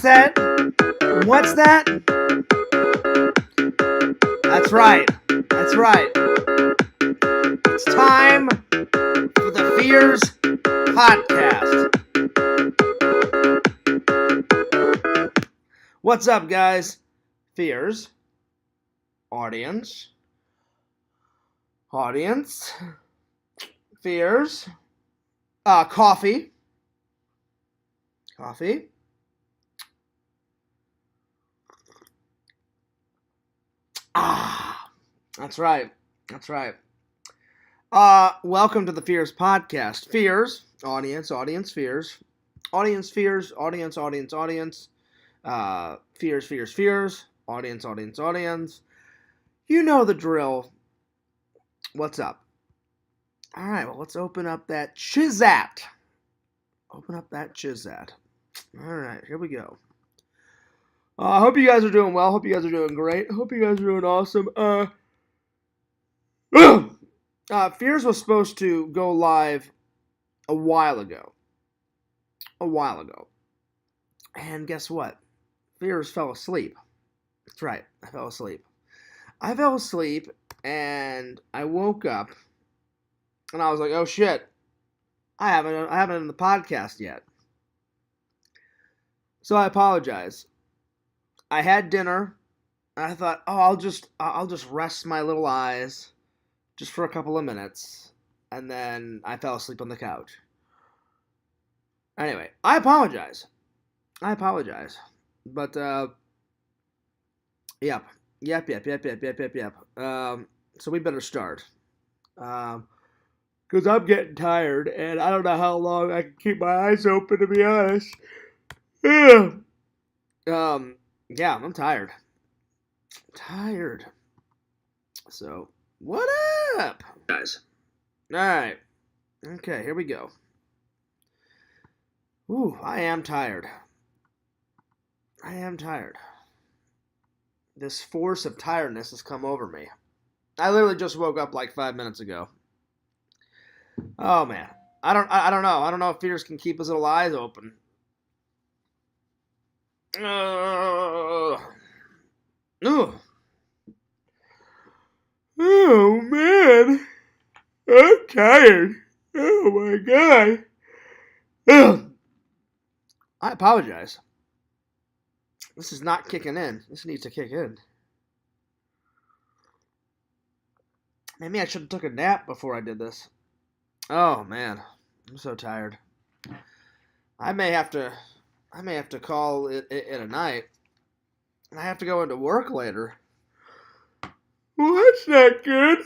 that? What's that? That's right. That's right. It's time for the Fears Podcast. What's up, guys? Fears. Audience. Fears. Coffee. That's right. Welcome to the Fears Podcast. Fears, audience, fears. Audience, fears, audience. Fears, audience. You know the drill. What's up? All right, well, let's open up that Chizat. All right, here we go. I hope you guys are doing well. Hope you guys are doing great. Hope you guys are doing awesome. Fears was supposed to go live a while ago. And guess what? Fears fell asleep. That's right, I fell asleep and I woke up and I was like, oh shit, I haven't done the podcast yet. So I apologize. I had dinner, and I thought, I'll just rest my little eyes just for a couple of minutes, and then I fell asleep on the couch. Anyway, I apologize. But yep. So we better start. Because I'm getting tired, and I don't know how long I can keep my eyes open, to be honest. Yeah, I'm tired. So, what up, guys? Alright. Okay, here we go. Ooh, I am tired. This force of tiredness has come over me. I literally just woke up like 5 minutes ago. Oh, man. I don't know. I don't know if Fears can keep his little eyes open. Oh man, I'm tired. Oh my god. I apologize. This is not kicking in. This needs to kick in. Maybe I should have took a nap before I did this. Oh man, I'm so tired. I may have to call it a night. I have to go into work later. Well, that's not good.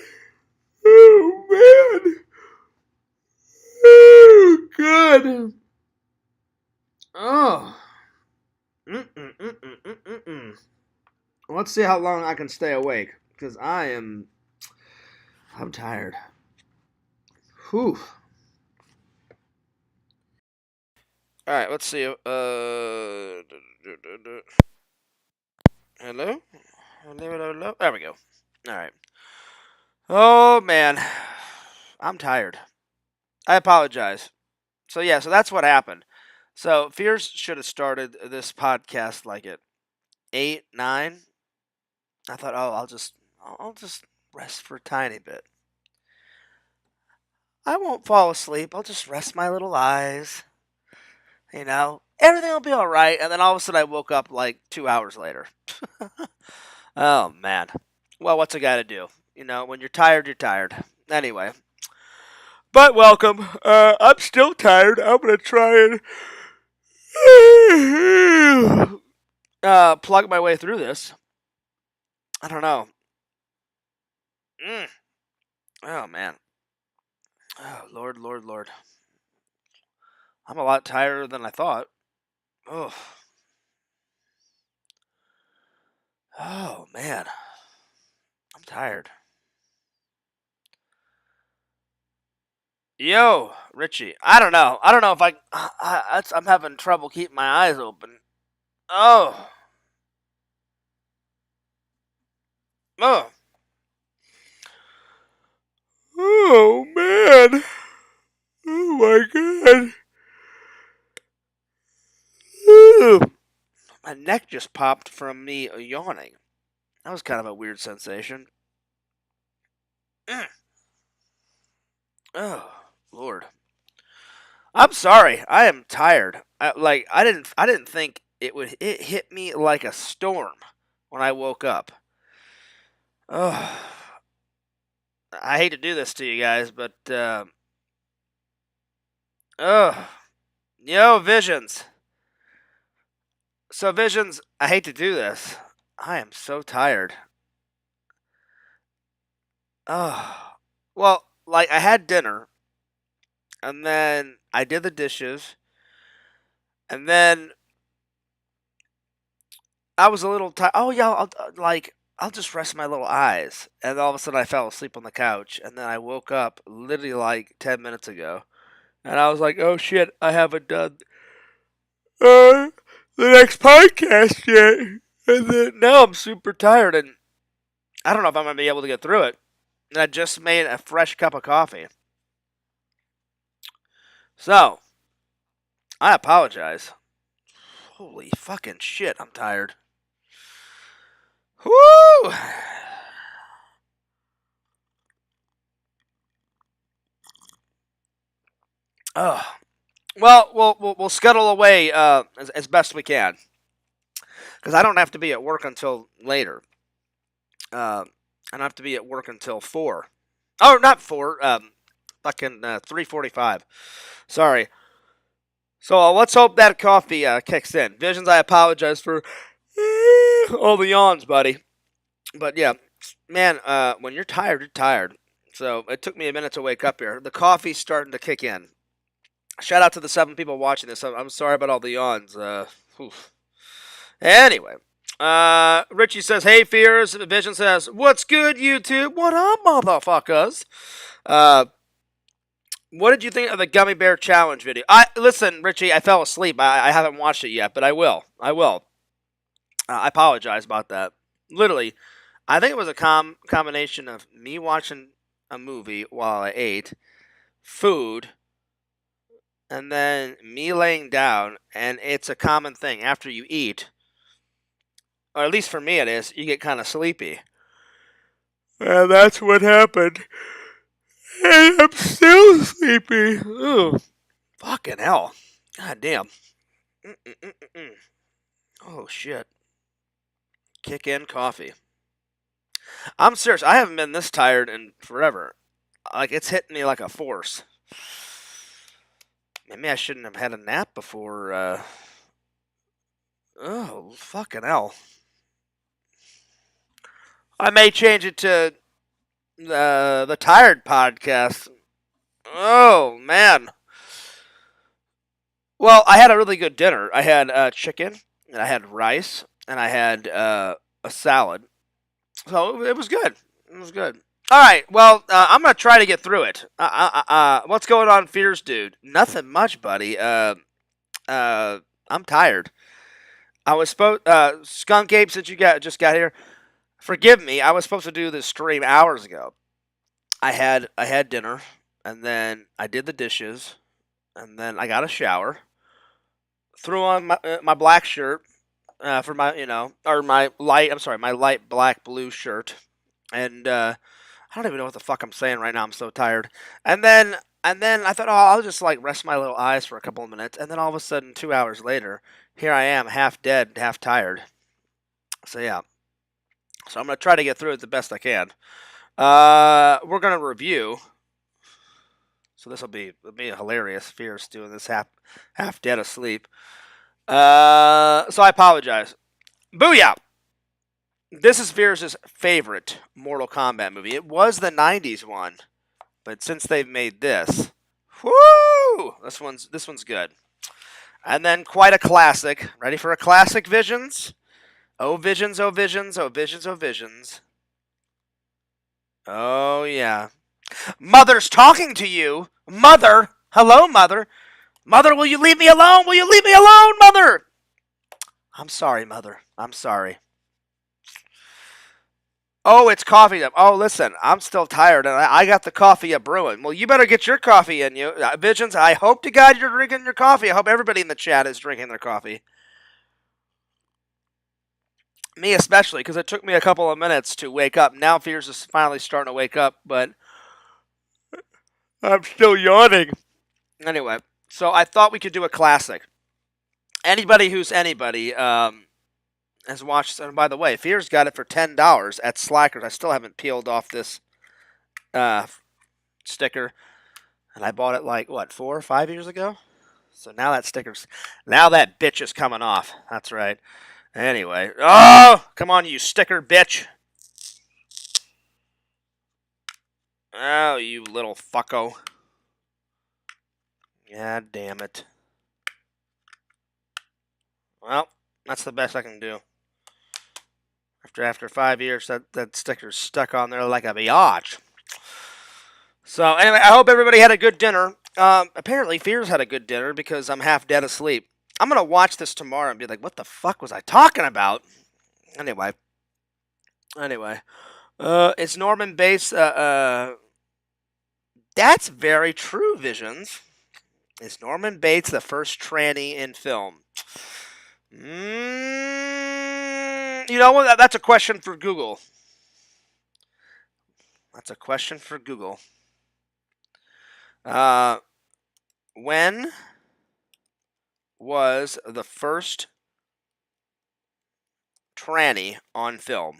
Oh, man. Oh, God. Oh. Let's see how long I can stay awake, because I'm tired. Whew. All right, let's see. Hello? There we go. All right. Oh, man. I'm tired. I apologize. So that's what happened. So Fears should have started this podcast like at 8, 9. I thought, I'll just rest for a tiny bit. I won't fall asleep. I'll just rest my little eyes. Everything will be all right. And then all of a sudden I woke up like 2 hours later. Oh, man. Well, what's a guy to do? When you're tired, you're tired. Anyway. But welcome. I'm still tired. I'm going to try and plug my way through this. I don't know. Oh, man. Oh, Lord. I'm a lot tireder than I thought. Oh, man. I'm tired. Yo, Richie. I don't know if I'm having trouble keeping my eyes open. Oh. Oh, man. Oh, my God. neck just popped from me yawning. That was kind of a weird sensation. Oh, Lord. I'm sorry. I am tired. I didn't think it hit me like a storm when I woke up. Oh, I hate to do this to you guys, but oh, Visions. So Visions, I hate to do this. I am so tired. Oh, well, like I had dinner, and then I did the dishes, and then I was a little tired. Oh yeah, I'll just rest my little eyes, and all of a sudden I fell asleep on the couch, and then I woke up literally like 10 minutes ago, and I was like, oh shit, I haven't done the next podcast yet, and then now I'm super tired, and I don't know if I'm gonna be able to get through it. And I just made a fresh cup of coffee, so I apologize. Holy fucking shit, I'm tired. Woo! Oh, well, we'll scuttle away as best we can, because I don't have to be at work until later. I don't have to be at work until 4. Oh, not 4. Fucking 3:45. Sorry. So let's hope that coffee kicks in. Visions, I apologize for all the yawns, buddy. But yeah, man, when you're tired, you're tired. So it took me a minute to wake up here. The coffee's starting to kick in. Shout out to the 7 people watching this. I'm sorry about all the yawns. Anyway, Richie says, "Hey, Fears." Vision says, "What's good, YouTube? What up, motherfuckers?" Uh, what did you think of the gummy bear challenge video? Listen, Richie. I fell asleep. I haven't watched it yet, but I will. I will. I apologize about that. Literally, I think it was a combination of me watching a movie while I ate food, and then me laying down. And it's a common thing after you eat, or at least for me it is. You get kind of sleepy, and that's what happened. And I'm still sleepy. Ooh, fucking hell. God damn. Mm-mm-mm-mm. Oh, shit. Kick in coffee. I'm serious. I haven't been this tired in forever. Like, it's hitting me like a force. Maybe I shouldn't have had a nap before, Oh, fucking hell. I may change it to the Tired Podcast. Oh, man. Well, I had a really good dinner. I had chicken, and I had rice, and I had a salad. So it was good. It was good. All right. Well, I'm gonna try to get through it. What's going on, Fears, dude? Nothing much, buddy. I'm tired. I was supposed Skunk Ape, since you just got here. Forgive me. I was supposed to do this stream hours ago. I had dinner, and then I did the dishes, and then I got a shower. Threw on my black shirt for my or my light. I'm sorry, my light black blue shirt, and I don't even know what the fuck I'm saying right now. I'm so tired. And then I thought, oh, I'll just like rest my little eyes for a couple of minutes, and then all of a sudden, 2 hours later, here I am, half dead, half tired. So yeah, so I'm gonna try to get through it the best I can. We're gonna review. So this will be hilarious. Fierce doing this half dead asleep. So I apologize. Booyah! This is Fierce's favorite Mortal Kombat movie. It was the '90s one, but since they've made this, whoo! This one's good. And then quite a classic. Ready for a classic, Visions? Oh Visions, oh Visions, oh Visions, oh Visions. Oh yeah. Mother's talking to you. Mother! Hello, Mother! Mother, will you leave me alone? Will you leave me alone, Mother? I'm sorry, Mother. I'm sorry. Oh, it's coffee time. Oh, listen, I'm still tired, and I got the coffee a brewing. Well, you better get your coffee in you. Visions, I hope to God you're drinking your coffee. I hope everybody in the chat is drinking their coffee. Me especially, because it took me a couple of minutes to wake up. Now Fears is finally starting to wake up, but I'm still yawning. Anyway, so I thought we could do a classic. Anybody who's anybody has watched. And by the way, Fears got it for $10 at Slackers. I still haven't peeled off this uh, sticker, and I bought it like what 4 or 5 years ago. So now that bitch is coming off. That's right. Anyway, oh come on, you sticker bitch! Oh, you little fucko! God damn it! Well, that's the best I can do. After 5 years, that sticker's stuck on there like a biatch. So anyway, I hope everybody had a good dinner. Apparently, Fears had a good dinner because I'm half dead asleep. I'm gonna watch this tomorrow and be like, "What the fuck was I talking about?" Anyway, it's Norman Bates. That's very true, Visions. Is Norman Bates the first tranny in film? You know what? That's a question for Google. That's a question for Google. When was the first tranny on film?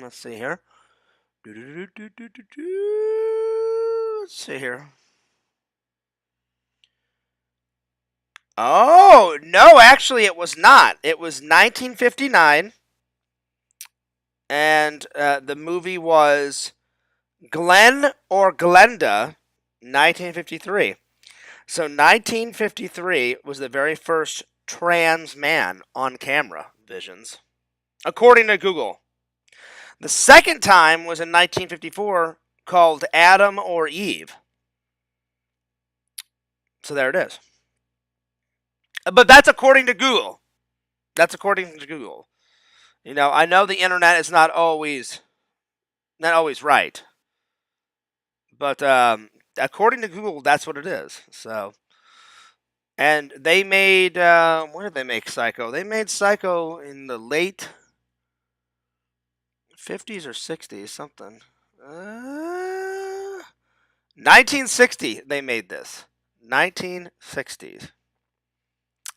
Let's see here. Let's see here. Oh, no, actually it was not. It was 1959, and the movie was Glenn or Glenda, 1953. So 1953 was the very first trans man on camera, Visions, according to Google. The second time was in 1954, called Adam or Eve. So there it is. But that's according to Google. That's according to Google. You know, I know the internet is not always right, but according to Google, that's what it is. So, and they made when did they make Psycho? They made Psycho in the late 50s or 60s, something. 1960. They made this 1960s.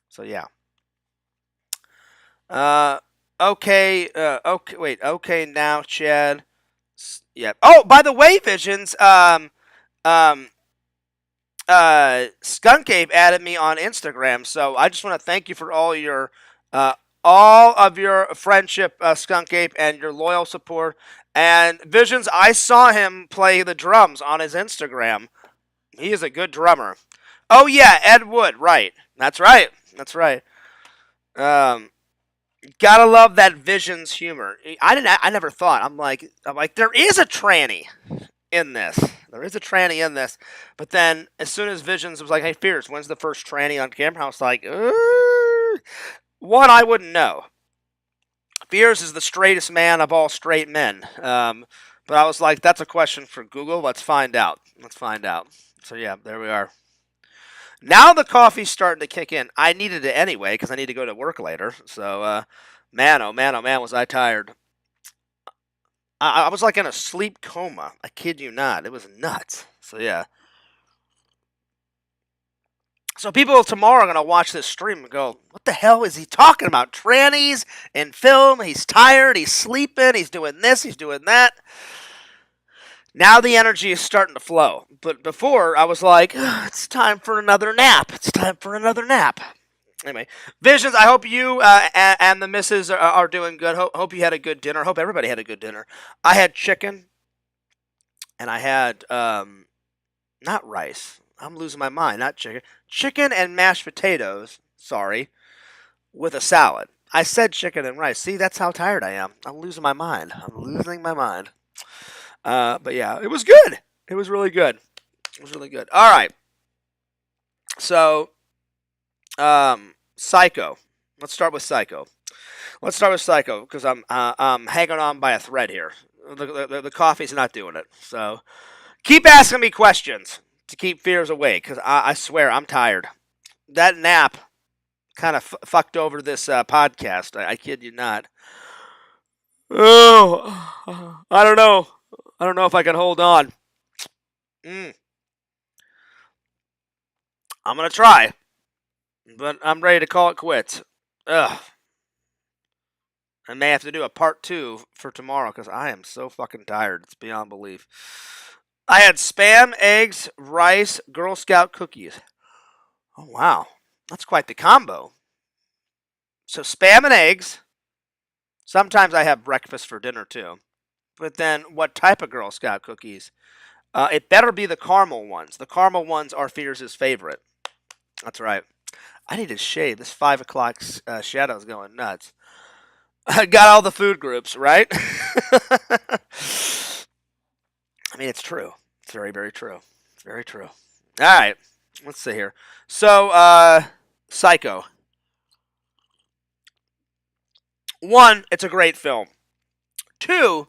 So yeah. Okay. Okay. Wait. Okay. Now, Chad. Yeah. Oh, by the way, Visions. Um. Skunk Ape added me on Instagram, so I just want to thank you for all of your friendship, Skunk Ape, and your loyal support. And Visions, I saw him play the drums on his Instagram. He is a good drummer. Oh yeah, Ed Wood. Right. That's right. That's right. Um. Gotta love that Visions humor. I never thought. I'm like, there is a tranny in this. There is a tranny in this. But then, as soon as Visions was like, "Hey, Fierce, when's the first tranny on camera?" I was like, one, I wouldn't know. Fierce is the straightest man of all straight men. But I was like, that's a question for Google. Let's find out. Let's find out. So yeah, there we are. Now the coffee's starting to kick in. I needed it anyway because I need to go to work later. So, man, oh man, oh man, was I tired. I was like in a sleep coma. I kid you not. It was nuts. So yeah. So people tomorrow are gonna watch this stream and go, "What the hell is he talking about? Trannies in film? He's tired. He's sleeping. He's doing this. He's doing that." Now the energy is starting to flow. But before I was like, "It's time for another nap. It's time for another nap." Anyway, Visions, I hope you and the missus are doing good. Hope you had a good dinner. Hope everybody had a good dinner. I had chicken, and I had not rice. I'm losing my mind. Not chicken. Chicken and mashed potatoes. Sorry, with a salad. I said chicken and rice. See, that's how tired I am. I'm losing my mind. I'm losing my mind. But yeah, it was good. It was really good. It was really good. All right. So, Psycho. Let's start with Psycho. Let's start with Psycho because I'm hanging on by a thread here. The coffee's not doing it. So, keep asking me questions to keep fears away because I swear I'm tired. that nap kind of fucked over this podcast. I kid you not. Oh, I don't know. I don't know if I can hold on. Mm, I'm gonna try, but I'm ready to call it quits. Ugh. I may have to do a part two for tomorrow because I am so fucking tired. It's beyond belief. I had spam, eggs, rice, Girl Scout cookies. Oh, wow. That's quite the combo. So, spam and eggs. Sometimes I have breakfast for dinner too. But then, what type of Girl Scout cookies? It better be the caramel ones. The caramel ones are Fierce's favorite. That's right. I need to shave. This 5 o'clock shadow's going nuts. I got all the food groups, right? I mean, it's true. It's very, very true. It's very true. All right. Let's see here. So, Psycho. One, it's a great film. Two,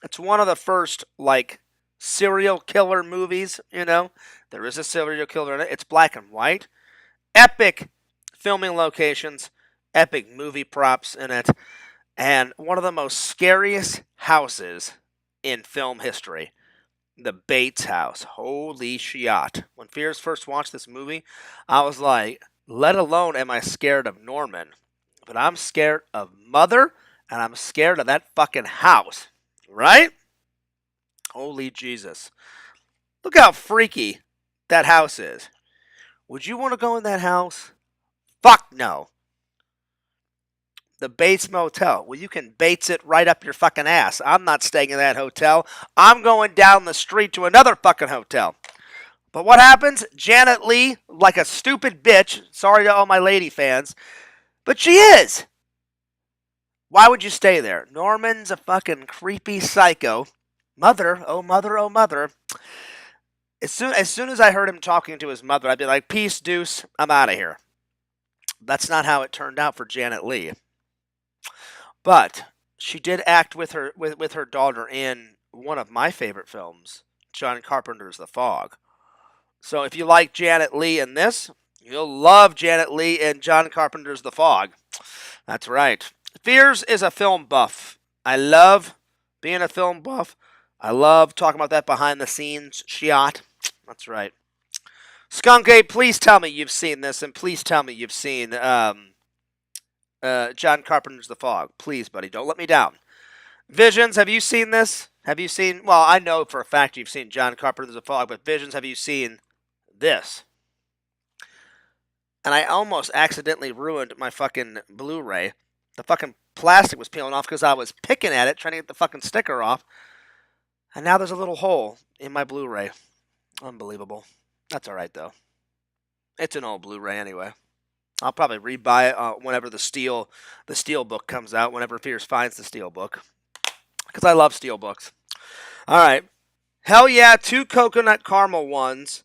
it's one of the first, like, serial killer movies, you know? There is a serial killer in it. It's black and white. Epic filming locations. Epic movie props in it. And one of the most scariest houses in film history. The Bates house. Holy shit. When Fears first watched this movie, I was like, let alone am I scared of Norman, but I'm scared of Mother, and I'm scared of that fucking house. Right? Holy Jesus. Look how freaky that house is. Would you want to go in that house? Fuck no. The Bates Motel. Well, you can Bates it right up your fucking ass. I'm not staying in that hotel. I'm going down the street to another fucking hotel. But what happens? Janet Leigh, like a stupid bitch. Sorry to all my lady fans. But she is. Why would you stay there? Norman's a fucking creepy psycho. Mother, oh mother, oh mother. As soon as I heard him talking to his mother, I'd be like, peace, deuce, I'm out of here. That's not how it turned out for Janet Leigh. But she did act with her daughter in one of my favorite films, John Carpenter's The Fog. So if you like Janet Leigh in this, you'll love Janet Leigh in John Carpenter's The Fog. That's right. Fears is a film buff. I love being a film buff. I love talking about that behind the scenes shot. That's right. Skunk Ape, please tell me you've seen this, and please tell me you've seen John Carpenter's The Fog. Please, buddy, don't let me down. Visions, have you seen this? Have you seen, well, I know for a fact you've seen John Carpenter's The Fog, but Visions, have you seen this? And I almost accidentally ruined my fucking Blu-ray. The fucking plastic was peeling off because I was picking at it, trying to get the fucking sticker off. And now there's a little hole in my Blu-ray. Unbelievable. That's alright, though. It's an old Blu-ray anyway. I'll probably rebuy it whenever the steel book comes out, whenever Fierce finds the steel book. Because I love steel books. Alright. Hell yeah, 2 coconut caramel ones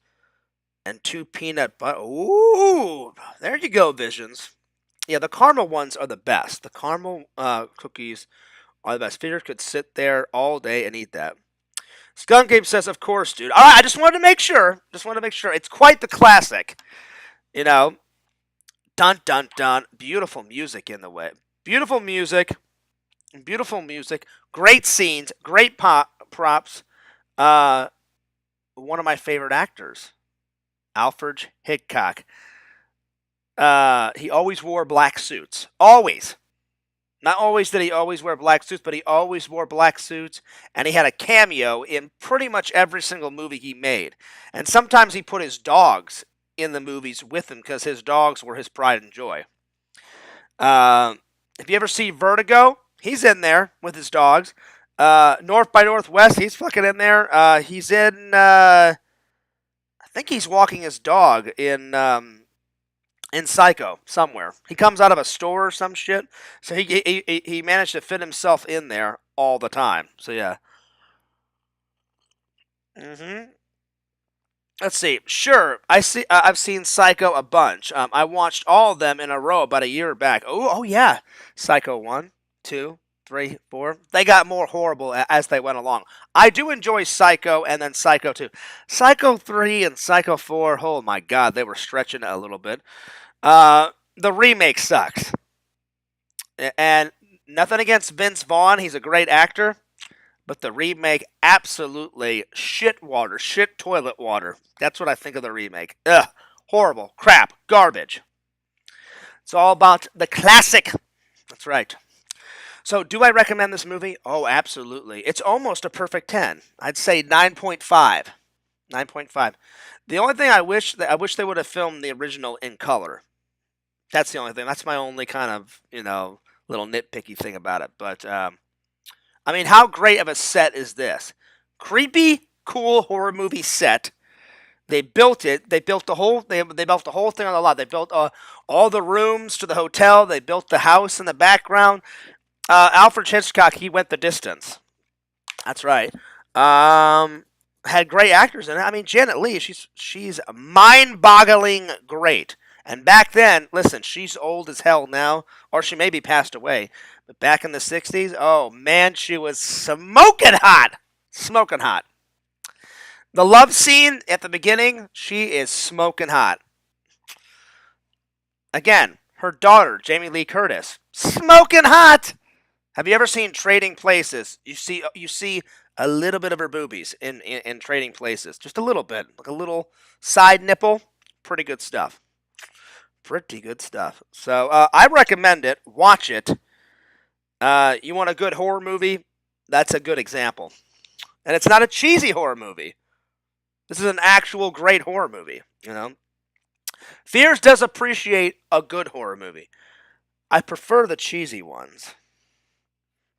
and 2 peanut butter. Ooh, there you go, Visions. Yeah, the caramel ones are the best. The caramel cookies are the best. Fierce could sit there all day and eat that. Skunk Ape says, of course, dude. Alright, I just wanted to make sure. It's quite the classic. You know. Dun, dun, dun. Beautiful music in the way. Beautiful music. Great scenes. Great props. One of my favorite actors. Alfred Hitchcock. He always wore black suits. Always. Not always did he always wear black suits, but he always wore black suits. And he had a cameo in pretty much every single movie he made. And sometimes he put his dogs in the movies with him because his dogs were his pride and joy. If you ever see Vertigo, he's in there with his dogs. North by Northwest, he's fucking in there. He's in, I think he's walking his dog in Psycho somewhere. He comes out of a store or some shit. So he managed to fit himself in there all the time. So yeah. Let's see. Sure, I've seen Psycho a bunch. I watched all of them in a row about a year back. Oh yeah. Psycho 1, 2, 3, 4. They got more horrible as they went along. I do enjoy Psycho and then Psycho 2. Psycho 3 and Psycho 4, oh my god, they were stretching it a little bit. The remake sucks. And nothing against Vince Vaughn, he's a great actor. But the remake, absolutely shit water, shit toilet water. That's what I think of the remake. Ugh, horrible, crap, garbage. It's all about the classic. That's right. So, do I recommend this movie? Oh, absolutely. It's almost a perfect 10. I'd say 9.5. 9.5. The only thing I wish they would have filmed the original in color. That's the only thing. That's my only kind of, little nitpicky thing about it. But I mean, how great of a set is this? Creepy, cool horror movie set. They built it. They built the whole. They built the whole thing on the lot. They built all the rooms to the hotel. They built the house in the background. Alfred Hitchcock, he went the distance. That's right. Had great actors in it. I mean, Janet Leigh, she's mind-boggling great. And back then, listen, she's old as hell now, or she may be passed away. But back in the 60s, oh man, she was smoking hot. Smoking hot. The love scene at the beginning, she is smoking hot. Again, her daughter, Jamie Lee Curtis, smoking hot. Have you ever seen Trading Places? You see a little bit of her boobies in Trading Places, just a little bit, like a little side nipple. Pretty good stuff. Pretty good stuff. So I recommend it. Watch it. You want a good horror movie? That's a good example. And it's not a cheesy horror movie. This is an actual great horror movie. Fears does appreciate a good horror movie. I prefer the cheesy ones,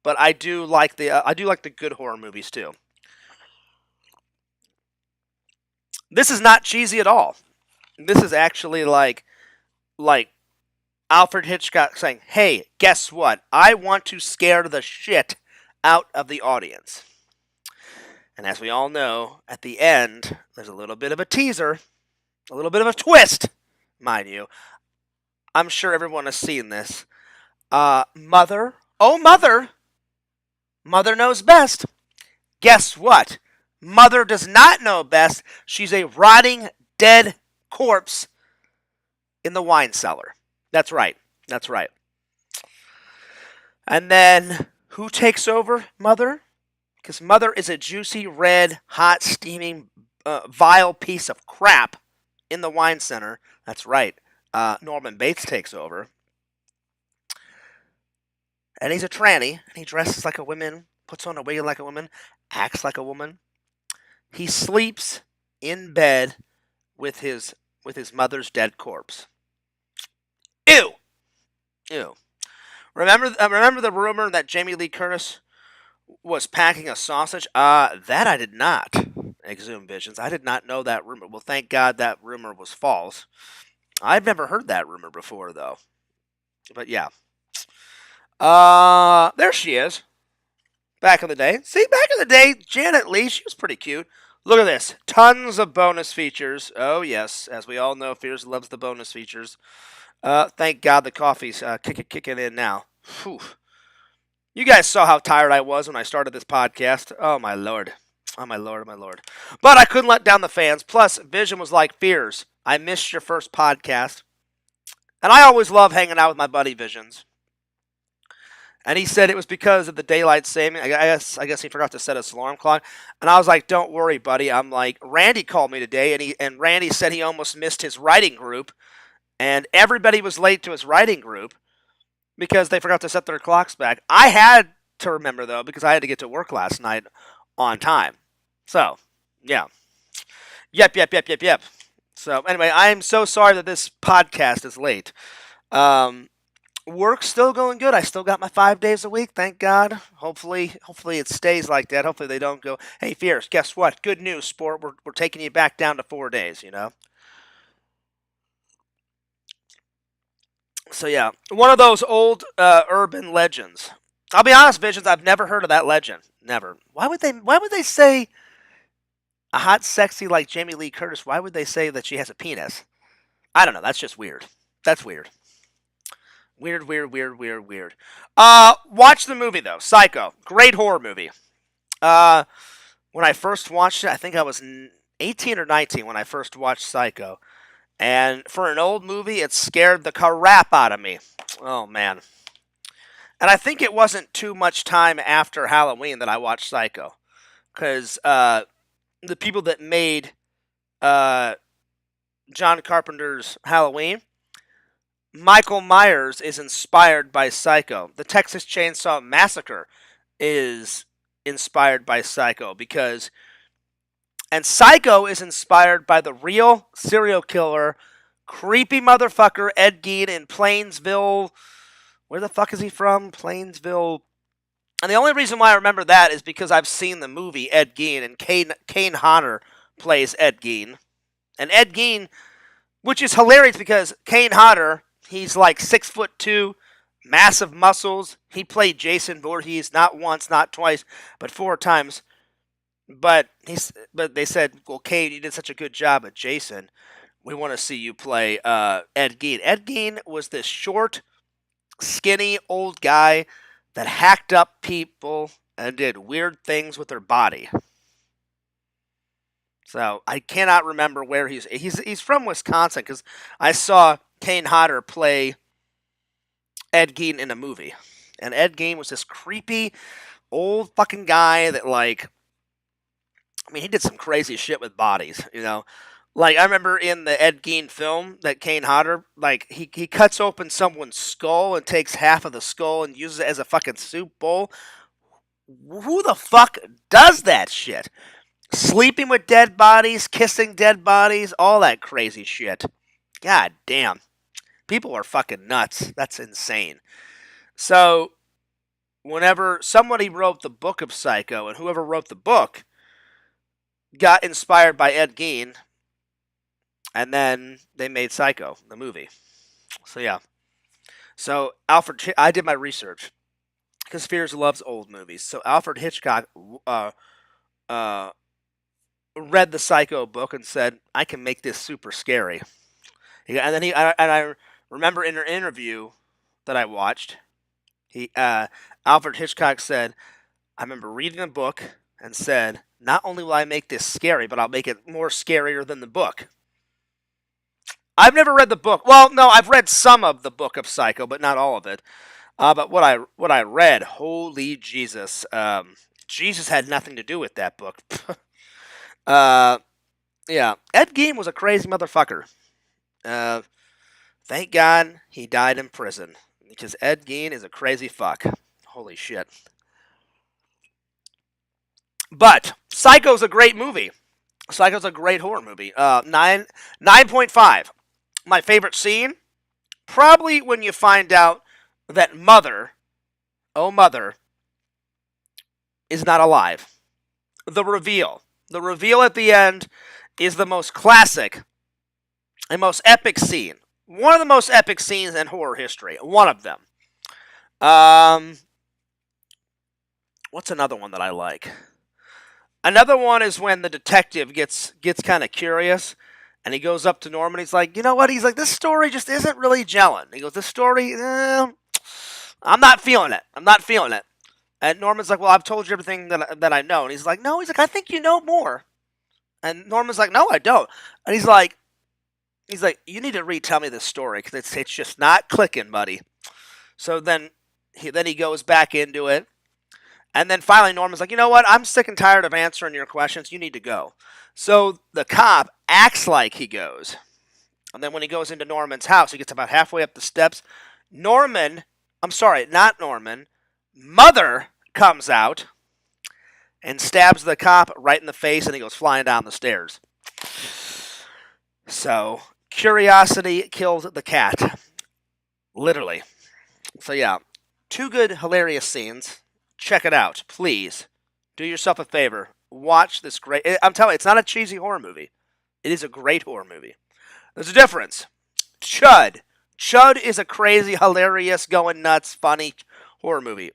but I do like the good horror movies too. This is not cheesy at all. This is actually like Alfred Hitchcock saying, "Hey, guess what? I want to scare the shit out of the audience." And as we all know, at the end, there's a little bit of a teaser, a little bit of a twist, mind you. I'm sure everyone has seen this. Mother, oh mother, mother knows best. Guess what? Mother does not know best. She's a rotting, dead corpse in the wine cellar. That's right. That's right. And then who takes over Mother? Because Mother is a juicy, red, hot, steaming, vile piece of crap in the wine center. That's right. Norman Bates takes over. And he's a tranny. And he dresses like a woman, puts on a wig like a woman, acts like a woman. He sleeps in bed with his mother's dead corpse. Ew! Ew. Remember the rumor that Jamie Lee Curtis was packing a sausage? That I did not. Exhumed Visions. I did not know that rumor. Well, thank God that rumor was false. I've never heard that rumor before, though. But yeah. There she is. Back in the day. See, back in the day, Janet Leigh, she was pretty cute. Look at this. Tons of bonus features. Oh, yes. As we all know, Fears loves the bonus features. Thank God the coffee's kicking in now. Whew. You guys saw how tired I was when I started this podcast. Oh, my Lord. Oh, my Lord, my Lord. But I couldn't let down the fans. Plus, Vision was like, Fears, I missed your first podcast. And I always love hanging out with my buddy Visions. And he said it was because of the daylight saving. I guess he forgot to set his alarm clock. And I was like, "Don't worry, buddy." I'm like, Randy called me today, and Randy said he almost missed his writing group, and everybody was late to his writing group because they forgot to set their clocks back. I had to remember though because I had to get to work last night on time. So, yeah. Yep. So anyway, I am so sorry that this podcast is late. Work's still going good. I still got my 5 days a week, thank God. Hopefully it stays like that. Hopefully they don't go, "Hey, Fierce, guess what? Good news, sport. We're taking you back down to 4 days, So yeah, one of those old urban legends. I'll be honest, Visions, I've never heard of that legend. Never. Why would they say a hot, sexy like Jamie Lee Curtis? Why would they say that she has a penis? I don't know. That's just weird. That's weird. Weird, weird, weird, weird, weird. Watch the movie though. Psycho, great horror movie. Uh, when I first watched it, I think I was 18 or 19 when I first watched Psycho, and for an old movie, it scared the crap out of me. Oh man. And I think it wasn't too much time after Halloween that I watched Psycho, because the people that made uh, John Carpenter's Halloween, Michael Myers is inspired by Psycho. The Texas Chainsaw Massacre is inspired by Psycho and Psycho is inspired by the real serial killer, creepy motherfucker Ed Gein in Plainsville. Where the fuck is he from? Plainsville. And the only reason why I remember that is because I've seen the movie Ed Gein, and Kane Hodder plays Ed Gein. And Ed Gein, which is hilarious because Kane Hodder, he's like 6'2", massive muscles. He played Jason Voorhees not once, not twice, but 4 times. But they said, well, Kane, you did such a good job at Jason. We want to see you play Ed Gein. Ed Gein was this short, skinny, old guy that hacked up people and did weird things with their body. So I cannot remember where he's from Wisconsin, because I saw Kane Hodder play Ed Gein in a movie. And Ed Gein was this creepy old fucking guy that, like, I mean, he did some crazy shit with bodies, you know. Like, I remember in the Ed Gein film that Kane Hodder, like, he cuts open someone's skull and takes half of the skull and uses it as a fucking soup bowl. Who the fuck does that shit? Sleeping with dead bodies, kissing dead bodies, all that crazy shit. God damn. People are fucking nuts. That's insane. So, whenever somebody wrote the book of Psycho, and whoever wrote the book got inspired by Ed Gein, and then they made Psycho, the movie. So, yeah. So, I did my research, because Fears loves old movies. So, Alfred Hitchcock read the Psycho book and said, I can make this super scary. And then I remember in an interview that I watched, Alfred Hitchcock said, I remember reading the book and said, not only will I make this scary, but I'll make it more scarier than the book. I've never read the book. Well, no, I've read some of the book of Psycho, but not all of it. But what I read, holy Jesus, Jesus had nothing to do with that book. Yeah, Ed Gein was a crazy motherfucker. Thank God he died in prison, because Ed Gein is a crazy fuck. Holy shit. But Psycho's a great movie. Psycho's a great horror movie. 9.5. My favorite scene? Probably when you find out that Mother, oh Mother, is not alive. The reveal. The reveal at the end is the most classic and most epic scene. One of the most epic scenes in horror history. One of them. What's another one that I like? Another one is when the detective gets kind of curious, and he goes up to Norman. He's like, you know what? He's like, this story just isn't really gelling. He goes, this story, I'm not feeling it. I'm not feeling it. And Norman's like, well, I've told you everything that I know. And he's like, no. He's like, I think you know more. And Norman's like, no, I don't. And he's like, you need to retell me this story, because it's just not clicking, buddy. So then he goes back into it. And then finally Norman's like, you know what? I'm sick and tired of answering your questions. You need to go. So the cop acts like he goes. And then when he goes into Norman's house, he gets about halfway up the steps. Mother comes out and stabs the cop right in the face, and he goes flying down the stairs. So, curiosity killed the cat. Literally. So yeah, 2 good, hilarious scenes. Check it out, please. Do yourself a favor. Watch this great... I'm telling you, it's not a cheesy horror movie. It is a great horror movie. There's a difference. Chud. Chud is a crazy, hilarious, going nuts, funny horror movie.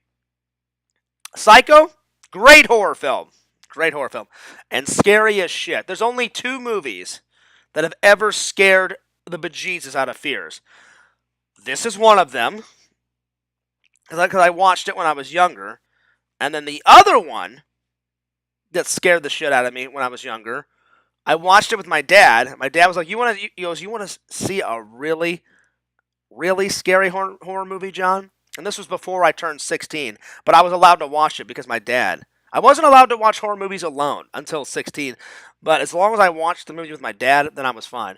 Psycho, great horror film. Great horror film. And scary as shit. There's only 2 movies that have ever scared the bejesus out of Fears. This is one of them. because I watched it when I was younger, and then the other one that scared the shit out of me when I was younger, I watched it with my dad. My dad was like, "You want to?" He goes, "You want to see a really, really scary horror movie, John?" And this was before I turned 16, but I was allowed to watch it because my dad. I wasn't allowed to watch horror movies alone until 16, but as long as I watched the movie with my dad, then I was fine.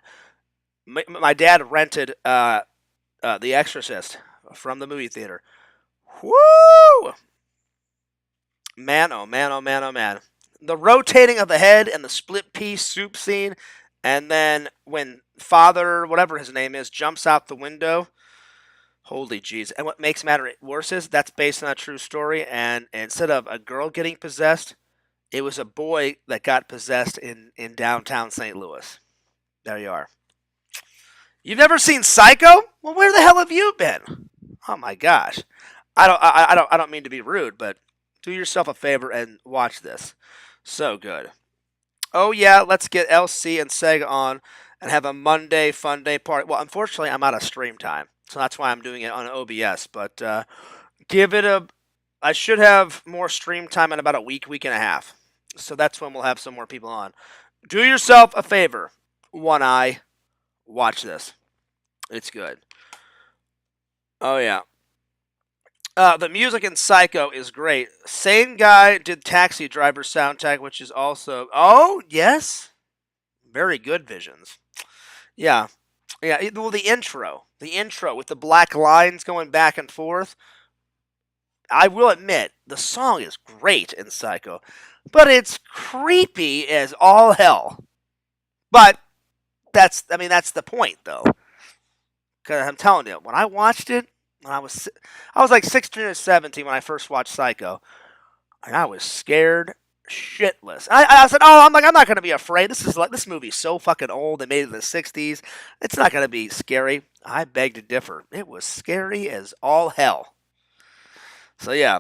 My dad rented The Exorcist from the movie theater. Woo! Man, oh man, oh man, oh man. The rotating of the head and the split pea soup scene, and then when Father, whatever his name is, jumps out the window. Holy jeez. And what makes matter worse is that's based on a true story, and instead of a girl getting possessed, it was a boy that got possessed in downtown St. Louis. There you are. You've never seen Psycho? Well, where the hell have you been? Oh my gosh. I don't mean to be rude, but do yourself a favor and watch this. So good. Oh yeah, let's get LC and Sega on and have a Monday fun day party. Well, unfortunately, I'm out of stream time, so that's why I'm doing it on OBS. But give it a. I should have more stream time in about a week, week and a half. So that's when we'll have some more people on. Do yourself a favor, One Eye. Watch this. It's good. Oh yeah. The music in Psycho is great. Same guy did Taxi Driver soundtrack, which is also. Oh yes, very good visions. Yeah, yeah. Well, the intro with the black lines going back and forth. I will admit the song is great in Psycho, but it's creepy as all hell. But that's the point though. Because I'm telling you, when I watched it, when I was like 16 or 17 when I first watched Psycho, and I was scared shitless. I said, "Oh, I'm not gonna be afraid. This movie's so fucking old. They made it in the '60s. It's not gonna be scary." I beg to differ. It was scary as all hell. So yeah,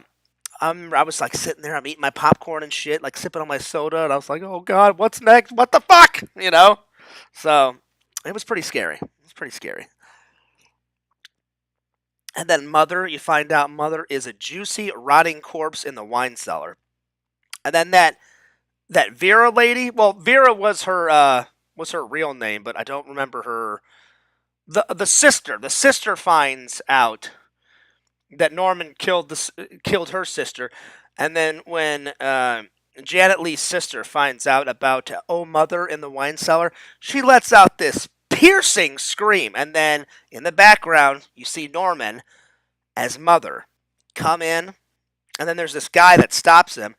I was like sitting there, I'm eating my popcorn and shit, like sipping on my soda, and I was like, "Oh God, what's next? What the fuck?" So it was pretty scary. It was pretty scary. And then Mother, you find out Mother is a juicy, rotting corpse in the wine cellar. And then that Vera lady. Well, Vera was her real name, but I don't remember her. The sister. The sister finds out that Norman killed her sister, and then when Janet Leigh's sister finds out about Oh Mother in the wine cellar, she lets out this piercing scream, and then in the background you see Norman as Mother come in, and then there's this guy that stops him,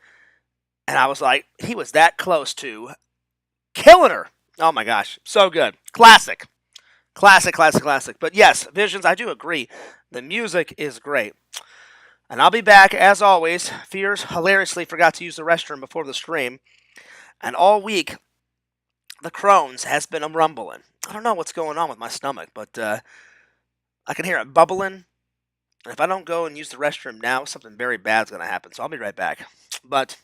and I was like, he was that close to killing her. Oh my gosh, so good. Classic. Classic, classic, classic. But yes, Visions, I do agree. The music is great. And I'll be back, as always. Fears hilariously forgot to use the restroom before the stream. And all week, the Crohn's has been rumbling. I don't know what's going on with my stomach, but I can hear it bubbling. And if I don't go and use the restroom now, something very bad's going to happen. So I'll be right back. But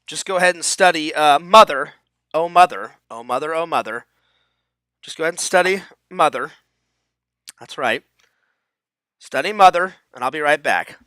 just go ahead and study Mother. Oh, Mother. Oh, Mother. Oh, Mother. Just go ahead and study Mother. That's right. Study Mother, and I'll be right back.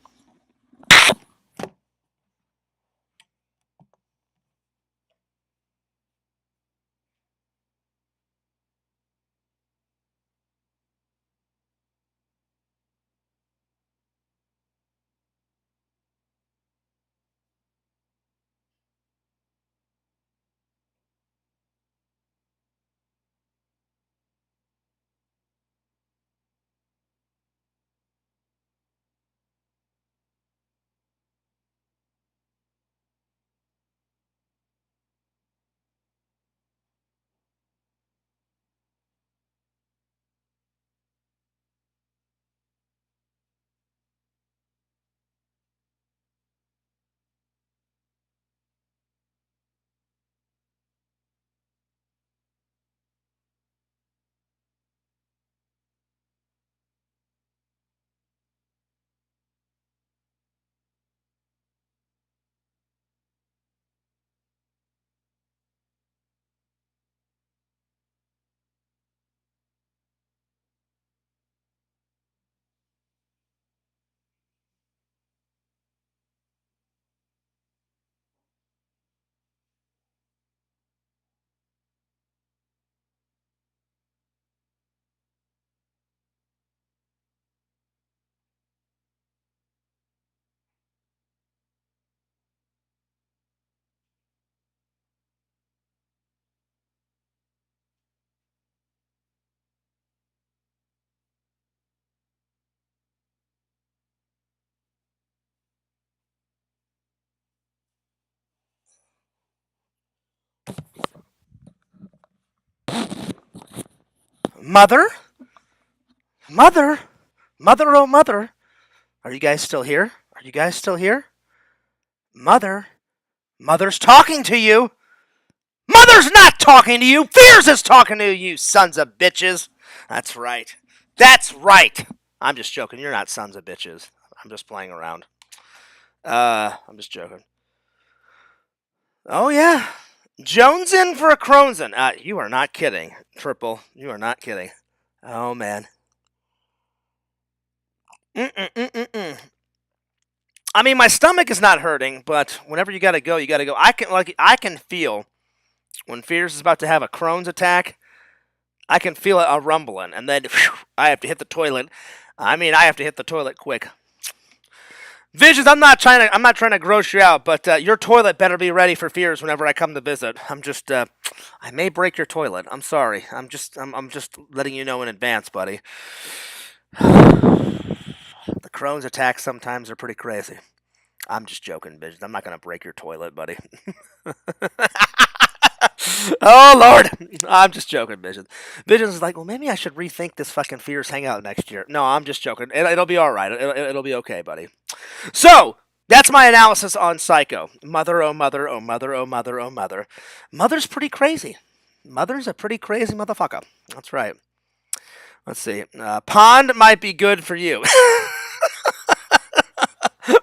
Mother? Mother? Mother, oh mother. Are you guys still here? Are you guys still here? Mother? Mother's talking to you! Mother's not talking to you! Fears is talking to you, sons of bitches! That's right. That's right! I'm just joking. You're not sons of bitches. I'm just playing around. I'm just joking. Oh, yeah. Jones in for a Cronzen. You are not kidding, Triple. You are not kidding. Oh, man. Mm-mm-mm-mm-mm. I mean, my stomach is not hurting, but whenever you gotta go, you gotta go. I can feel when Fears is about to have a Crohn's attack. I can feel it a rumbling, and then whew, I have to hit the toilet. I mean, I have to hit the toilet quick. Visions, I'm not trying to gross you out, but your toilet better be ready for Fears whenever I come to visit. I'm just, I may break your toilet. I'm sorry. I'm just letting you know in advance, buddy. The Crohn's attacks sometimes are pretty crazy. I'm just joking, Visions. I'm not gonna break your toilet, buddy. Oh Lord, I'm just joking, Visions. Visions is like, well, maybe I should rethink this fucking Fears hangout next year. No, I'm just joking. It'll be all right. It'll be okay, buddy. So that's my analysis on Psycho. Mother, oh mother, oh mother, oh mother, oh mother. Mother's pretty crazy. Mother's a pretty crazy motherfucker. That's right. Let's see. Pond might be good for you.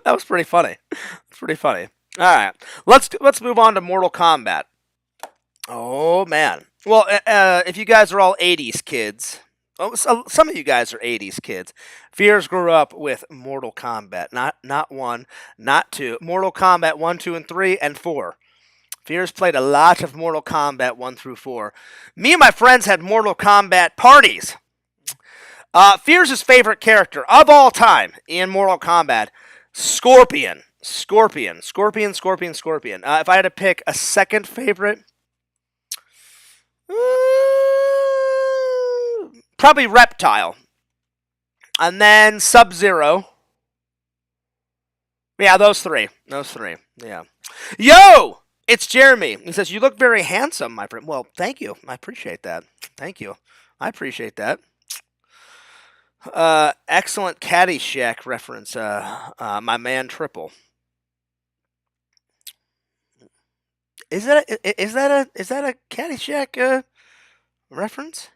That was pretty funny. It's pretty funny. All right, let's move on to Mortal Kombat. Oh man. Well, if you guys are all '80s kids, oh, so some of you guys are '80s kids. Fears grew up with Mortal Kombat, not one, not two. Mortal Kombat 1, 2, and 3, and 4. Fears played a lot of Mortal Kombat 1 through 4. Me and my friends had Mortal Kombat parties. Fears' favorite character of all time in Mortal Kombat, Scorpion. Scorpion. If I had to pick a second favorite, probably Reptile. And then Sub-Zero. Yeah, those three. Yeah. Yo! It's Jeremy. He says, you look very handsome, my friend. Well, thank you. I appreciate that. Thank you. I appreciate that. Excellent Caddyshack reference. My man Triple. Is that a Caddyshack reference?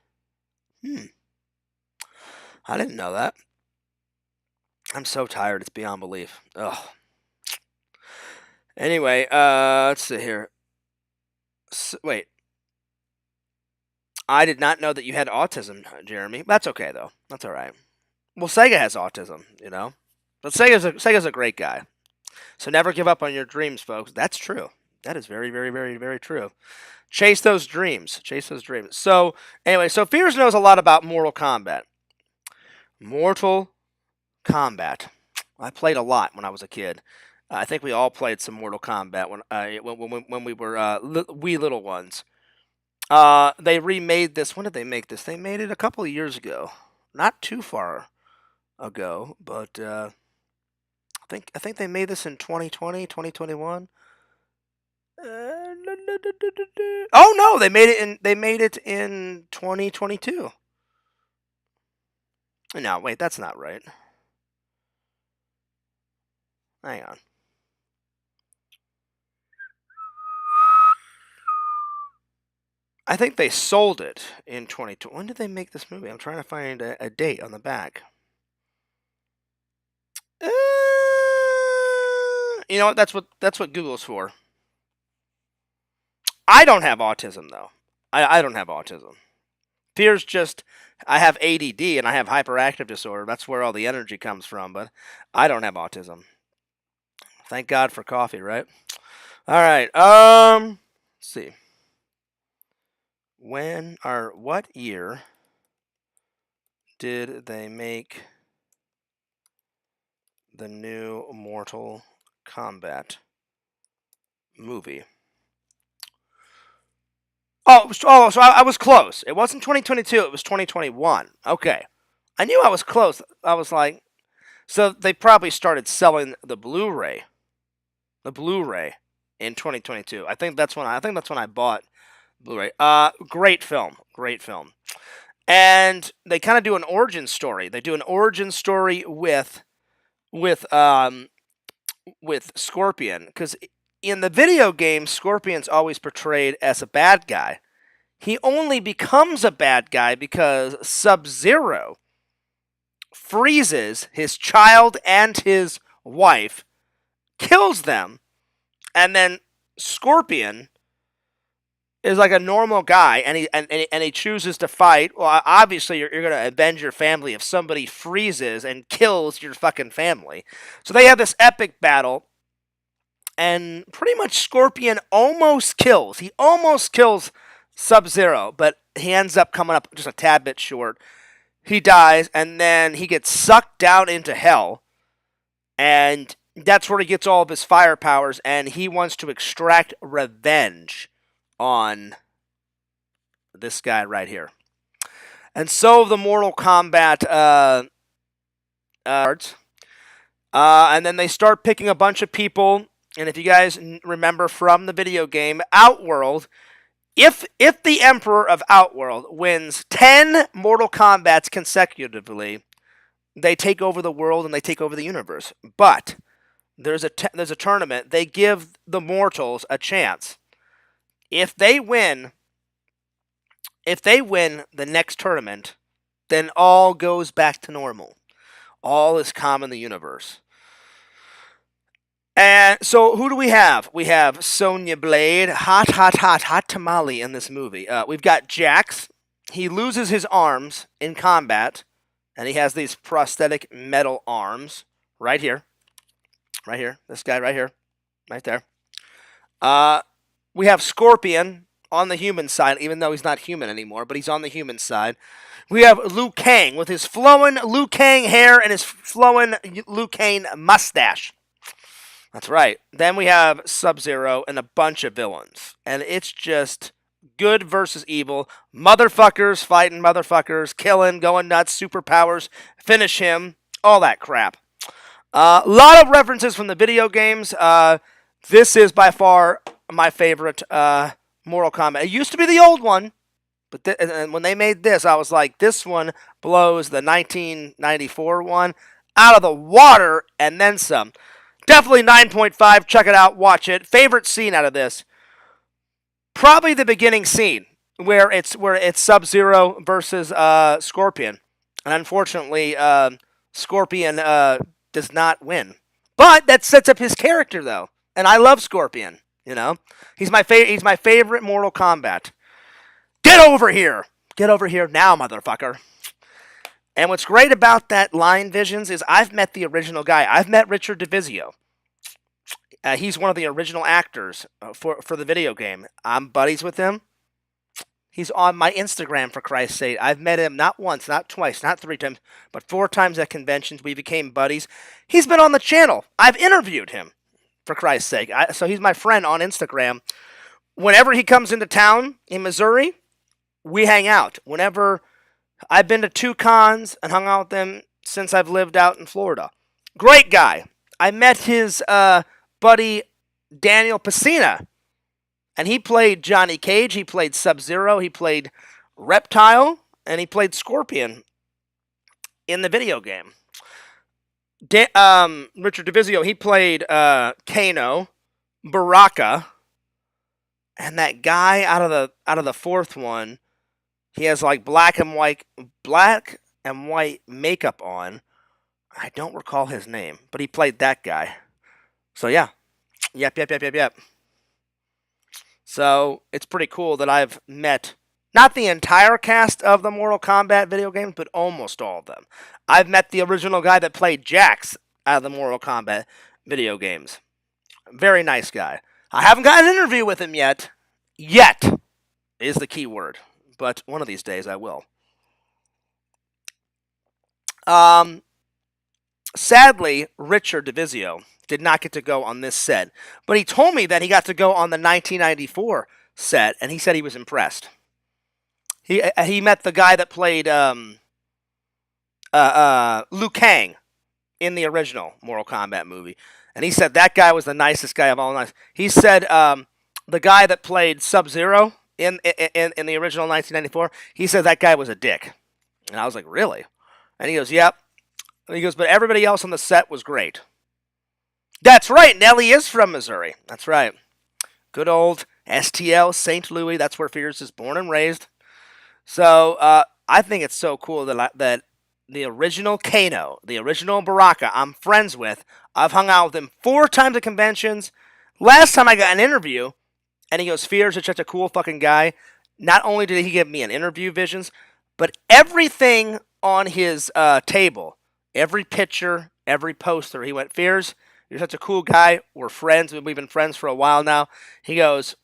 I didn't know that. I'm so tired. It's beyond belief. Ugh. Anyway, let's see here. Wait. I did not know that you had autism, Jeremy. That's okay though. That's all right. Well, Sega has autism, you know. But Sega's a great guy. So never give up on your dreams, folks. That's true. That is very, very, very, very true. Chase those dreams. Chase those dreams. So anyway, so Fears knows a lot about Mortal Kombat. Mortal Kombat. I played a lot when I was a kid. I think we all played some Mortal Kombat when we were wee little ones. They remade this. When did they make this? They made it a couple of years ago. Not too far ago, but I think they made this in 2020, 2021. Oh no, they made it in 2022. No, wait, that's not right. Hang on. I think they sold it in 2020. When did they make this movie? I'm trying to find a date on the back. You know what? That's what Google's for. I don't have autism though. I don't have autism. Fears just I have ADD and I have hyperactive disorder. That's where all the energy comes from. But I don't have autism. Thank God for coffee, right? All right. Let's see. What year did they make the new Mortal Kombat movie? So I was close. It wasn't 2022. It was 2021. Okay, I knew I was close. I was like, so they probably started selling the Blu-ray in 2022. I think that's when I bought Blu-ray. Great film. and they kind of do an origin story. They do an origin story with um with Scorpion, because in the video game, Scorpion's always portrayed as a bad guy. He only becomes a bad guy because Sub-Zero freezes his child and his wife, kills them, and then Scorpion is like a normal guy, and he chooses to fight. Well, obviously, you're going to avenge your family if somebody freezes and kills your fucking family. So they have this epic battle, and pretty much Scorpion almost kills. He almost kills Sub-Zero, but he ends up coming up just a tad bit short. He dies, and then he gets sucked down into hell, and that's where he gets all of his fire powers, and he wants to extract revenge on this guy right here. And so the Mortal Kombat and then they start picking a bunch of people. And if you guys remember from the video game Outworld, if the Emperor of Outworld wins 10 Mortal Kombats consecutively, they take over the world and they take over the universe. But there's a tournament. They give the mortals a chance. If they win the next tournament, then all goes back to normal. All is calm in the universe. And so who do we have? We have Sonya Blade, hot tamale in this movie. We've got Jax. He loses his arms in combat, and he has these prosthetic metal arms right here. Right here. This guy right here. Right there. We have Scorpion on the human side, even though he's not human anymore, but he's on the human side. We have Liu Kang with his flowing Liu Kang hair and his flowing Liu Kang mustache. That's right. Then we have Sub-Zero and a bunch of villains. And it's just good versus evil. Motherfuckers fighting motherfuckers, killing, going nuts, superpowers, finish him, all that crap. A lot of references from the video games. This is by far my favorite Mortal Kombat. It used to be the old one, but and when they made this, I was like, this one blows the 1994 one out of the water and then some. Definitely 9.5. Check it out. Watch it. Favorite scene out of this? Probably the beginning scene where it's Sub-Zero versus Scorpion, and unfortunately, Scorpion does not win. But that sets up his character, though, and I love Scorpion. You know, he's my favorite Mortal Kombat. Get over here! Get over here now, motherfucker! And what's great about that line, Visions, is I've met the original guy. I've met Richard DeVizio. He's one of the original actors for the video game. I'm buddies with him. He's on my Instagram, for Christ's sake. I've met him not once, not twice, not 3 times, but 4 times at conventions. We became buddies. He's been on the channel. I've interviewed him, for Christ's sake. So he's my friend on Instagram. Whenever he comes into town in Missouri, we hang out. Whenever I've been to 2 cons and hung out with them since I've lived out in Florida. Great guy. I met his buddy Daniel Pacina, and he played Johnny Cage, he played Sub-Zero, he played Reptile, and he played Scorpion in the video game. Richard DeVizio, he played Kano, Baraka, and that guy out of the 4th one. He has like black and white makeup on. I don't recall his name, but he played that guy. So yeah. Yep. So it's pretty cool that I've met not the entire cast of the Mortal Kombat video games, but almost all of them. I've met the original guy that played Jax out of the Mortal Kombat video games. Very nice guy. I haven't got an interview with him yet. Yet is the key word. But one of these days I will. Sadly, Richard DeVizio did not get to go on this set. But he told me that he got to go on the 1994 set, and he said he was impressed. He met the guy that played Liu Kang in the original Mortal Kombat movie. And he said that guy was the nicest guy of all nice. He said the guy that played Sub-Zero in the original 1994, he said that guy was a dick. And I was like, really? And he goes, yep. And he goes, but everybody else on the set was great. That's right. Nelly is from Missouri. That's right. Good old STL, St. Louis. That's where Fierce is born and raised. So I think it's so cool that the original Kano, the original Baraka, I'm friends with. I've hung out with him 4 times at conventions. Last time I got an interview, and he goes, Fierce is such a cool fucking guy. Not only did he give me an interview, Visions, but everything on his table, every picture, every poster, he went, Fierce, you're such a cool guy. We're friends. We've been friends for a while now. He goes,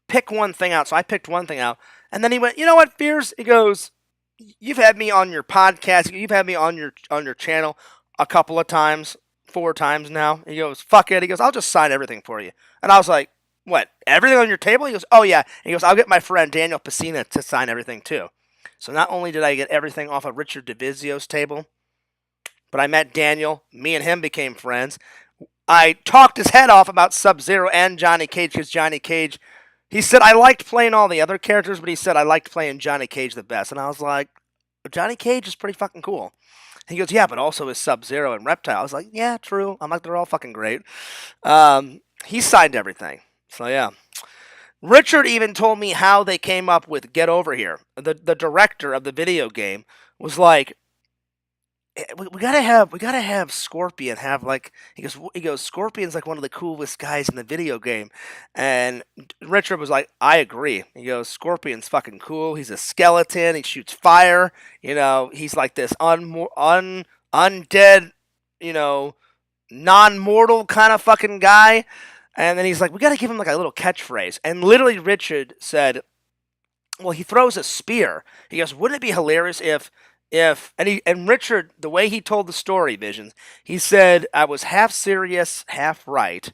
pick one thing out. So I picked one thing out. And then he went, you know what, Fierce? He goes, you've had me on your podcast. You've had me on your channel a couple of times, 4 times now. He goes, fuck it. He goes, I'll just sign everything for you. And I was like, what, everything on your table? He goes, oh, yeah. And he goes, I'll get my friend Daniel Pacina to sign everything, too. So not only did I get everything off of Richard DeVizio's table, but I met Daniel. Me and him became friends. I talked his head off about Sub-Zero and Johnny Cage because Johnny Cage, he said, I liked playing all the other characters, but he said I liked playing Johnny Cage the best. And I was like, Johnny Cage is pretty fucking cool. He goes, yeah, but also is Sub-Zero and Reptile. I was like, yeah, true. I'm like, they're all fucking great. He signed everything. So, yeah. Richard even told me how they came up with Get Over Here. The director of the video game was like, we gotta have Scorpion have like he goes Scorpion's like one of the coolest guys in the video game, and Richard was like, I agree. He goes, Scorpion's fucking cool. He's a skeleton. He shoots fire. He's like this undead, non-mortal kind of fucking guy. And then he's like, we gotta give him like a little catchphrase. And literally, Richard said, well, he throws a spear. He goes, wouldn't it be hilarious if Richard, the way he told the story, Visions, he said, I was half serious, half right.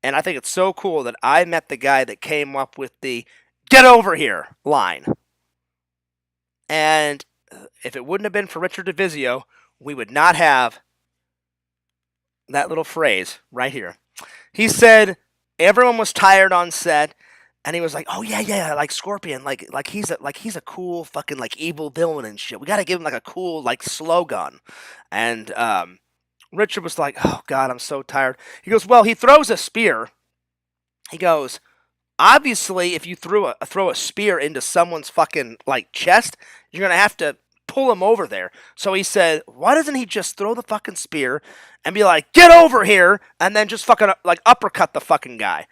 And I think it's so cool that I met the guy that came up with the Get Over Here line. And if it wouldn't have been for Richard DeVizio, we would not have that little phrase right here. He said everyone was tired on set. And he was like, "Oh yeah, like Scorpion, like he's a cool fucking like evil villain and shit. We got to give him like a cool like slogan." And Richard was like, "Oh God, I'm so tired." He goes, "Well, he throws a spear." He goes, "Obviously, if you throw a spear into someone's fucking like chest, you're gonna have to pull him over there." So he said, "Why doesn't he just throw the fucking spear and be like, get over here,' and then just fucking like uppercut the fucking guy?"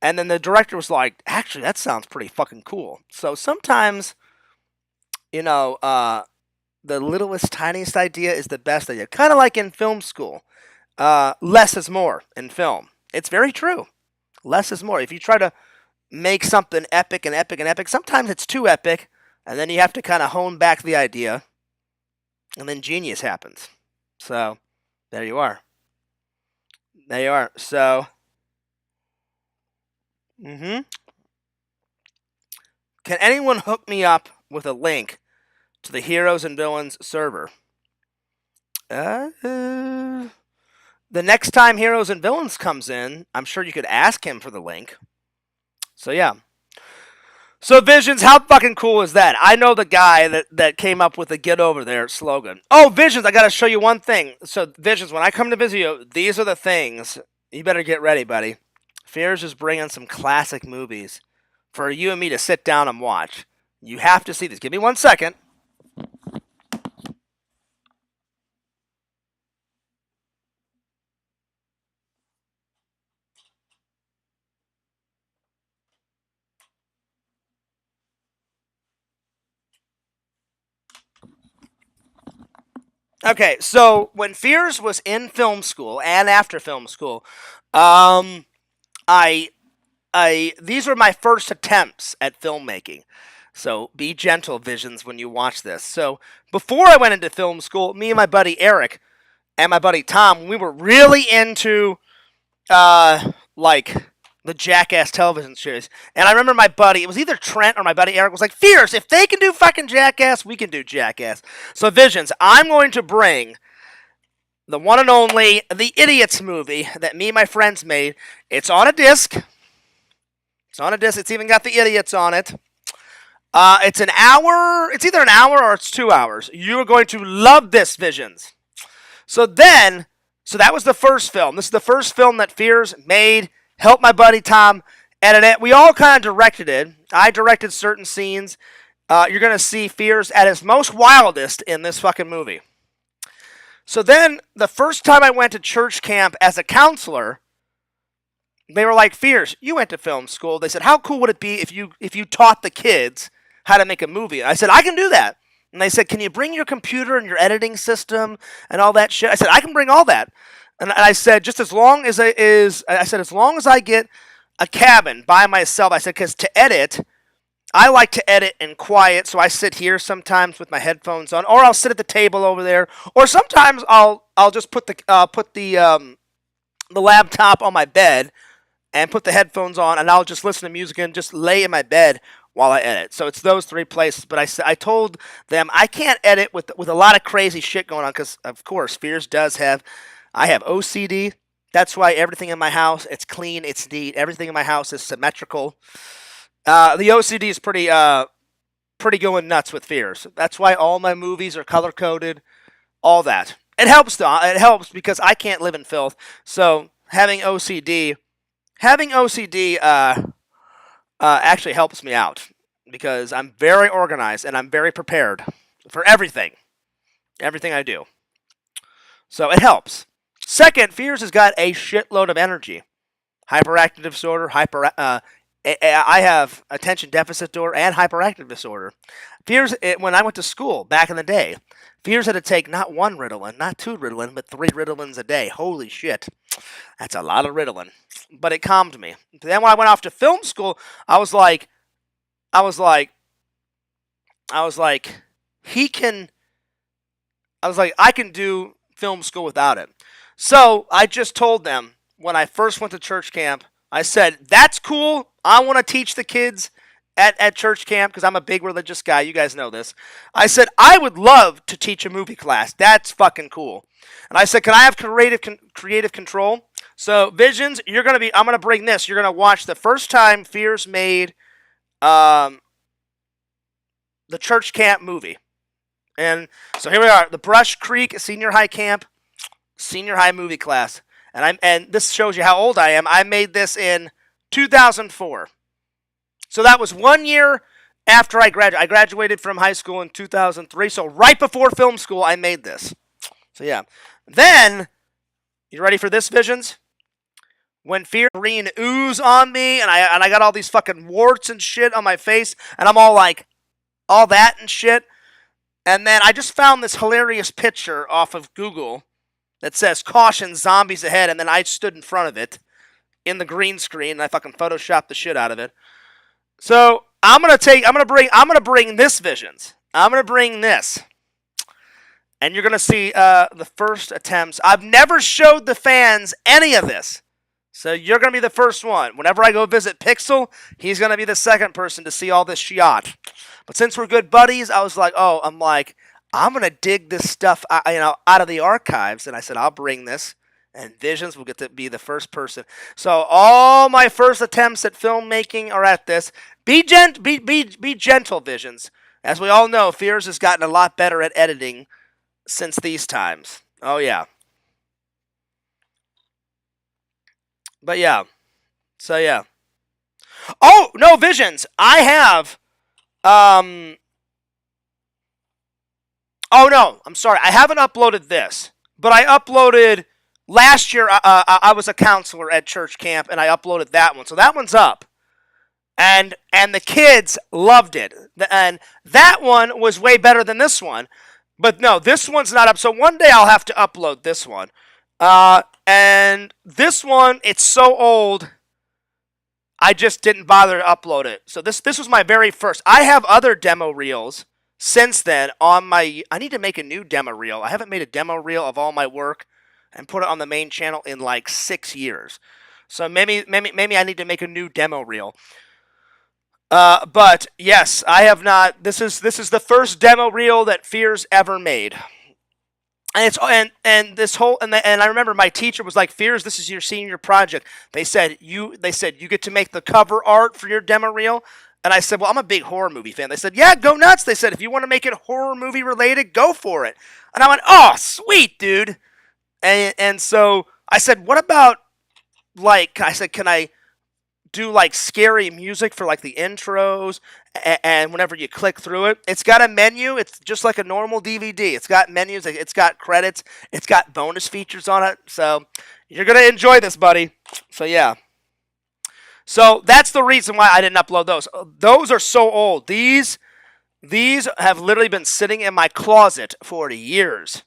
And then the director was like, actually, that sounds pretty fucking cool. So sometimes, the littlest, tiniest idea is the best idea. Kind of like in film school. Less is more in film. It's very true. Less is more. If you try to make something epic and epic and epic, sometimes it's too epic, and then you have to kind of hone back the idea, and then genius happens. So, there you are. There you are. So... Can anyone hook me up with a link to the Heroes and Villains server? The next time Heroes and Villains comes in, I'm sure you could ask him for the link. So yeah. So Visions, how fucking cool is that? I know the guy that came up with the Get Over There slogan. Oh, Visions, I gotta show you one thing. So Visions, when I come to visit you, these are the things. You better get ready, buddy. Fears is bringing some classic movies for you and me to sit down and watch. You have to see this. Give me 1 second. Okay, so when Fears was in film school and after film school, I these were my first attempts at filmmaking. So be gentle, Visions, when you watch this. So before I went into film school, me and my buddy Eric and my buddy Tom, we were really into like the Jackass television series. And I remember my buddy, it was either Trent or my buddy Eric, was like, Fierce, if they can do fucking Jackass, we can do Jackass. So Visions, I'm going to bring the one and only The Idiots movie that me and my friends made. It's on a disc. It's on a disc. It's even got the idiots on it. It's an hour. It's either an hour or it's 2 hours. You are going to love this, Visions. So that was the first film. This is the first film that Fears made. Helped my buddy Tom edit it. We all kind of directed it. I directed certain scenes. You're going to see Fears at his most wildest in this fucking movie. So then, the first time I went to church camp as a counselor, they were like, Fears, you went to film school. They said, how cool would it be if you taught the kids how to make a movie? And I said, I can do that. And they said, can you bring your computer and your editing system and all that shit? I said, I can bring all that. And I said, just as long as as long as I get a cabin by myself, I said, because to edit, I like to edit in quiet, so I sit here sometimes with my headphones on, or I'll sit at the table over there, or sometimes I'll just put the laptop on my bed and put the headphones on, and I'll just listen to music and just lay in my bed while I edit. So it's those three places. But I told them I can't edit with a lot of crazy shit going on because, of course, Fears does have. I have OCD. That's why everything in my house, it's clean, it's neat. Everything in my house is symmetrical. The OCD is pretty going nuts with Fears. That's why all my movies are color coded. All that. It helps though. It helps because I can't live in filth. So having OCD actually helps me out because I'm very organized and I'm very prepared for everything I do. So it helps. Second, Fears has got a shitload of energy. Hyperactive disorder, I have attention deficit disorder and hyperactive disorder. Fears, when I went to school back in the day, Fears had to take not one Ritalin, not two Ritalin, but 3 Ritalins a day. Holy shit. That's a lot of Ritalin. But it calmed me. Then when I went off to film school, I was like, I can do film school without it. So I just told them when I first went to church camp, I said, that's cool. I want to teach the kids at church camp because I'm a big religious guy. You guys know this. I said, I would love to teach a movie class. That's fucking cool. And I said, can I have creative control? So, Visions, I'm going to bring this. You're going to watch the first time Fears made the church camp movie. And so here we are, the Brush Creek Senior High Camp, Senior High movie class. And this shows you how old I am. I made this in 2004. So that was 1 year after I graduated. I graduated from high school in 2003. So right before film school, I made this. So yeah. Then, you ready for this, Visions? When Fear green ooze on me, and I got all these fucking warts and shit on my face, and I'm all like, all that and shit. And then I just found this hilarious picture off of Google that says, caution, zombies ahead, and then I stood in front of it in the green screen, and I fucking photoshopped the shit out of it. So, I'm gonna bring this, Visions. I'm gonna bring this. And you're gonna see the first attempts. I've never showed the fans any of this. So you're gonna be the first one. Whenever I go visit Pixel, he's gonna be the second person to see all this shit. But since we're good buddies, I was like, I'm gonna dig this stuff out of the archives, and I said I'll bring this, and Visions will get to be the first person. So all my first attempts at filmmaking are at this. Be gentle, Visions. As we all know, Fears has gotten a lot better at editing since these times. Oh yeah. But yeah. So yeah. Oh no, Visions. I have. Oh no, I'm sorry. I haven't uploaded this, but I uploaded last year. I was a counselor at church camp, and I uploaded that one. So that one's up, and the kids loved it. And that one was way better than this one. But no, this one's not up. So one day I'll have to upload this one. And this one, it's so old, I just didn't bother to upload it. So this was my very first. I have other demo reels since then on my. I need to make a new demo reel. I haven't made a demo reel of all my work and put it on the main channel in like 6 years. So maybe I need to make a new demo reel. But yes, I have not. This is the first demo reel that Fears ever made. And this whole and I remember my teacher was like, "Fears, this is your senior project." They said you get to make the cover art for your demo reel. And I said, "Well, I'm a big horror movie fan." They said, "Yeah, go nuts." They said, "If you want to make it horror movie related, go for it." And I went, "Oh, sweet, dude." And so I said, "What about like?" I said, "Can I do like scary music for like the intros and whenever you click through it, it's got a menu. It's just like a normal DVD. It's got menus, it's got credits, it's got bonus features on it. So you're going to enjoy this, buddy." So yeah. So that's the reason why I didn't upload those. Those are so old. These have literally been sitting in my closet for years.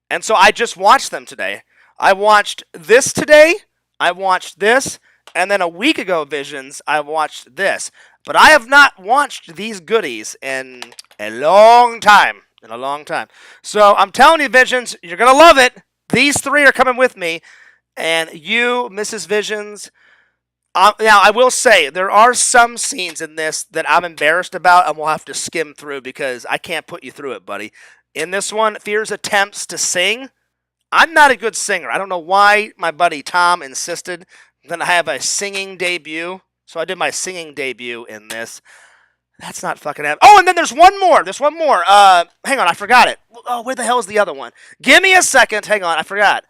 And so I just watched them today. I watched this today. I watched this. And then a week ago, Visions, I watched this. But I have not watched these goodies in a long time. In a long time. So I'm telling you, Visions, you're going to love it. These three are coming with me. And you, Mrs. Visions. Now, I will say, there are some scenes in this that I'm embarrassed about and we'll have to skim through because I can't put you through it, buddy. In this one, Fear's attempts to sing. I'm not a good singer. I don't know why my buddy Tom insisted that I have a singing debut. So I did my singing debut in this. That's not fucking happening. Oh, and then there's one more. There's one more. Hang on, I forgot it. Oh, where the hell is the other one? Give me a second. Hang on, I forgot.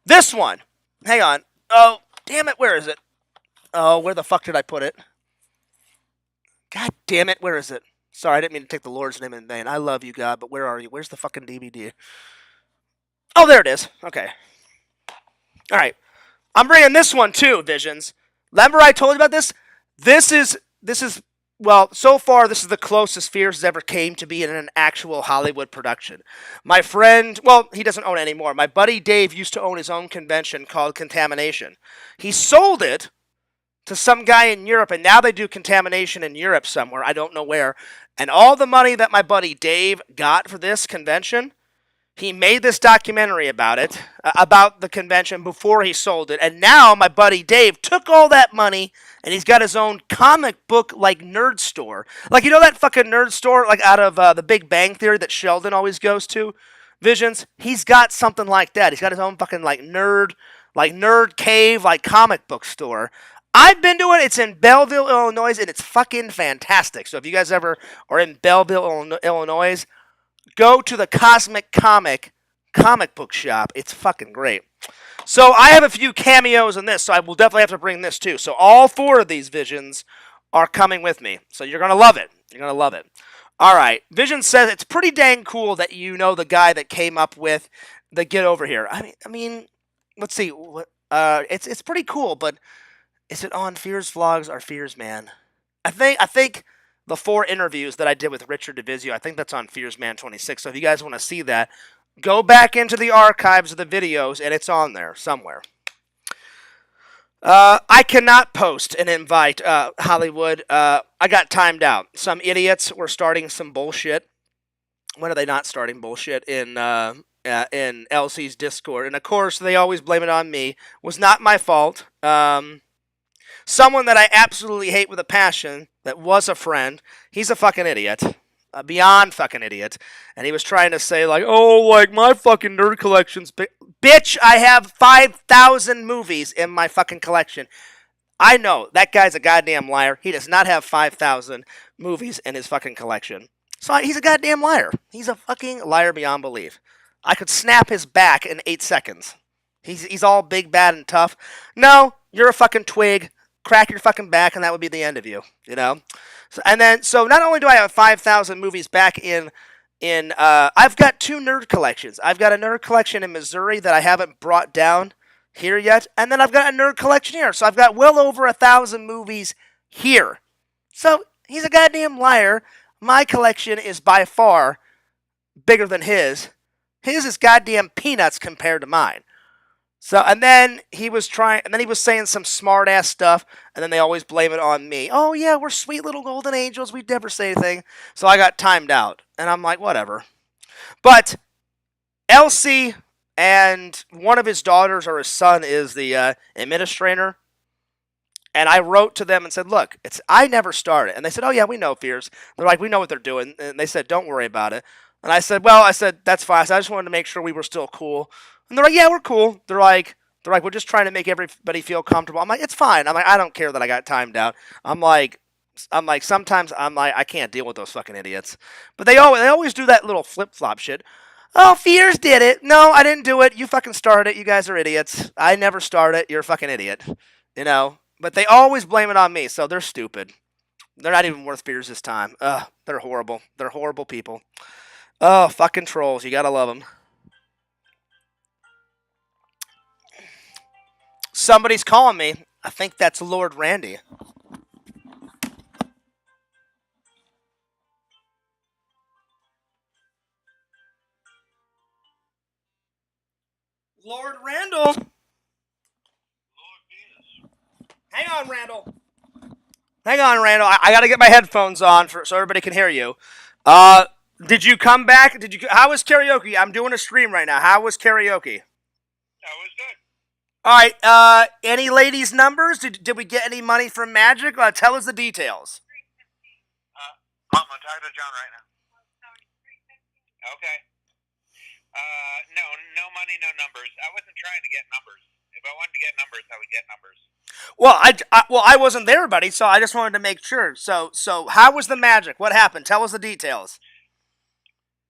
This one. Hang on. Oh, damn it. Where is it? Oh, where the fuck did I put it? God damn it. Where is it? Sorry, I didn't mean to take the Lord's name in vain. I love you, God, but where are you? Where's the fucking DVD? Oh, there it is. Okay. All right. I'm bringing this one too, Visions. Remember I told you about this? This is well, so far this is the closest Fears has ever came to being in an actual Hollywood production. My friend, well, he doesn't own it anymore. My buddy Dave used to own his own convention called Contamination. He sold it to some guy in Europe, and now they do Contamination in Europe somewhere. I don't know where. And all the money that my buddy Dave got for this convention, he made this documentary about it, about the convention before he sold it. And now my buddy Dave took all that money and he's got his own comic book like nerd store. Like, you know that fucking nerd store like out of the Big Bang Theory that Sheldon always goes to? Visions? He's got something like that. He's got his own fucking like nerd cave, like comic book store. I've been to it. It's in Belleville, Illinois, and it's fucking fantastic. So if you guys ever are in Belleville, Illinois, go to the Cosmic comic book shop. It's fucking great. So I have a few cameos in this, so I will definitely have to bring this too. So all four of these Visions are coming with me. So you're going to love it. You're going to love it. All right. Vision says it's pretty dang cool that you know the guy that came up with the Get Over Here. I mean, let's see. It's pretty cool, but is it on Fears Vlogs or Fears Man? I think the 4 interviews that I did with Richard DeVizio, I think that's on Fears Man 26. So if you guys want to see that, go back into the archives of the videos, and it's on there somewhere. I cannot post an invite, Hollywood. I got timed out. Some idiots were starting some bullshit. When are they not starting bullshit in LC's Discord? And of course, they always blame it on me. It was not my fault. Someone that I absolutely hate with a passion, that was a friend, he's a fucking idiot. A beyond fucking idiot. And he was trying to say, like, oh, like, my fucking nerd collection's big. Bitch, I have 5,000 movies in my fucking collection. I know, that guy's a goddamn liar. He does not have 5,000 movies in his fucking collection. So he's a goddamn liar. He's a fucking liar beyond belief. I could snap his back in 8 seconds. He's all big, bad, and tough. No, you're a fucking twig. Crack your fucking back, and that would be the end of you. You know. So not only do I have 5,000 movies back in I've got 2 nerd collections. I've got a nerd collection in Missouri that I haven't brought down here yet, and then I've got a nerd collection here. So I've got well over 1,000 movies here. So he's a goddamn liar. My collection is by far bigger than his. His is goddamn peanuts compared to mine. So, and then he was saying some smart ass stuff, and then they always blame it on me. Oh yeah, we're sweet little golden angels, we'd never say anything. So I got timed out, and I'm like, whatever. But LC and one of his daughters or his son is the administrator, and I wrote to them and said, look, I never started. And they said, oh yeah, we know Fears. They're like, we know what they're doing. And they said, don't worry about it. And I said, well, that's fine. I said, I just wanted to make sure we were still cool. And they're like, yeah, we're cool. They're like, we're just trying to make everybody feel comfortable. I'm like, it's fine. I'm like, I don't care that I got timed out. I'm like, sometimes I'm like, I can't deal with those fucking idiots. But they always do that little flip flop shit. Oh, Fears did it. No, I didn't do it. You fucking started it. You guys are idiots. I never started it. You're a fucking idiot. But they always blame it on me, so they're stupid. They're not even worth Fears this time. Ugh, they're horrible. They're horrible people. Oh, fucking trolls. You gotta love them. Somebody's calling me. I think that's Lord Randy. Lord Randall. Hang on, Randall. Hang on, Randall. I gotta get my headphones on so everybody can hear you. Uh, did you come back? How was karaoke? I'm doing a stream right now. How was karaoke? That was good. All right. Any ladies' numbers? Did we get any money from Magic? Tell us the details. I'm gonna talk to John right now. Okay. No money, no numbers. I wasn't trying to get numbers. If I wanted to get numbers, I would get numbers. Well, I wasn't there, buddy. So I just wanted to make sure. So how was the Magic? What happened? Tell us the details.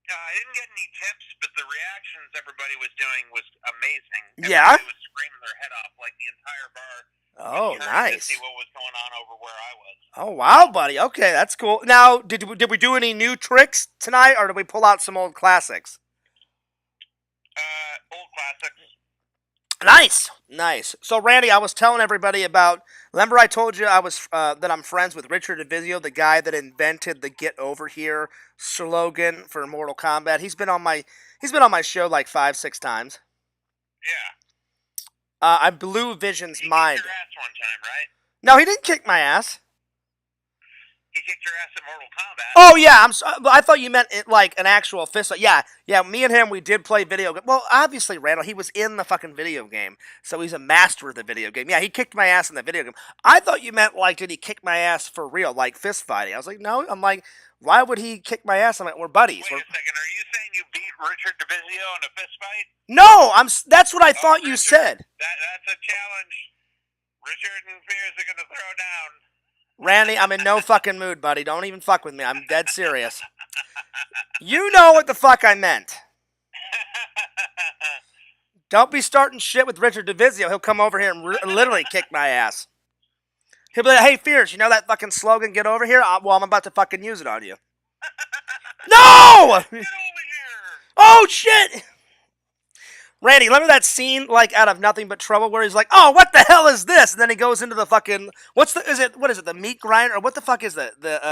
I didn't get any tips, but the reactions everybody was doing was amazing. Yeah. Everybody was screaming their head off, like the entire bar. Oh, nice. To see what was going on over where I was. Oh, wow, buddy. Okay, that's cool. Now, did we do any new tricks tonight, or did we pull out some old classics? Old classics. Nice. So, Randy, I was telling everybody about. Remember, I told you that I'm friends with Richard DeVizio, the guy that invented the "Get Over Here" slogan for Mortal Kombat. He's been on my show like 5-6 times. Yeah. I blew Vision's mind. He kicked your ass one time, right? No, he didn't kick my ass. He kicked your ass at Mortal Kombat. Oh yeah, I thought you meant it like an actual fist fight. Yeah. Me and him, we did play video game. Well, obviously, Randall, he was in the fucking video game, so he's a master of the video game. Yeah, he kicked my ass in the video game. I thought you meant like, did he kick my ass for real, like fist fighting? I was like, no. I'm like, why would he kick my ass? I'm like, we're buddies. Wait a second, are you saying you beat Richard DeVizio in a fist fight? No, That's what I thought you said. That's a challenge. Richard and Fears are gonna throw down. Randy, I'm in no fucking mood, buddy. Don't even fuck with me. I'm dead serious. You know what the fuck I meant. Don't be starting shit with Richard DeVizio. He'll come over here and literally kick my ass. He'll be like, hey, Fears, you know that fucking slogan, get over here? Well, I'm about to fucking use it on you. No! Get over here! Oh, shit! Randy, remember that scene, like, out of Nothing But Trouble, where he's like, oh, what the hell is this? And then he goes into the fucking, what is it, the meat grinder? Or what the fuck is that? Bone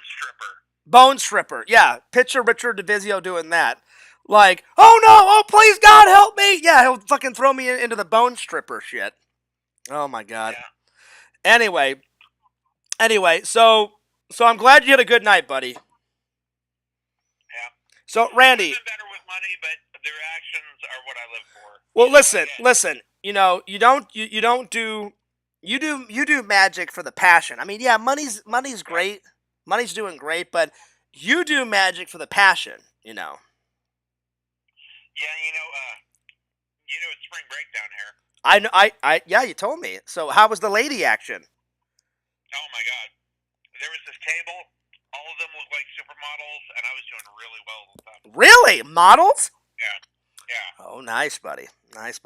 stripper. Bone stripper, yeah. Picture Richard DeVizio doing that. Like, oh no, oh please God help me! Yeah, he'll fucking throw me into the bone stripper shit. Oh my God. Yeah. Anyway, so I'm glad you had a good night, buddy. Yeah. So, Randy. I've been better with money, but the reactions are what I live for. Well, listen. You do Magic for the passion. I mean, yeah, money's great. Money's doing great, but you do Magic for the passion. Yeah, it's spring break down here. Yeah, you told me. So how was the lady action? Oh my God, there was this table. All of them looked like supermodels, and I was doing really well with them. Really, models? Yeah. Oh, nice, buddy. Like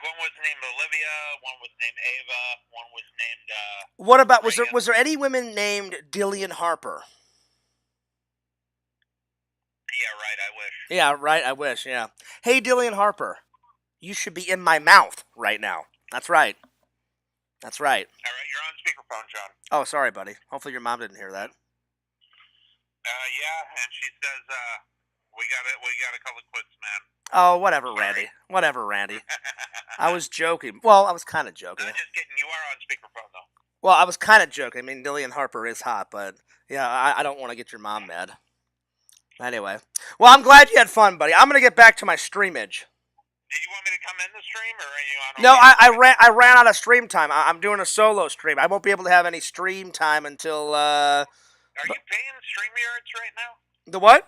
one was named Olivia, one was named Ava, one was named. What about was there any women named Dillian Harper? Yeah, right. I wish. Yeah. Hey, Dillian Harper, you should be in my mouth right now. That's right. All right, you're on speakerphone, John. Oh, sorry, buddy. Hopefully your mom didn't hear that. Yeah, and she says, we got a couple of quits, man. Oh, whatever, Randy. I was joking. Well, I was kind of joking. I'm just kidding. You are on speakerphone, though. Well, I was kind of joking. I mean, Dillian Harper is hot, but yeah, I don't want to get your mom mad. Anyway. Well, I'm glad you had fun, buddy. I'm going to get back to my streamage. Did you want me to come in the stream, or are you on? No, I ran out of stream time. I'm doing a solo stream. I won't be able to have any stream time until. Are you paying StreamYards right now? The what?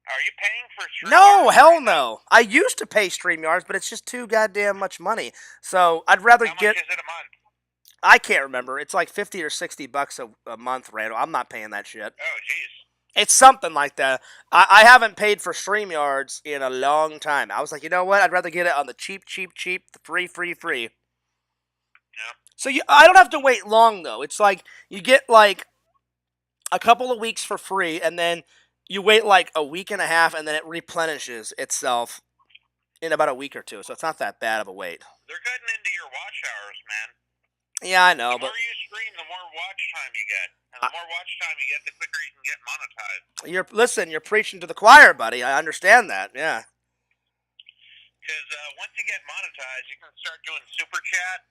Are you paying for StreamYard? No, hell right now? no. I used to pay StreamYards, but it's just too goddamn much money. So I'd rather How get. much is it a month? I can't remember. It's like 50 or 60 bucks a month, Randall. I'm not paying that shit. Oh, jeez. It's something like that. I haven't paid for StreamYards in a long time. I was like, you know what? I'd rather get it on the cheap, the free. Yeah. So I don't have to wait long though. It's like you get like a couple of weeks for free, and then you wait like a week and a half, and then it replenishes itself in about a week or two. So it's not that bad of a wait. They're cutting into your watch hours, man. Yeah, I know, The but more you stream, the more watch time you get. And the more watch time you get, the quicker you can get monetized. you're preaching to the choir, buddy. I understand that. Yeah. Because once you get monetized, you can start doing super chat,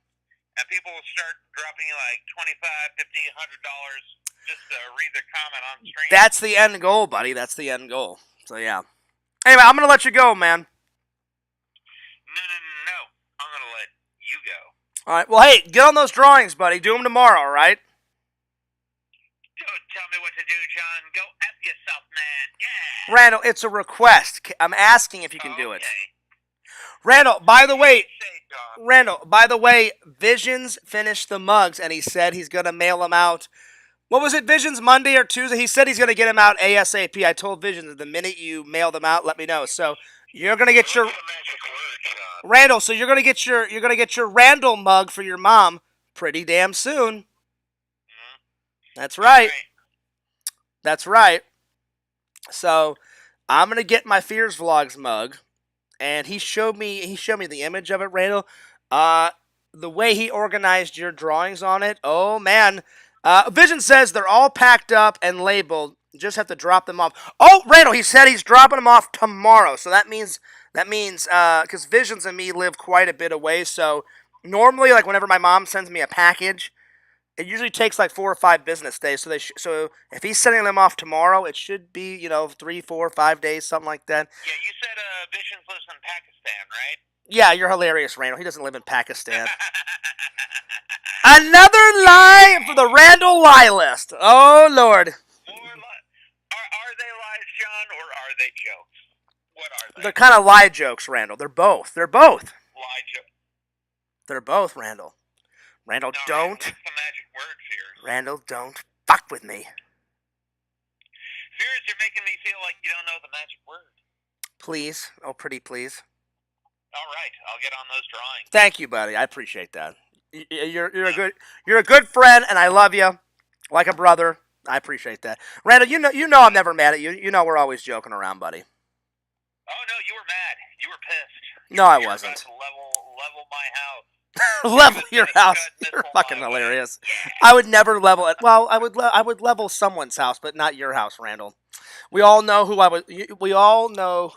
and people will start dropping you like $25, $50, $100 just to read their comment on stream. That's the end goal, buddy. That's the end goal. So yeah. Anyway, I'm gonna let you go, man. No. I'm gonna let you go. All right. Well, hey, get on those drawings, buddy. Do them tomorrow, all right? Don't tell me what to do, John. Go F yourself, man. Yeah. Randall, it's a request. I'm asking if you can do it. Okay. Randall, by the way, Say, John. Visions finished the mugs, and he said he's gonna mail them out. What was it, Visions, Monday or Tuesday? He said he's gonna get them out ASAP. I told Visions that the minute you mail them out, let me know. So you're gonna get your What's the magic word, John? Randall. So you're gonna get your Randall mug for your mom pretty damn soon. Mm-hmm. That's right. Right. That's right. So I'm gonna get my Fears Vlogs mug, and he showed me the image of it, Randall. The way he organized your drawings on it, oh man. Vision says they're all packed up and labeled. Just have to drop them off. Oh, Randall, he said he's dropping them off tomorrow. So that means because Visions and me live quite a bit away. So normally, like whenever my mom sends me a package, it usually takes like 4 or 5 business days. So so if he's sending them off tomorrow, it should be 3, 4, 5 days, something like that. Yeah, you said Visions lives in Pakistan, right? Yeah, you're hilarious, Randall. He doesn't live in Pakistan. Another lie for the Randall lie list. Oh Lord. Are they lies, John, or are they jokes? What are they? They're kind of lie jokes, Randall. They're both. Lie jokes. They're both, Randall. Randall, No, don't. What's the magic word, Fears? Randall, don't fuck with me. Fears, you're making me feel like you don't know the magic word. Please. Oh, pretty please. All right, I'll get on those drawings. Thank you, buddy. I appreciate that. You're a good friend, and I love you like a brother. I appreciate that, Randall. You know I'm never mad at you. You know we're always joking around, buddy. Oh no, you were mad. You were pissed. No, I You're wasn't. about to level my house. Level your house. You're fucking hilarious. I would never level it. Well, I would level someone's house, but not your house, Randall. We all know who I would. We all know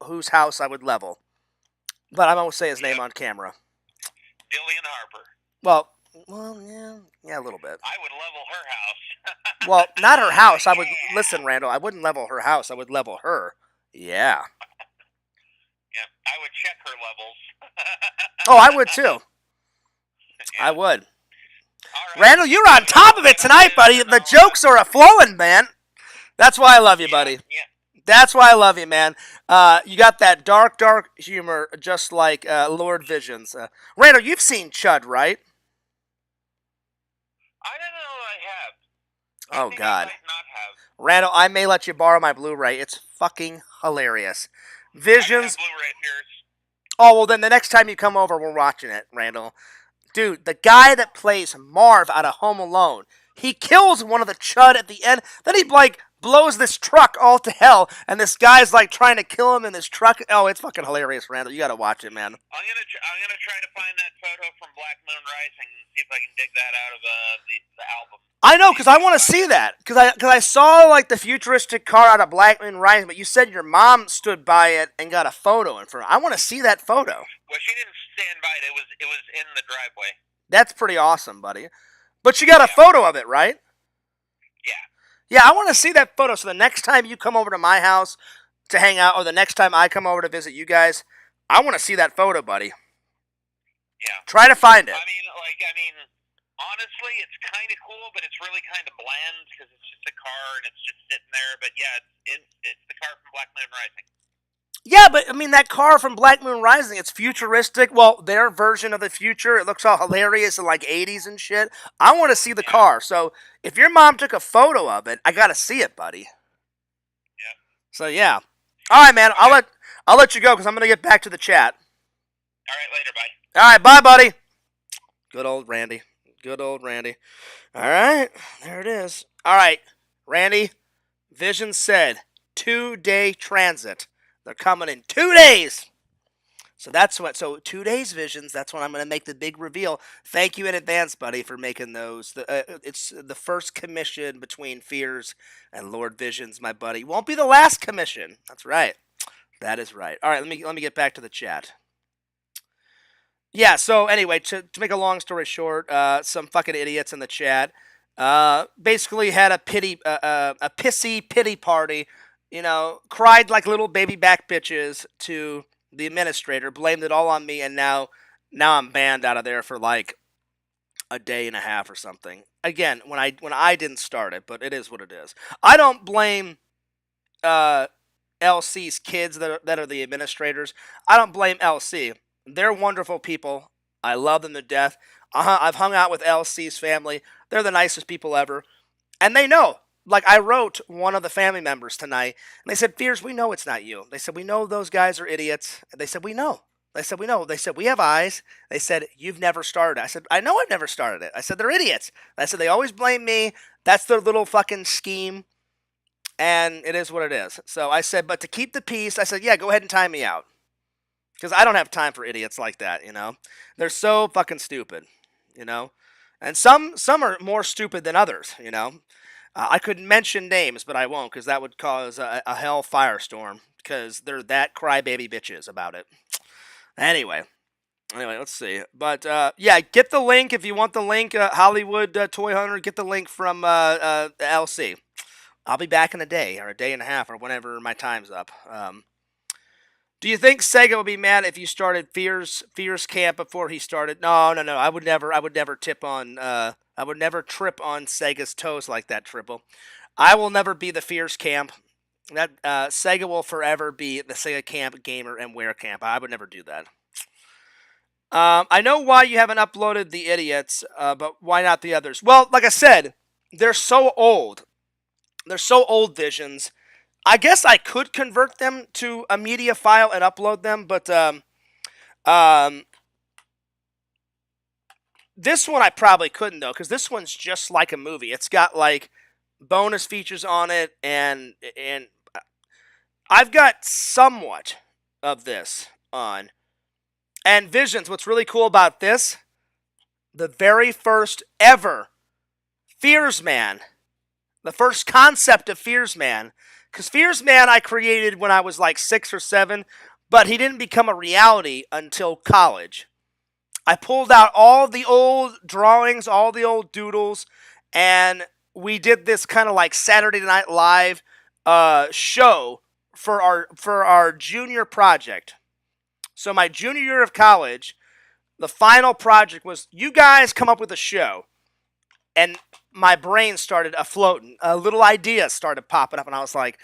whose house I would level, but I won't say his name on camera. Dillian Harper. Well, yeah, a little bit. I would level her house. Well, not her house. I would listen, Randall. I wouldn't level her house. I would level her. Yeah. Yeah, I would check her levels. Oh, I would too. Yeah. I would. All right. Randall, you're on top of it tonight, buddy. The jokes are flowing, man. That's why I love you, buddy. Yeah. That's why I love you, man. You got that dark humor, just like Lord Visions. Randall, you've seen Chud, right? I don't know if I have. Oh, think God. I might not have. Randall, I may let you borrow my Blu-ray. It's fucking hilarious. Visions. I got a Blu-ray, Pierce. Oh, well, then the next time you come over, we're watching it, Randall. Dude, the guy that plays Marv out of Home Alone, he kills one of the Chud at the end. Then he, like, blows this truck all to hell, and this guy's, like, trying to kill him in this truck. Oh, it's fucking hilarious, Randall. You gotta watch it, man. I'm gonna try to find that photo from Black Moon Rising and see if I can dig that out of the album. I know, because I want to see that. Because I saw, like, the futuristic car out of Black Moon Rising, but you said your mom stood by it and got a photo in front of it. I want to see that photo. Well, she didn't stand by it. It was in the driveway. That's pretty awesome, buddy. But you got a photo of it, right? Yeah. Yeah, I want to see that photo. So the next time you come over to my house to hang out, or the next time I come over to visit you guys, I want to see that photo, buddy. Yeah. Try to find it. I mean, Honestly, it's kind of cool, but it's really kind of bland because it's just a car and it's just sitting there. But yeah, it's the car from Black Moon Rising. Yeah, but I mean that car from Black Moon Rising, it's futuristic. Well, their version of the future, it looks all hilarious and like 80s and shit. I want to see the Yeah, car. So if your mom took a photo of it, I gotta see it, buddy. yeah. So yeah. All right, man. Okay. I'll let you go because I'm gonna get back to the chat. All right, later. Bye. All right, bye, buddy. Good old Randy. Good old Randy. All right, there it is. All right, Randy. Vision said 2-day transit. They're coming in 2 days. So that's what. So 2 days visions. That's when I'm going to make the big reveal. Thank you in advance, buddy, for making those. It's the first commission between Fears and Lord Visions, my buddy. Won't be the last commission. That's right. That is right. All right. Let me get back to the chat. Yeah. So anyway, to make a long story short, some fucking idiots in the chat, basically had a pissy pity party. You know, cried like little baby back bitches to the administrator, blamed it all on me, and now I'm banned out of there for like a day and a half or something. Again, when I didn't start it, but it is what it is. I don't blame uh, LC's kids that are the administrators. I don't blame LC. They're wonderful people. I love them to death. I've hung out with LC's family. They're the nicest people ever, and they know. Like I wrote one of the family members tonight, and they said, "Fears, we know it's not you." They said, "We know those guys are idiots." And they said, "We know." They said, "We know." They said, "We have eyes." They said, "You've never started." I said, "I know I've never started it." I said, "They're idiots." I said, "They always blame me. That's their little fucking scheme, and it is what it is." So I said, "But to keep the peace," I said, "Yeah, go ahead and time me out, because I don't have time for idiots like that. You know, they're so fucking stupid. You know, and some are more stupid than others. You know." I could mention names, but I won't because that would cause a hell firestorm because they're that crybaby bitches about it. Anyway, let's see. But yeah, get the link if you want the link. Hollywood Toy Hunter, get the link from LC. I'll be back in a day or a day and a half or whenever my time's up. Do you think Sega would be mad if you started Fears Camp before he started? No, no, no. I would never. I would never tip on. I would never trip on Sega's toes like that. Triple. I will never be the Fears Camp. That Sega will forever be the Sega Camp gamer and Wear Camp. I would never do that. I know why you haven't uploaded the idiots, but why not the others? Well, like I said, they're so old. They're so old visions. I guess I could convert them to a media file and upload them, but um, this one I probably couldn't though, because this one's just like a movie. It's got like bonus features on it, and I've got somewhat of this on. And Visions, what's really cool about this, the very first ever Fears Man, the first concept of Fears Man, because Fears Man I created when I was like 6 or 7, but he didn't become a reality until college. I pulled out all the old drawings, all the old doodles, and we did this kind of like Saturday Night Live show for our junior project. So my junior year of college, the final project was you guys come up with a show, and my brain started afloating. A little idea started popping up, and I was like,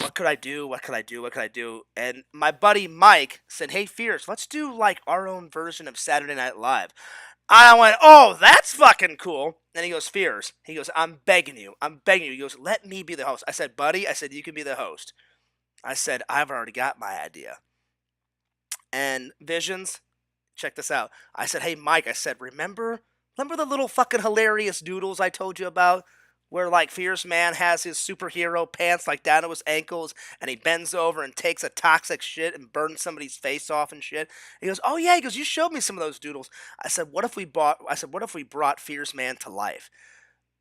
what could I do? What could I do? What could I do? And my buddy Mike said, hey, Fierce, let's do like our own version of Saturday Night Live. I went, oh, that's fucking cool. And he goes, Fierce. He goes, I'm begging you. I'm begging you. He goes, let me be the host. I said, buddy, I said, you can be the host. I said, I've already got my idea. And Visions, check this out. I said, hey, Mike, I said, remember the little fucking hilarious doodles I told you about? Where, like, Fierce Man has his superhero pants, like, down to his ankles, and he bends over and takes a toxic shit and burns somebody's face off and shit. He goes, oh, yeah. He goes, you showed me some of those doodles. I said, what if we brought Fierce Man to life?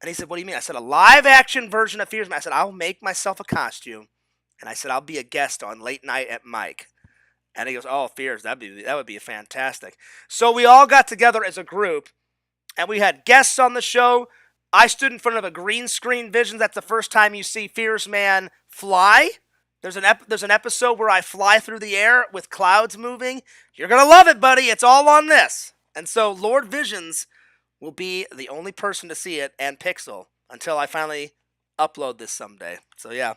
And he said, what do you mean? I said, a live-action version of Fierce Man. I said, I'll make myself a costume, and I said, I'll be a guest on Late Night at Mike. And he goes, oh, Fears, that would be fantastic. So we all got together as a group, and we had guests on the show. I stood in front of a green screen vision. That's the first time you see Fears Man fly. There's an episode where I fly through the air with clouds moving. You're going to love it, buddy. It's all on this. And so Lord Visions will be the only person to see it and Pixel until I finally upload this someday. So yeah,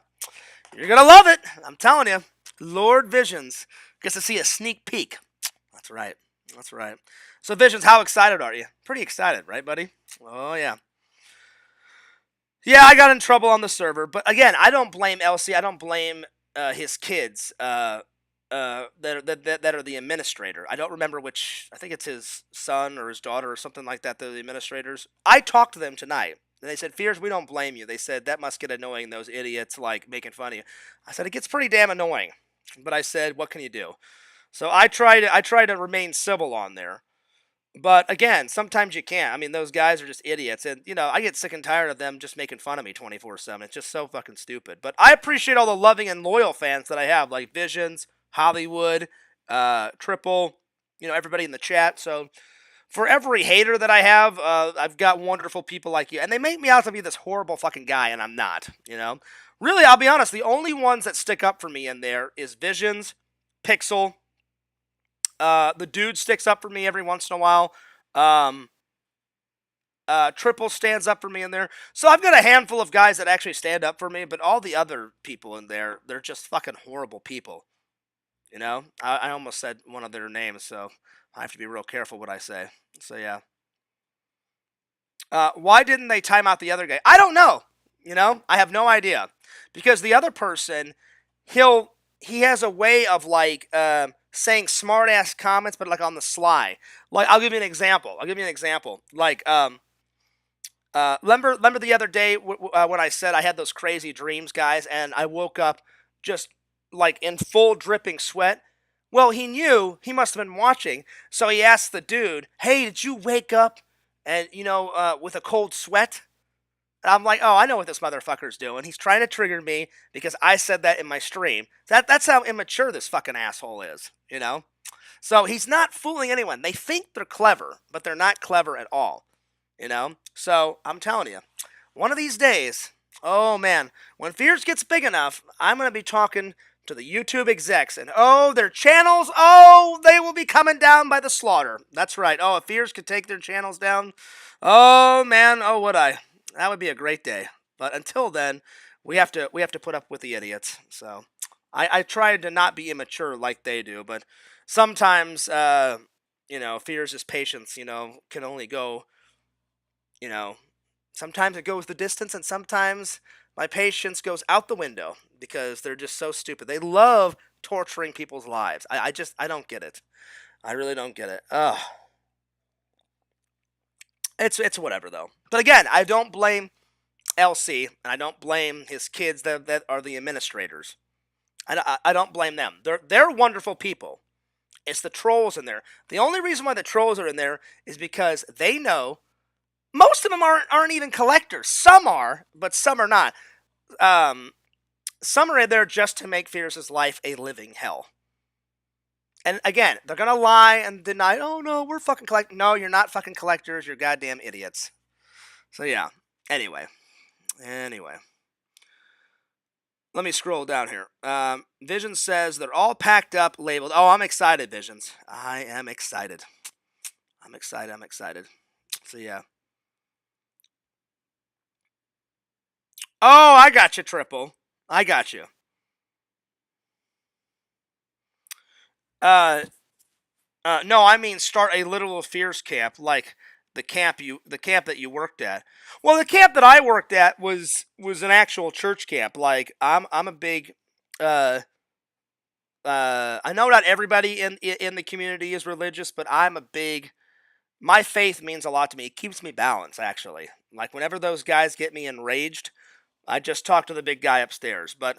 you're gonna love it. I'm telling you. Lord Visions gets to see a sneak peek. That's right. That's right. So Visions, how excited are you? Pretty excited, right, buddy? Oh yeah. Yeah, I got in trouble on the server, but again, I don't blame LC. I don't blame his kids that are the administrator. I don't remember which. I think it's his son or his daughter or something like that. They're the administrators. I talked to them tonight, and they said, "Fears, we don't blame you." They said that must get annoying. Those idiots like making fun of you. I said it gets pretty damn annoying, but I said, "What can you do?" So I try to remain civil on there. But again, sometimes you can't. I mean, those guys are just idiots, and I get sick and tired of them just making fun of me 24/7. It's just so fucking stupid. But I appreciate all the loving and loyal fans that I have, like Visions, Hollywood, Triple, everybody in the chat. So for every hater that I have, I've got wonderful people like you, and they make me out to be this horrible fucking guy, and I'm not. Really, I'll be honest. The only ones that stick up for me in there is Visions, Pixel. The dude sticks up for me every once in a while. Um, Triple stands up for me in there. So I've got a handful of guys that actually stand up for me, but all the other people in there, they're just fucking horrible people. I almost said one of their names, so I have to be real careful what I say. So yeah. Why didn't they time out the other guy? I don't know. I have no idea. Because the other person, he has a way of like saying smart ass comments, but like on the sly. Like I'll give you an example. Like remember the other day when I said I had those crazy dreams, guys, and I woke up just like in full dripping sweat. Well, he knew he must have been watching, so he asked the dude, "Hey, did you wake up and with a cold sweat?" And I'm like, "Oh, I know what this motherfucker's doing. He's trying to trigger me because I said that in my stream. That's how immature this fucking asshole is. So he's not fooling anyone. They think they're clever, but they're not clever at all. So I'm telling you, one of these days, oh man, when Fears gets big enough, I'm gonna be talking to the YouTube execs, and their channels, they will be coming down by the slaughter. That's right. Oh, if Fears could take their channels down, oh man, would I? That would be a great day. But until then, we have to put up with the idiots. So I try to not be immature like they do, but sometimes Fears' patience, can only go, you know, sometimes it goes the distance, and sometimes my patience goes out the window because they're just so stupid. They love torturing people's lives. I don't get it. I really don't get it. Ugh. It's whatever though. But again, I don't blame LC, and I don't blame his kids that are the administrators. I don't blame them. They're wonderful people. It's the trolls in there. The only reason why the trolls are in there is because they know most of them aren't even collectors. Some are, but some are not. Some are in there just to make Fierce's life a living hell. And again, they're gonna lie and deny. Oh no, we're fucking collect. No, you're not fucking collectors. You're goddamn idiots. So yeah. Anyway. Let me scroll down here. Vision says they're all packed up, labeled. Oh, I'm excited, Visions. I am excited. I'm excited. So yeah. Oh, I got you, Triple. I got you. No, I mean start a literal Fierce camp, like the camp that you worked at. Well, the camp that I worked at was an actual church camp. Like I'm a big I know not everybody in the community is religious, but my faith means a lot to me. It keeps me balanced, actually. Like whenever those guys get me enraged, I just talk to the big guy upstairs. But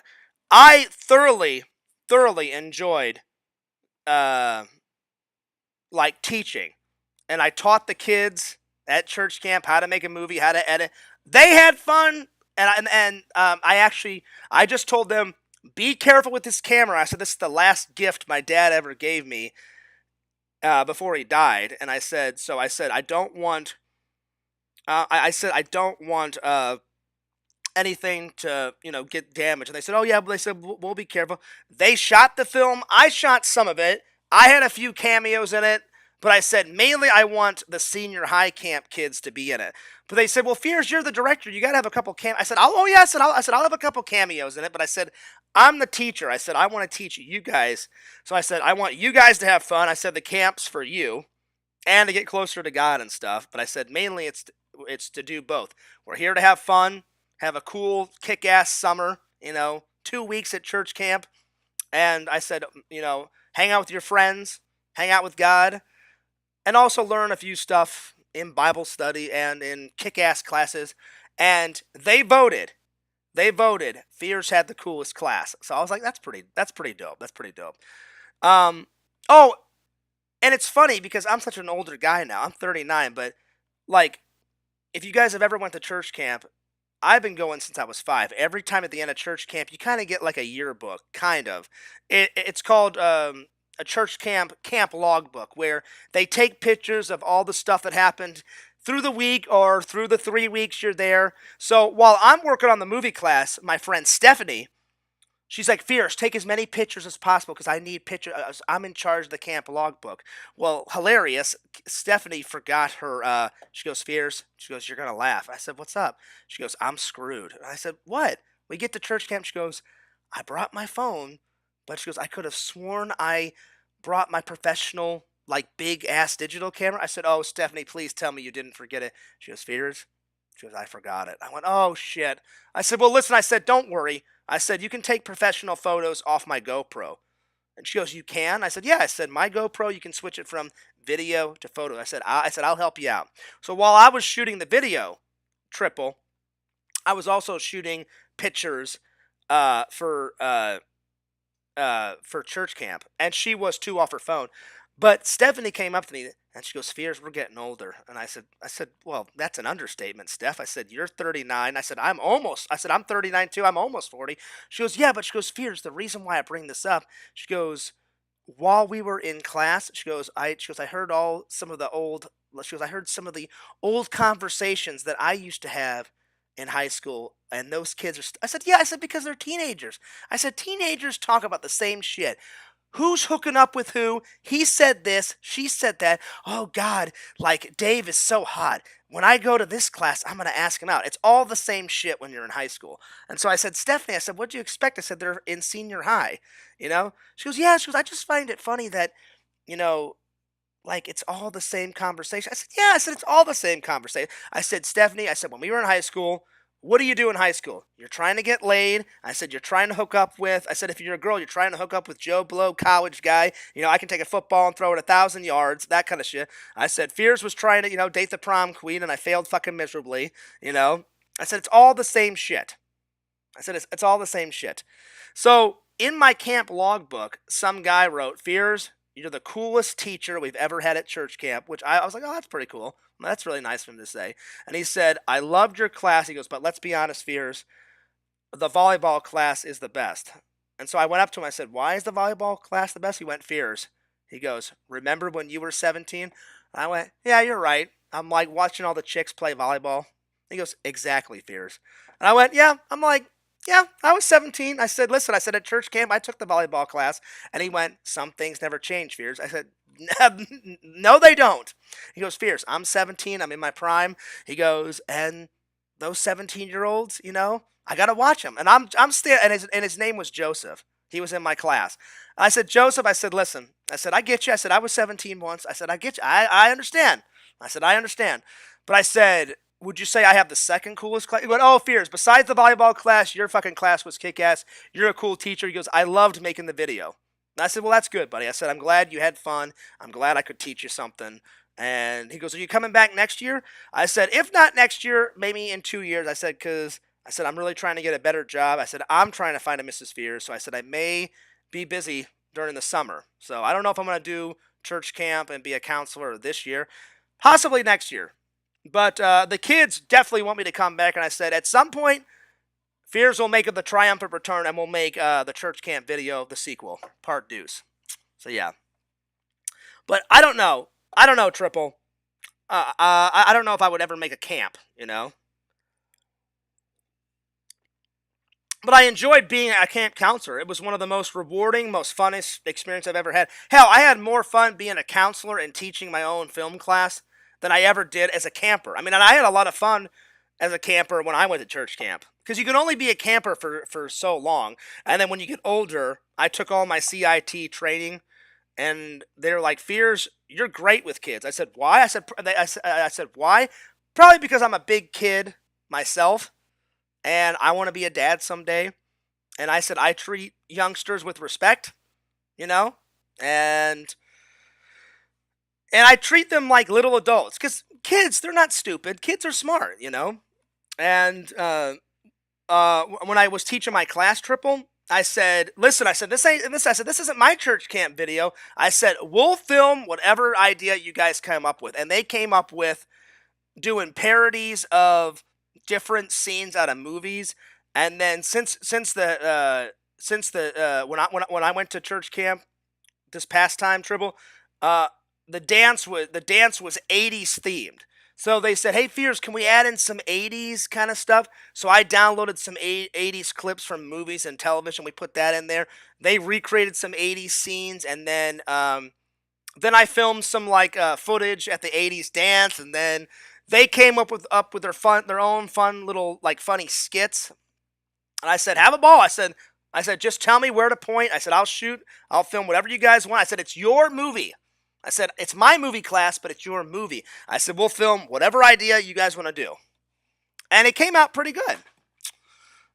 I thoroughly enjoyed like teaching, and I taught the kids at church camp how to make a movie, how to edit. They had fun, and I just told them, be careful with this camera. I said this is the last gift my dad ever gave me before he died, and I said I don't want. I said I don't want anything to get damaged. And they said, oh yeah, but they said we'll be careful. They shot the film. I shot some of it. I had a few cameos in it. But I said, mainly I want the senior high camp kids to be in it. But they said, well, Fears, you're the director. You got to have a couple I said, oh, yeah. I'll have a couple cameos in it. But I said, I'm the teacher. I said, I want to teach you guys. So I said, I want you guys to have fun. I said, the camp's for you and to get closer to God and stuff. But I said, mainly it's to do both. We're here to have fun, have a cool, kick-ass summer, 2 weeks at church camp. And I said, hang out with your friends, hang out with God, and also learn a few stuff in Bible study and in kick-ass classes. And they voted. They voted. Fears had the coolest class. So I was like, that's pretty dope. That's pretty dope. Um, oh, and it's funny because I'm such an older guy now. I'm 39, but like, if you guys have ever went to church camp, I've been going since I was 5. Every time at the end of church camp, you kind of get like a yearbook, kind of. It's called a church camp logbook, where they take pictures of all the stuff that happened through the week or through the 3 weeks you're there. So while I'm working on the movie class, my friend Stephanie, she's like, Fierce, take as many pictures as possible because I need pictures. I'm in charge of the camp logbook. Well, hilarious. Stephanie forgot her. She goes, Fierce. She goes, you're going to laugh. I said, what's up? She goes, I'm screwed. And I said, what? We get to church camp. She goes, I brought my phone, but she goes, I could have sworn I brought my professional, like, big ass digital camera. I said, oh, Stephanie, please tell me you didn't forget it. She goes, Fierce. She goes, I forgot it. I went, oh, shit. I said, well, listen, I said, don't worry. I said, you can take professional photos off my GoPro. And she goes, you can? I said, yeah. I said, my GoPro, you can switch it from video to photo. I said, I'll help you out. So while I was shooting the video, Triple, I was also shooting pictures uh, for uh, for church camp, and she was too off her phone. But Stephanie came up to me and she goes, "Fears, we're getting older." And I said, well, that's an understatement, Steph. I said, you're 39. I said, I'm 39 too. I'm almost 40. She goes, yeah, but she goes, Fears, the reason why I bring this up, she goes, while we were in class, she goes, I heard I heard some of the old conversations that I used to have in high school, and those kids I said, yeah, I said, because they're teenagers. I said, teenagers talk about the same shit. Who's hooking up with who? He said this, she said that. Oh God, like Dave is so hot. When I go to this class, I'm gonna ask him out. It's all the same shit when you're in high school. And so I said, Stephanie, I said, what'd you expect? I said, they're in senior high, you know? She goes, yeah, she goes, I just find it funny that, you know, like it's all the same conversation. I said, yeah, I said, it's all the same conversation. I said, Stephanie, I said, when we were in high school, what do you do in high school? You're trying to get laid. I said, you're trying to hook up with, I said, if you're a girl, you're trying to hook up with Joe Blow, college guy. I can take a football and throw it 1,000 yards, that kind of shit. I said, Fears was trying to, date the prom queen, and I failed fucking miserably, you know. I said, it's all the same shit. I said, it's all the same shit. So in my camp logbook, some guy wrote, Fears, you're the coolest teacher we've ever had at church camp, which I was like, oh, that's pretty cool. That's really nice of him to say. And he said, I loved your class. He goes, but let's be honest, Fears, the volleyball class is the best. And so I went up to him. I said, why is the volleyball class the best? He went, Fears. He goes, remember when you were 17? I went, yeah, you're right. I'm like watching all the chicks play volleyball. He goes, exactly, Fears. And I went, yeah. I'm like, yeah, I was 17. I said, listen, I said at church camp, I took the volleyball class. And he went, some things never change, Fears. I said, no, they don't. He goes, Fears, I'm 17. I'm in my prime. He goes, and those 17-year-olds, I gotta watch them. And I'm still, and his name was Joseph. He was in my class. I said, Joseph, I said, listen, I said, I get you. I said, I was 17 once. I said, I get you. I understand. I said, I understand. But I said, would you say I have the second coolest class? He went, oh, Fears, besides the volleyball class, your fucking class was kick-ass. You're a cool teacher. He goes, I loved making the video. And I said, well, that's good, buddy. I said, I'm glad you had fun. I'm glad I could teach you something. And he goes, are you coming back next year? I said, if not next year, maybe in 2 years. I said, because I said, I'm really trying to get a better job. I said, I'm trying to find a Mrs. Fears. So I said, I may be busy during the summer. So I don't know if I'm going to do church camp and be a counselor this year. Possibly next year. But the kids definitely want me to come back. And I said, at some point, Fears will make the triumphant return, and we'll make the church camp video the sequel, part deuce. So yeah. But I don't know. I don't know, Triple. I don't know if I would ever make a camp, But I enjoyed being a camp counselor. It was one of the most rewarding, most funnest experience I've ever had. Hell, I had more fun being a counselor and teaching my own film class than I ever did as a camper. I mean, and I had a lot of fun as a camper when I went to church camp. Because you can only be a camper for so long. And then when you get older, I took all my CIT training, and they're like, Fears, you're great with kids. I said, why? I said, why? Probably because I'm a big kid myself, and I want to be a dad someday. And I said, I treat youngsters with respect, you know, and and I treat them like little adults because kids, they're not stupid. Kids are smart, you know. And when I was teaching my class triple, I said, "Listen, I said this ain't this. I said this isn't my church camp video. I said we'll film whatever idea you guys come up with." And they came up with doing parodies of different scenes out of movies. And then since the when I went to church camp this past time, Tribble, uh, the dance was 80s themed. So they said, "Hey, Fears, can we add in some 80s kind of stuff?" So I downloaded some 80s clips from movies and television. We put that in there. They recreated some 80s scenes, and then I filmed some like footage at the 80s dance, and then they came up with their own fun little like funny skits. And I said, "Have a ball." I said, "Just tell me where to point." I said, "I'll shoot. I'll film whatever you guys want." I said, "It's your movie." I said, "It's my movie class, but it's your movie." I said, "We'll film whatever idea you guys want to do." And it came out pretty good.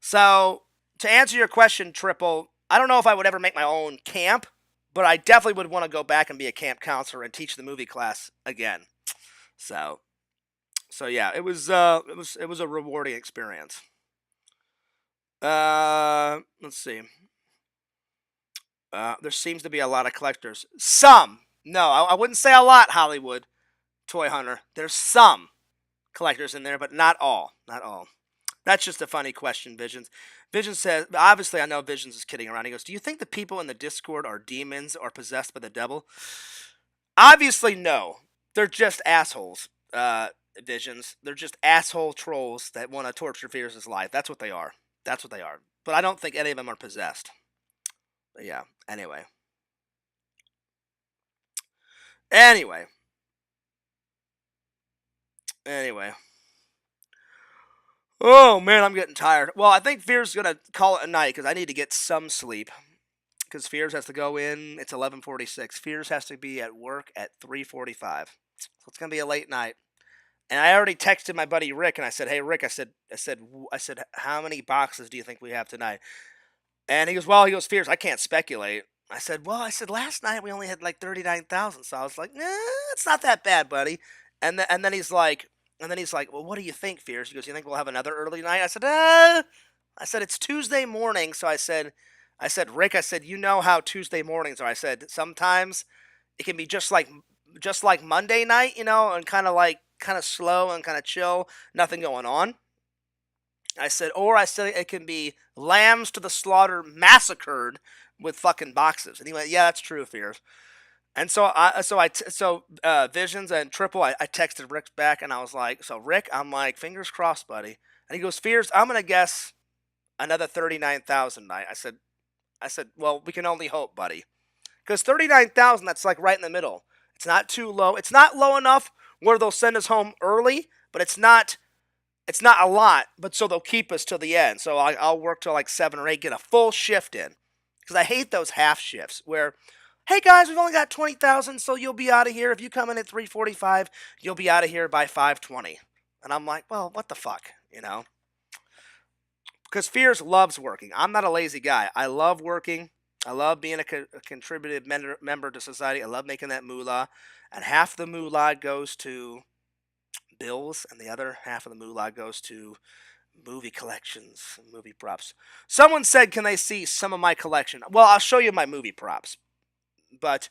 So, to answer your question, Triple, I don't know if I would ever make my own camp, but I definitely would want to go back and be a camp counselor and teach the movie class again. So, so yeah, it was a rewarding experience. Let's see. There seems to be a lot of collectors. Some, no, I wouldn't say a lot. Hollywood Toy Hunter. There's some collectors in there, but not all. Not all. That's just a funny question, Visions. Visions says, obviously, I know Visions is kidding around. He goes, "Do you think the people in the Discord are demons or possessed by the devil?" Obviously, no. They're just assholes. Visions. They're just asshole trolls that want to torture Fierce's life. That's what they are. That's what they are. But I don't think any of them are possessed. But yeah. Anyway. Anyway. Anyway. Oh man, I'm getting tired. Well, I think Fear's gonna call it a night because I need to get some sleep. Because Fears has to go in. It's 11:46. Fears has to be at work at 3:45. So it's gonna be a late night. And I already texted my buddy Rick, and I said, "Hey Rick, I said, how many boxes do you think we have tonight?" And he goes, "Well," he goes, "Fears, I can't speculate." I said, "Well," I said, "last night we only had like 39,000." So I was like, "Nah, it's not that bad, buddy." And then he's like, "Well, what do you think, Fears?" He goes, "You think we'll have another early night?" I said, "It's Tuesday morning." So I said, "Rick," I said, "You know how Tuesday mornings are." I said, "Sometimes it can be just like Monday night, and kind of slow and kind of chill, nothing going on." I said it can be lambs to the slaughter massacred with fucking boxes. And he went, "Yeah, that's true, Fears." And so Visions and Triple, I texted Rick back, and I was like, "So Rick, I'm like, fingers crossed, buddy." And he goes, "Fears, I'm gonna guess another 39,000 night." I said, "Well, we can only hope, buddy, because 39,000, that's like right in the middle. It's not too low. It's not low enough where they'll send us home early, but it's not a lot, but so they'll keep us till the end. So I'll work till like 7 or 8, get a full shift in, because I hate those half shifts where, "Hey guys, we've only got 20,000, so you'll be out of here if you come in at 3:45. You'll be out of here by 5:20." And I'm like, "Well, what the fuck, you know?" Because Fears loves working. I'm not a lazy guy. I love working. I love being a contributive member to society. I love making that moolah, and half the moolah goes to bills, and the other half of the moolah goes to movie collections, movie props. Someone said, "Can they see some of my collection?" Well, I'll show you my movie props, but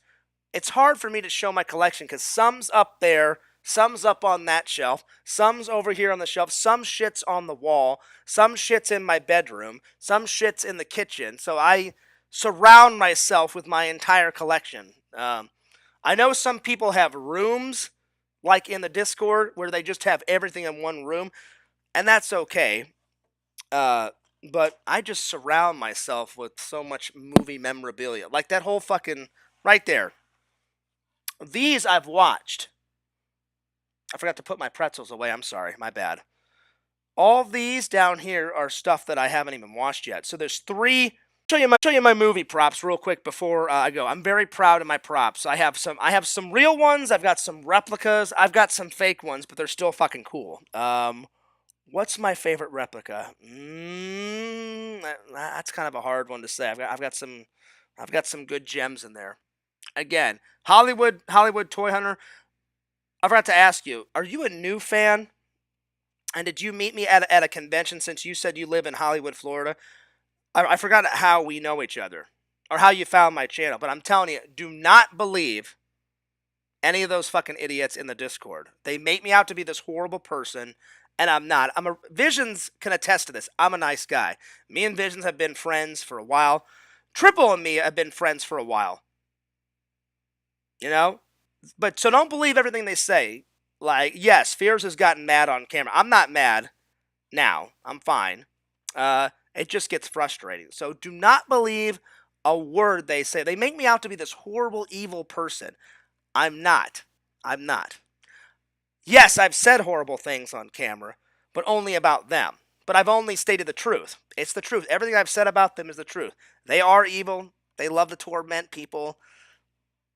it's hard for me to show my collection because some's up there, some's up on that shelf, some's over here on the shelf, some shit's on the wall, some shit's in my bedroom, some shit's in the kitchen. So I surround myself with my entire collection. I know some people have rooms, like in the Discord, where they just have everything in one room, and that's okay. but I just surround myself with so much movie memorabilia. Like that whole fucking right there. These I've watched. I forgot to put my pretzels away. I'm sorry. My bad. All these down here are stuff that I haven't even watched yet. So there's three. Show you my movie props real quick before I go. I'm very proud of my props. I have some real ones. I've got some replicas. I've got some fake ones, but they're still fucking cool. What's my favorite replica? That's kind of a hard one to say. I've got some good gems in there. Again, Hollywood Toy Hunter. I forgot to ask you, are you a new fan? And did you meet me at a convention since you said you live in Hollywood, Florida? I forgot how we know each other or how you found my channel, but I'm telling you, do not believe any of those fucking idiots in the Discord. They make me out to be this horrible person, and I'm not. Visions can attest to this. I'm a nice guy. Me and Visions have been friends for a while. Triple and me have been friends for a while. You know? But so don't believe everything they say. Like, yes, Fears has gotten mad on camera. I'm not mad now. I'm fine. It just gets frustrating. So do not believe a word they say. They make me out to be this horrible, evil person. I'm not. I'm not. Yes, I've said horrible things on camera, but only about them. But I've only stated the truth. It's the truth. Everything I've said about them is the truth. They are evil. They love to torment people.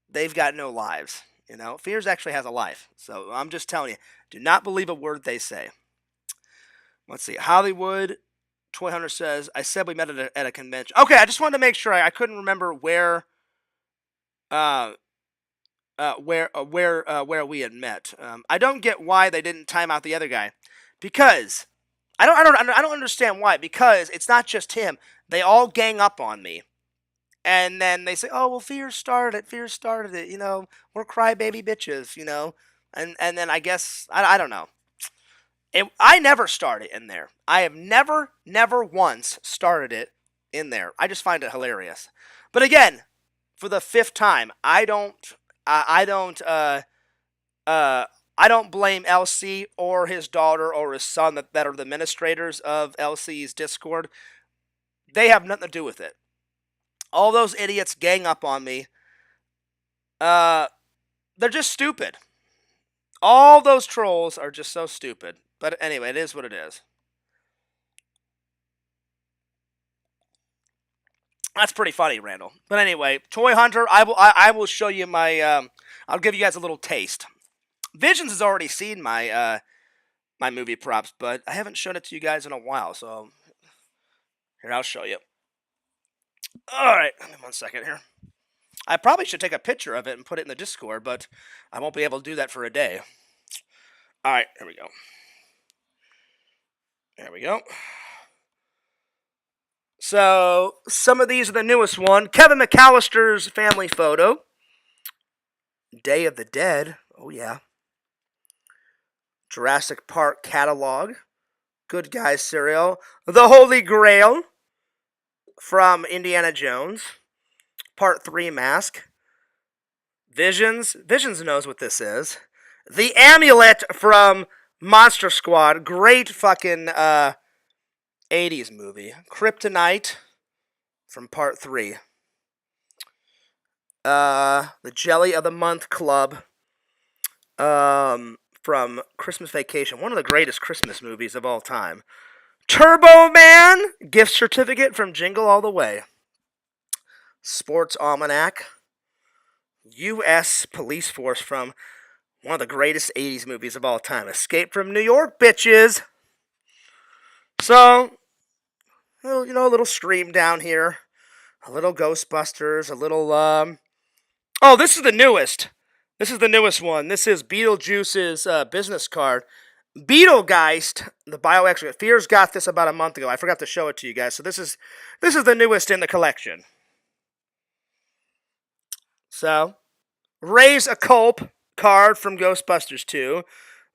They've got no lives. You know, Fears actually has a life. So I'm just telling you, do not believe a word they say. Let's see. Hollywood Toy Hunter says, I said we met at a convention. Okay, I just wanted to make sure. I couldn't remember uh, where we had met. I don't get why they didn't time out the other guy, because I don't understand why. Because it's not just him. They all gang up on me, and then they say, "Oh well, Fear started it. Fear started it. You know, we're crybaby bitches. You know." And then I guess I don't know. I never started in there. I have never once started it in there. I just find it hilarious. But again, for the fifth time, I don't blame LC or his daughter or his son that are the administrators of LC's Discord. They have nothing to do with it. All those idiots gang up on me. They're just stupid. All those trolls are just so stupid. But anyway, it is what it is. That's pretty funny, Randall. But anyway, Toy Hunter, I will show you my I'll give you guys a little taste. Visions has already seen my my movie props, but I haven't shown it to you guys in a while, so here, I'll show you. Alright, 1 second here. I probably should take a picture of it and put it in the Discord, but I won't be able to do that for a day. Alright, here we go. There we go. So, some of these are the newest one. Kevin McAllister's family photo. Day of the Dead. Oh, yeah. Jurassic Park catalog. Good Guys cereal. The Holy Grail from Indiana Jones. Part 3 mask. Visions. Visions knows what this is. The Amulet from Monster Squad. Great fucking 80s movie. Kryptonite from Part 3. The Jelly of the Month Club from Christmas Vacation. One of the greatest Christmas movies of all time. Turbo Man gift certificate from Jingle All the Way. Sports Almanac. U.S. Police Force from one of the greatest 80s movies of all time. Escape from New York, bitches. So, you know, a little stream down here. A little Ghostbusters. A little, Oh, this is the newest. This is the newest one. This is Beetlejuice's business card. Beetlegeist, the bioextractor. Fears got this about a month ago. I forgot to show it to you guys. So this is the newest in the collection. So, Raise a Culp card from Ghostbusters 2.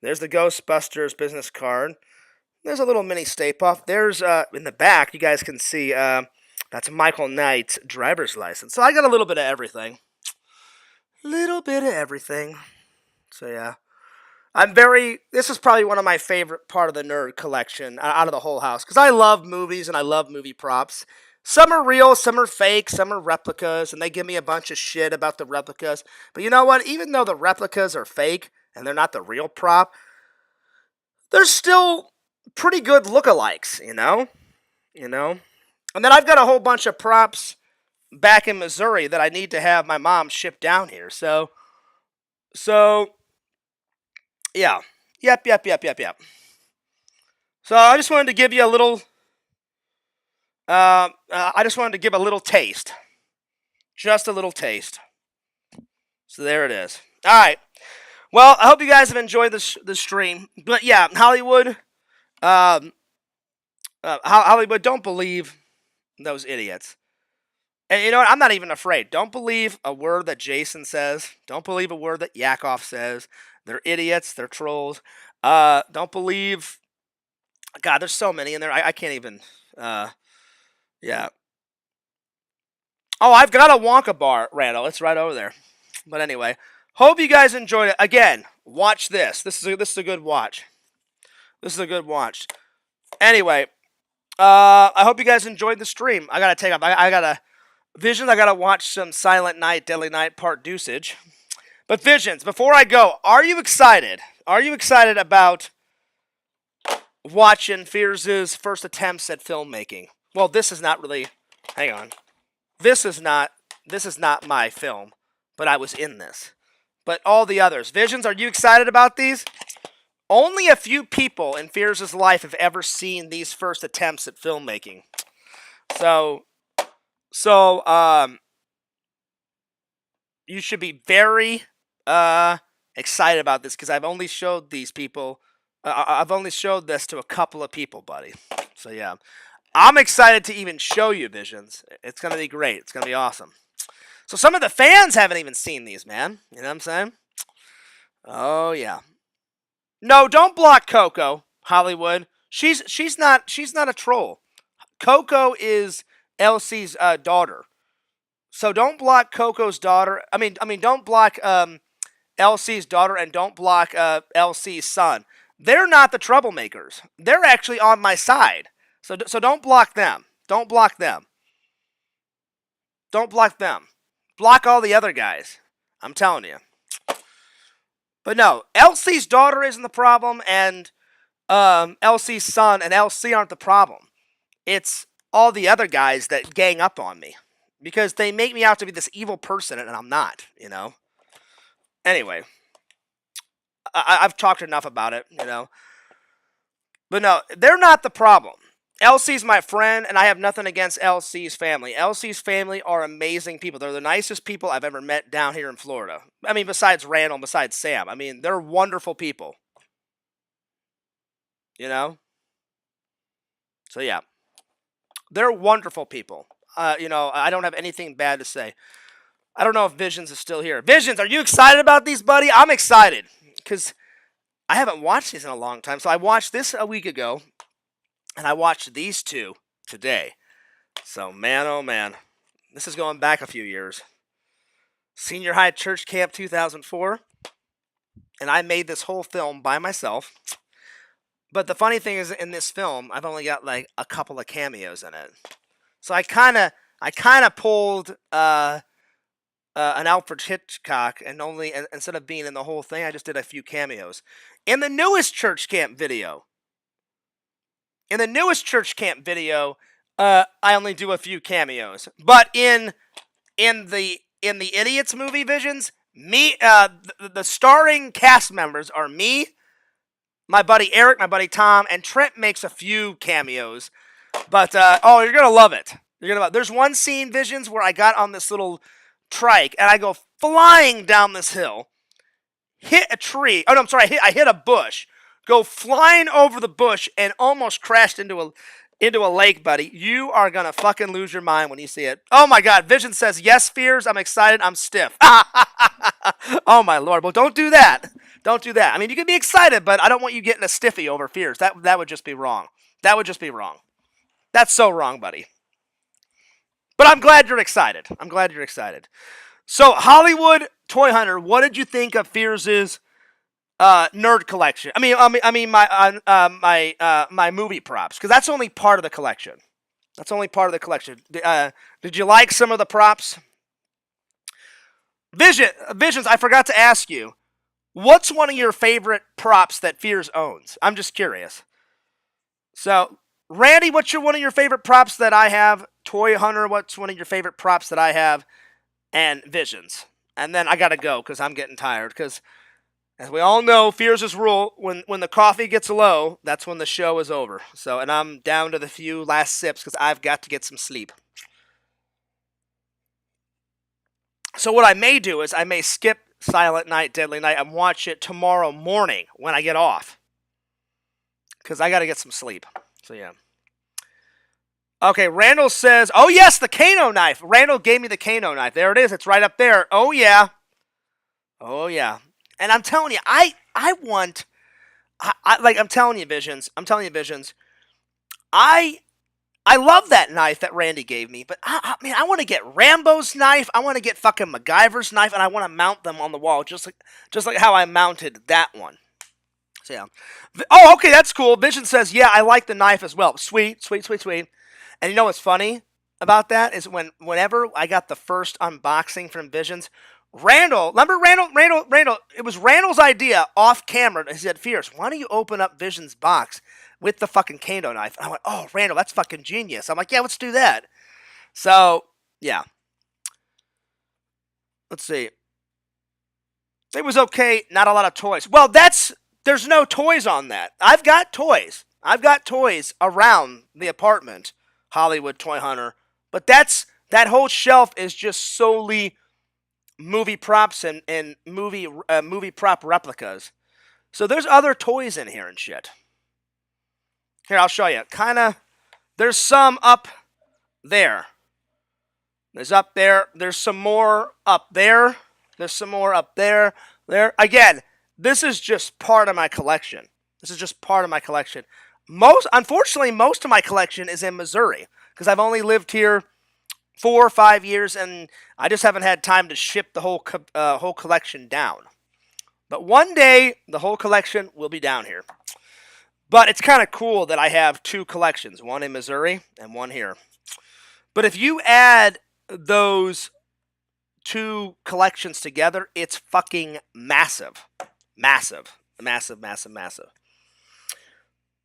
There's the Ghostbusters business card. There's a little mini Stay Puft. There's, in the back, you guys can see, that's Michael Knight's driver's license. So I got a little bit of everything. Little bit of everything. So, yeah. This is probably one of my favorite part of the nerd collection out of the whole house because I love movies and I love movie props. Some are real, some are fake, some are replicas, and they give me a bunch of shit about the replicas. But you know what? Even though the replicas are fake and they're not the real prop, they're still pretty good lookalikes, you know? You know? And then I've got a whole bunch of props back in Missouri that I need to have my mom ship down here. So yeah. Yep. So I just wanted to give you a little I just wanted to give a little taste. Just a little taste. So there it is. All right. Well, I hope you guys have enjoyed the stream. But yeah, Hollywood, Hollywood, don't believe those idiots. And you know what? I'm not even afraid. Don't believe a word that Jason says. Don't believe a word that Yakov says. They're idiots. They're trolls. Don't believe. God, there's so many in there. I can't even. Yeah. Oh, I've got a Wonka bar, Randall. It's right over there. But anyway, hope you guys enjoyed it. Again, watch this. This is a good watch. This is a good watch. Anyway, I hope you guys enjoyed the stream. I gotta take off. I gotta Visions. I gotta watch some Silent Night, Deadly Night Part Dosage. But Visions, before I go, are you excited? Are you excited about watching Fears' first attempts at filmmaking? Well, this is not really. Hang on. This is not my film, but I was in this. But all the others. Visions, are you excited about these? Only a few people in Fears' life have ever seen these first attempts at filmmaking. So you should be very excited about this because I've only showed these people. I've only showed this to a couple of people, buddy. So yeah. I'm excited to even show you Visions. It's going to be great. It's going to be awesome. So some of the fans haven't even seen these, man. You know what I'm saying? Oh, yeah. No, don't block Coco, Hollywood. She's not a troll. Coco is Elsie's daughter. So don't block Coco's daughter. I mean don't block Elsie's daughter and don't block Elsie's son. They're not the troublemakers. They're actually on my side. So don't block them. Don't block them. Don't block them. Block all the other guys. I'm telling you. But no, Elsie's daughter isn't the problem, and Elsie's son and Elsie aren't the problem. It's all the other guys that gang up on me. Because they make me out to be this evil person, and I'm not, you know? Anyway. I've talked enough about it, you know? But no, they're not the problem. Elsie's my friend, and I have nothing against Elsie's family. Elsie's family are amazing people. They're the nicest people I've ever met down here in Florida. I mean, besides Randall, besides Sam. I mean, they're wonderful people. You know? So, yeah. They're wonderful people. You know, I don't have anything bad to say. I don't know if Visions is still here. Visions, are you excited about these, buddy? I'm excited. Because I haven't watched these in a long time. So I watched this a week ago. And I watched these two today. So, man, oh man. This is going back a few years. Senior High Church Camp 2004. And I made this whole film by myself. But the funny thing is, in this film, I've only got like a couple of cameos in it. So I kind of pulled an Alfred Hitchcock, and instead of being in the whole thing, I just did a few cameos. In the newest Church Camp video, I only do a few cameos. But in the Idiots movie Visions, the starring cast members are me, my buddy Eric, my buddy Tom, and Trent makes a few cameos. But you're gonna love it. There's one scene, Visions, where I got on this little trike and I go flying down this hill, hit a tree. Oh no, I'm sorry, I hit a bush. Go flying over the bush and almost crashed into a lake, buddy. You are gonna fucking lose your mind when you see it. Oh my God, Vision says yes, Fears. I'm excited. I'm stiff. Oh my Lord. Well, don't do that. Don't do that. I mean, you can be excited, but I don't want you getting a stiffy over Fears. That would just be wrong. That would just be wrong. That's so wrong, buddy. But I'm glad you're excited. I'm glad you're excited. So, Hollywood Toy Hunter, what did you think of Fears' nerd collection. I mean my movie props, because that's only part of the collection. That's only part of the collection. Did you like some of the props? Visions. I forgot to ask you. What's one of your favorite props that Fears owns? I'm just curious. So, Randy, what's one of your favorite props that I have? Toy Hunter, what's one of your favorite props that I have? And Visions. And then I gotta go because I'm getting tired. Because as we all know, Fears' rule: when the coffee gets low, that's when the show is over. So, and I'm down to the few last sips because I've got to get some sleep. So what I may do is I may skip Silent Night, Deadly Night, and watch it tomorrow morning when I get off. Because I got to get some sleep. So, yeah. Okay, Randall says, oh, yes, the Kano knife. Randall gave me the Kano knife. There it is. It's right up there. Oh, yeah. Oh, yeah. And I'm telling you, I want, I'm telling you, Visions. I love that knife that Randy gave me, but I want to get Rambo's knife. I want to get fucking MacGyver's knife, and I want to mount them on the wall, just like how I mounted that one. So yeah. Oh, okay, that's cool. Vision says, yeah, I like the knife as well. Sweet. And you know what's funny about that is whenever I got the first unboxing from Visions, Randall, it was Randall's idea off camera. He said, Fierce, why don't you open up Vision's box with the fucking Kano knife? And I went, oh, Randall, that's fucking genius. I'm like, yeah, let's do that. So, yeah. Let's see. It was okay, not a lot of toys. Well, there's no toys on that. I've got toys. Around the apartment, Hollywood Toy Hunter. But that whole shelf is just solely movie props and movie prop replicas. So there's other toys in here and shit. Here, I'll show you. There's some up there. There's up there. There's some more up there. There's some more up there. There. Again, this is just part of my collection. Unfortunately, most of my collection is in Missouri because I've only lived here 4 or 5 years, and I just haven't had time to ship the whole collection down. But one day, the whole collection will be down here. But it's kind of cool that I have 2 collections, one in Missouri and one here. But if you add those 2 collections together, it's fucking massive. Massive.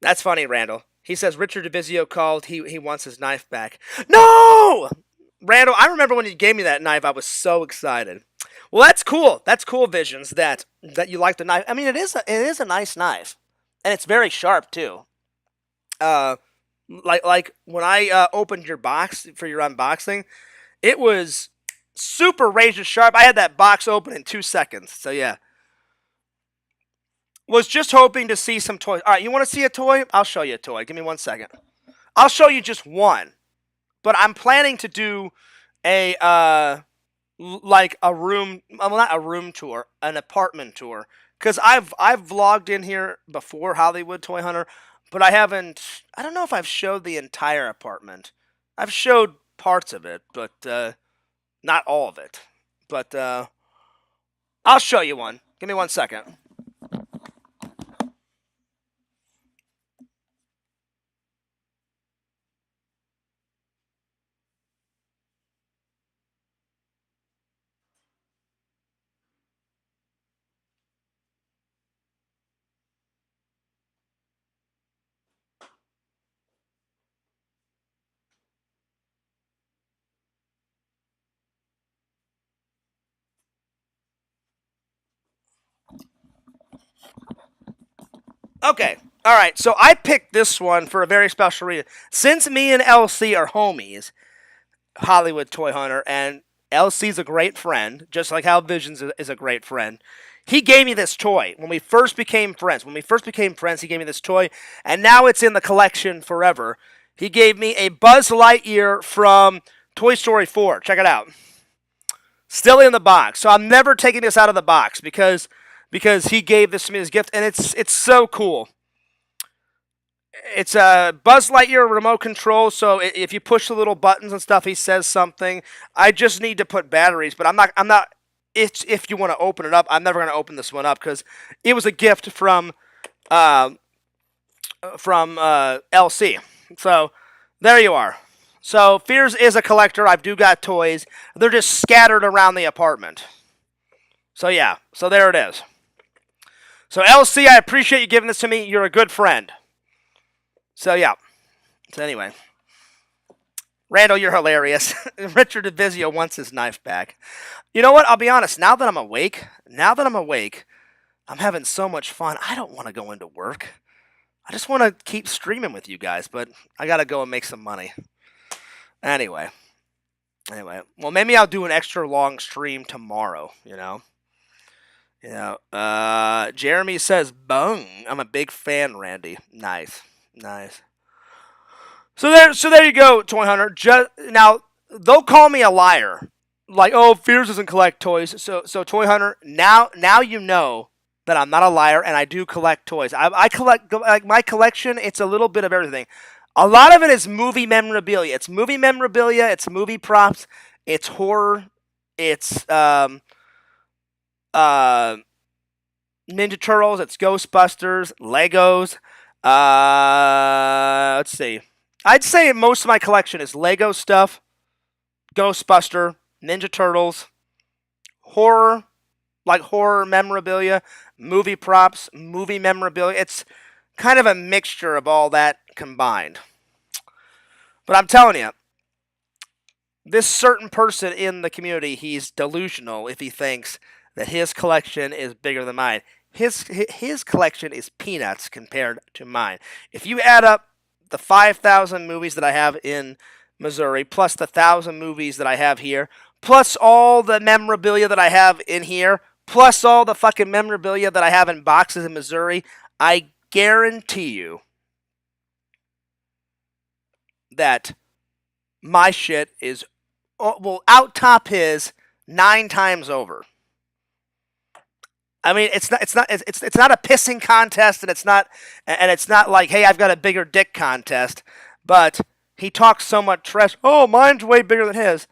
That's funny, Randall. He says Richard DeVizio called. He wants his knife back. No! Randall, I remember when you gave me that knife, I was so excited. Well, that's cool. That's cool, Visions, that you like the knife. I mean, it is a nice knife. And it's very sharp, too. Like when I opened your box for your unboxing, it was super razor sharp. I had that box open in 2 seconds. So, yeah. Was just hoping to see some toys. All right, you want to see a toy? I'll show you a toy. Give me 1 second. I'll show you just one. But I'm planning to do a room, well, not a room tour, an apartment tour. Because I've vlogged in here before, Hollywood Toy Hunter, but I don't know if I've showed the entire apartment. I've showed parts of it, but not all of it. But I'll show you one. Give me 1 second. Okay. All right. So I picked this one for a very special reason. Since me and LC are homies, Hollywood Toy Hunter, and LC's a great friend, just like how Visions is a great friend. He gave me this toy when we first became friends. He gave me this toy, and now it's in the collection forever. He gave me a Buzz Lightyear from Toy Story 4. Check it out. Still in the box. So I'm never taking this out of the box because he gave this to me as a gift, and it's so cool. It's a Buzz Lightyear remote control, so if you push the little buttons and stuff, he says something. I just need to put batteries, but I'm not. if you want to open it up. I'm never going to open this one up because it was a gift uh, from LC. So there you are. So Fears is a collector. I do got toys. They're just scattered around the apartment. So yeah. So there it is. So LC, I appreciate you giving this to me. You're a good friend. So yeah. So anyway. Randall, you're hilarious. Richard DeVizio wants his knife back. You know what? I'll be honest. Now that I'm awake, I'm having so much fun. I don't want to go into work. I just want to keep streaming with you guys, but I got to go and make some money. Anyway. Well, maybe I'll do an extra long stream tomorrow, Jeremy says, "Bung." I'm a big fan, Randy. Nice. So there you go, Toy Hunter. Now they'll call me a liar, like, oh, Fears doesn't collect toys. So Toy Hunter, now you know that I'm not a liar and I do collect toys. I collect, like, my collection. It's a little bit of everything. A lot of it is movie memorabilia. It's movie memorabilia. It's movie props. It's horror. It's Ninja Turtles. It's Ghostbusters. Legos. Let's see. I'd say most of my collection is Lego stuff, Ghostbuster, Ninja Turtles, horror, like horror memorabilia, movie props, movie memorabilia. It's kind of a mixture of all that combined. But I'm telling you, this certain person in the community, he's delusional if he thinks that his collection is bigger than mine. His collection is peanuts compared to mine. If you add up the 5,000 movies that I have in Missouri, plus the 1,000 movies that I have here, plus all the memorabilia that I have in here, plus all the fucking memorabilia that I have in boxes in Missouri, I guarantee you that my shit will out-top his 9 times over. I mean, it's not a pissing contest, and it's not like, hey, I've got a bigger dick contest. But he talks so much trash. Oh, mine's way bigger than his.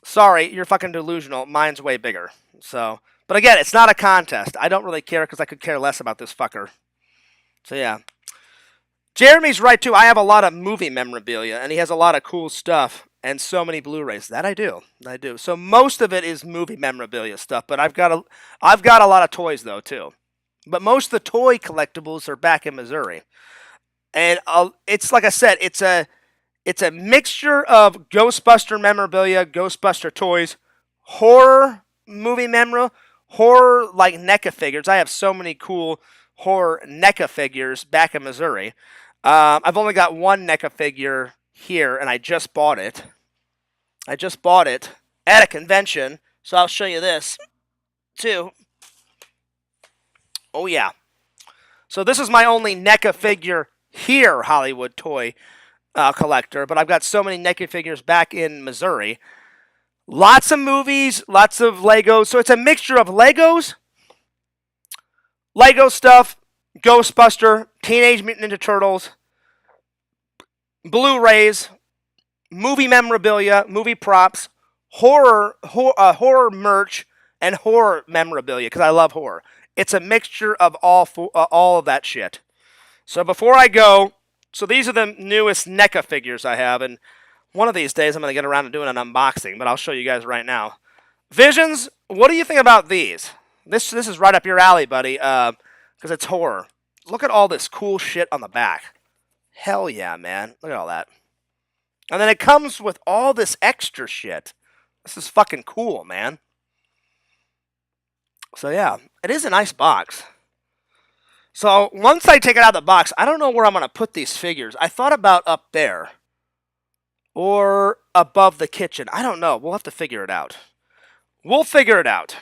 Sorry, you're fucking delusional. Mine's way bigger. So, but again, it's not a contest. I don't really care because I could care less about this fucker. So yeah, Jeremy's right too. I have a lot of movie memorabilia, and he has a lot of cool stuff. And so many Blu-rays. That I do. So most of it is movie memorabilia stuff, but I've got a lot of toys though too. But most of the toy collectibles are back in Missouri, and it's like I said, it's a mixture of Ghostbuster memorabilia, Ghostbuster toys, horror movie memorabilia, horror like NECA figures. I have so many cool horror NECA figures back in Missouri. I've only got one NECA figure here, and I just bought it. At a convention, so I'll show you this, too. Oh, yeah. So this is my only NECA figure here, Hollywood toy collector, but I've got so many NECA figures back in Missouri. Lots of movies, lots of Legos, so it's a mixture of Legos, Lego stuff, Ghostbuster, Teenage Mutant Ninja Turtles, Blu-rays, movie memorabilia, movie props, horror merch, and horror memorabilia because I love horror. It's a mixture of all of that shit. So before I go, so these are the newest NECA figures I have, and one of these days I'm going to get around to doing an unboxing, but I'll show you guys right now. Visions, what do you think about these? This is right up your alley, buddy, because it's horror. Look at all this cool shit on the back. Hell yeah, man. Look at all that. And then it comes with all this extra shit. This is fucking cool, man. So yeah, it is a nice box. So once I take it out of the box, I don't know where I'm going to put these figures. I thought about up there. Or above the kitchen. I don't know. We'll have to figure it out. We'll figure it out.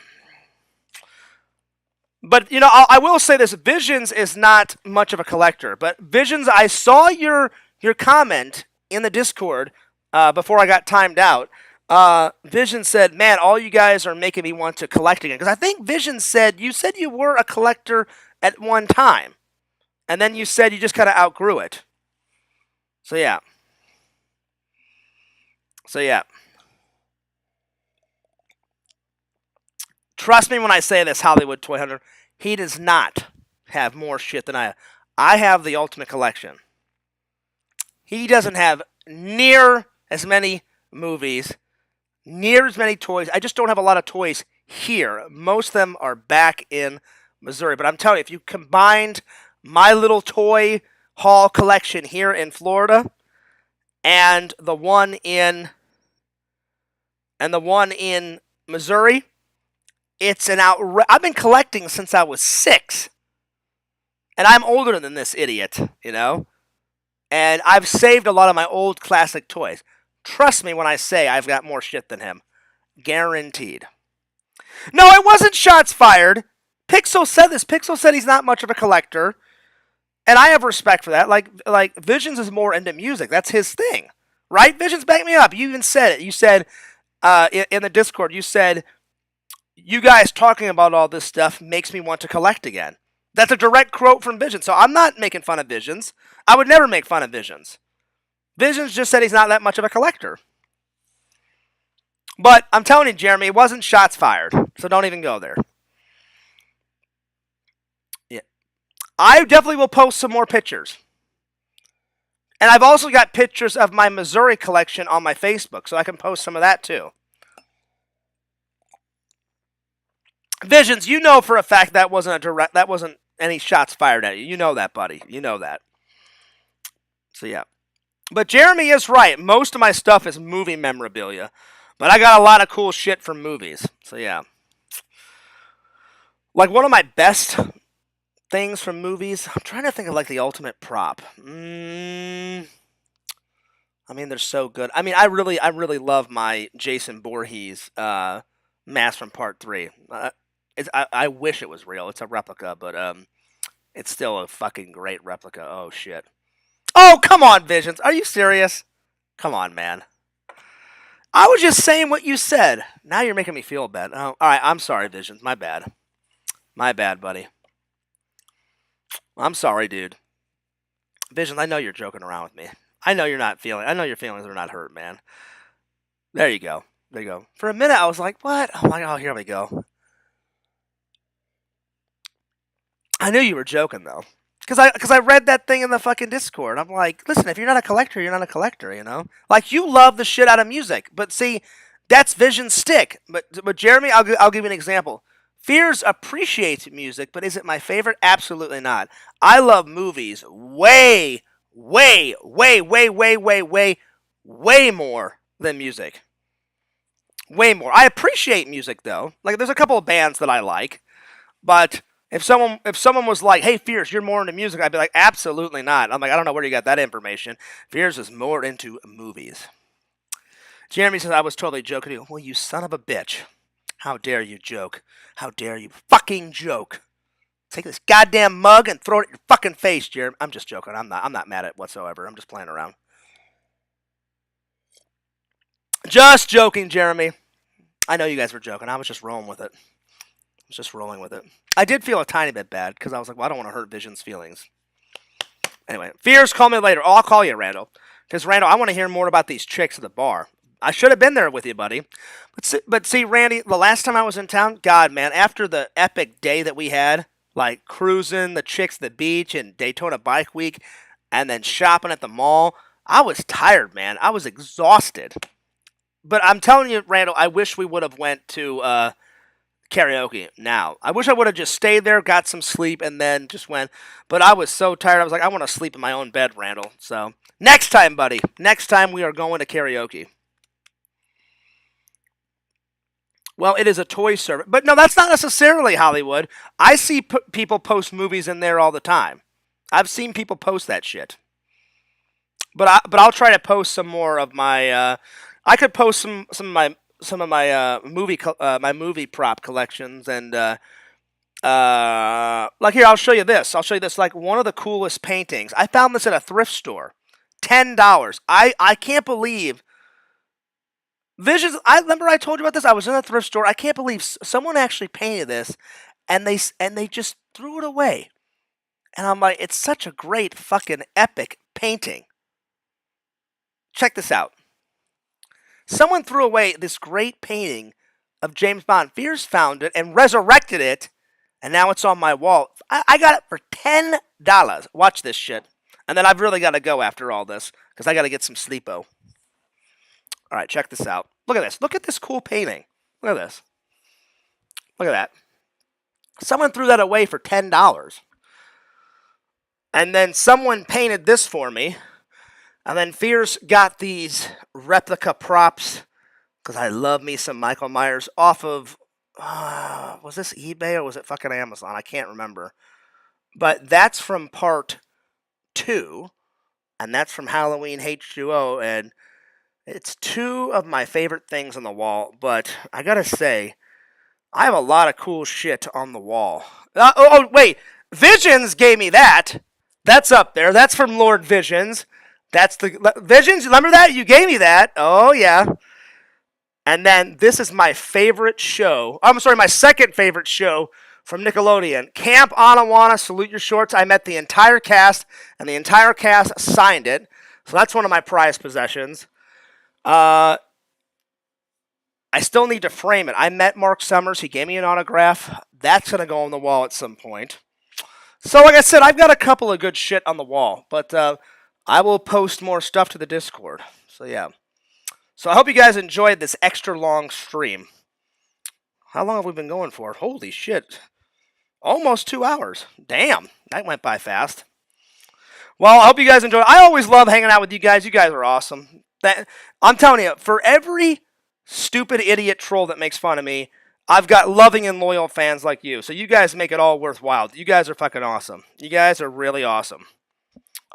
But, I will say this. Visions is not much of a collector. But Visions, I saw your comment in the Discord before I got timed out. Vision said, man, all you guys are making me want to collect again. Because I think Vision said you were a collector at one time. And then you said you just kind of outgrew it. So, yeah. Trust me when I say this, Hollywood Toy Hunter. He does not have more shit than I have. I have the ultimate collection. He doesn't have near as many movies, near as many toys. I just don't have a lot of toys here. Most of them are back in Missouri. But I'm telling you, if you combined my little toy haul collection here in Florida and the one in Missouri, it's an I've been collecting since I was 6. And I'm older than this idiot, you know? And I've saved a lot of my old classic toys. Trust me when I say I've got more shit than him. Guaranteed. No, it wasn't shots fired. Pixel said this. Pixel said he's not much of a collector. And I have respect for that. Like Visions is more into music. That's his thing. Right? Visions, back me up. You even said it. You said, in the Discord, you said, you guys talking about all this stuff makes me want to collect again. That's a direct quote from Visions. So I'm not making fun of Visions. I would never make fun of Visions. Visions just said he's not that much of a collector. But I'm telling you, Jeremy, it wasn't shots fired. So don't even go there. Yeah. I definitely will post some more pictures. And I've also got pictures of my Missouri collection on my Facebook, so I can post some of that too. Visions, you know for a fact that wasn't any shots fired at you. You know that, buddy. You know that. So yeah. But Jeremy is right. Most of my stuff is movie memorabilia. But I got a lot of cool shit from movies. So yeah. Like one of my best things from movies, I'm trying to think of like the ultimate prop. I mean, they're so good. I mean, I really love my Jason Voorhees mask from Part 3. I wish it was real. It's a replica, but it's still a fucking great replica. Oh shit. Oh, come on, Visions. Are you serious? Come on, man. I was just saying what you said. Now you're making me feel bad. Oh, all right. I'm sorry, Visions. My bad. My bad, buddy. I'm sorry, dude. Visions, I know you're joking around with me. I know you're not feeling. I know your feelings are not hurt, man. There you go. There you go. For a minute, I was like, what? I'm like, oh, here we go. I knew you were joking, though. Because I read that thing in the fucking Discord. I'm like, listen, if you're not a collector, you're not a collector, you know? Like, you love the shit out of music. But see, that's Vision's stick. But Jeremy, I'll give you an example. Fears appreciates music, but is it my favorite? Absolutely not. I love movies way more than music. Way more. I appreciate music, though. Like, there's a couple of bands that I like. But if someone was like, "Hey, Fierce, you're more into music," I'd be like, "Absolutely not." I'm like, I don't know where you got that information. Fierce is more into movies. Jeremy says I was totally joking. Well, you son of a bitch! How dare you joke? How dare you fucking joke? Take this goddamn mug and throw it at your fucking face, Jeremy. I'm just joking. I'm not mad at it whatsoever. I'm just playing around. Just joking, Jeremy. I know you guys were joking. I was just rolling with it. I did feel a tiny bit bad because I was like, well, I don't want to hurt Vision's feelings. Anyway, Fears, call me later. Oh, I'll call you, Randall. Because, Randall, I want to hear more about these chicks at the bar. I should have been there with you, buddy. But see, Randy, the last time I was in town, God, man, after the epic day that we had, like cruising, the chicks at the beach, and Daytona Bike Week, and then shopping at the mall, I was tired, man. I was exhausted. But I'm telling you, Randall, I wish we would have went to karaoke now. I wish I would have just stayed there, got some sleep, and then just went. But I was so tired. I was like, I want to sleep in my own bed, Randall. So next time, buddy. Next time we are going to karaoke. Well, it is a toy service. But no, that's not necessarily Hollywood. I see people post movies in there all the time. I've seen people post that shit. But I'll try to post some more of my. I could post some of my my movie prop collections and like here I'll show you this. Like one of the coolest paintings. I found this at a thrift store. $10. I can't believe Visions. I remember I told you about this. I was in a thrift store. I can't believe someone actually painted this, and they just threw it away. And I'm like, it's such a great fucking epic painting. Check this out. Someone threw away this great painting of James Bond. Fears found it and resurrected it, and now it's on my wall. I got it for $10. Watch this shit. And then I've really got to go after all this because I got to get some sleepo. All right, check this out. Look at this. Look at this cool painting. Look at this. Look at that. Someone threw that away for $10. And then someone painted this for me. And then Fears got these replica props because I love me some Michael Myers off of, was this eBay or was it fucking Amazon? I can't remember. But that's from part 2, and that's from Halloween H2O, and it's 2 of my favorite things on the wall, but I gotta say, I have a lot of cool shit on the wall. Wait, Visions gave me that. That's up there. That's from Lord Visions. That's the Visions. Remember that? You gave me that. Oh yeah. And then this is my favorite show. I'm sorry, my second favorite show from Nickelodeon. Camp Anawana, Salute Your Shorts. I met the entire cast, and the entire cast signed it. So that's one of my prized possessions. I still need to frame it. I met Mark Summers. He gave me an autograph. That's going to go on the wall at some point. So like I said, I've got a couple of good shit on the wall. But I will post more stuff to the Discord. So yeah. So I hope you guys enjoyed this extra long stream. How long have we been going for? Holy shit. Almost 2 hours. Damn. That went by fast. Well, I hope you guys enjoyed. I always love hanging out with you guys. You guys are awesome. I'm telling you, for every stupid idiot troll that makes fun of me, I've got loving and loyal fans like you. So you guys make it all worthwhile. You guys are fucking awesome. You guys are really awesome.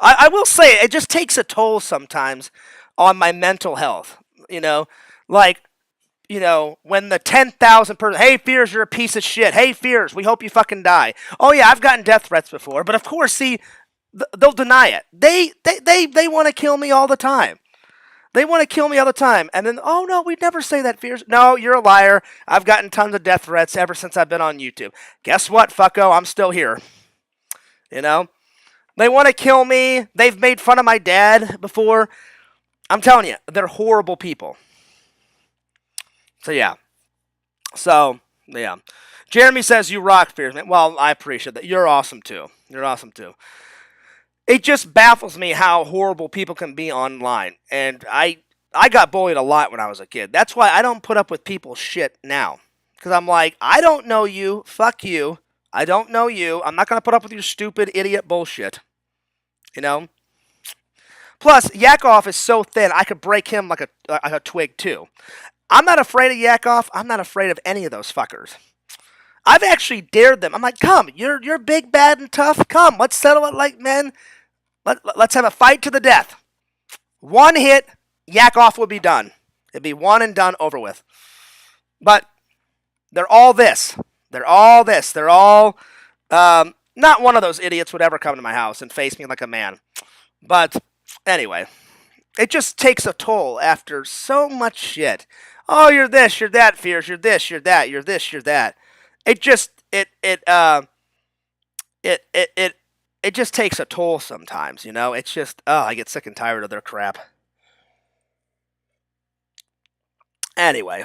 I will say, it just takes a toll sometimes on my mental health. You know, like, you know, when the 10,000 person, hey, Fears, you're a piece of shit. Hey, Fears, we hope you fucking die. Oh, yeah, I've gotten death threats before. But, of course, see, they'll deny it. They want to kill me all the time. They want to kill me all the time. And then, oh, no, we'd never say that, Fears. No, you're a liar. I've gotten tons of death threats ever since I've been on YouTube. Guess what, fucko? I'm still here. You know? They want to kill me. They've made fun of my dad before. I'm telling you, they're horrible people. So, yeah. Jeremy says, you rock, Fears, man. Well, I appreciate that. You're awesome, too. You're awesome, too. It just baffles me how horrible people can be online. And I got bullied a lot when I was a kid. That's why I don't put up with people's shit now. Because I'm like, I don't know you. Fuck you. I don't know you. I'm not going to put up with your stupid idiot bullshit. You know? Plus, Yakov is so thin, I could break him like a twig, too. I'm not afraid of Yakov. I'm not afraid of any of those fuckers. I've actually dared them. I'm like, come, you're big, bad, and tough. Come, let's settle it like men. Let's have a fight to the death. One hit, Yakov would be done. It'd be one and done, over with. But they're all this. They're all this. They're all... not one of those idiots would ever come to my house and face me like a man. But anyway, it just takes a toll after so much shit. Oh, you're this, you're that, Fears. You're this, you're that, you're this, you're that. It just it just takes a toll sometimes, you know? It's just, I get sick and tired of their crap. Anyway,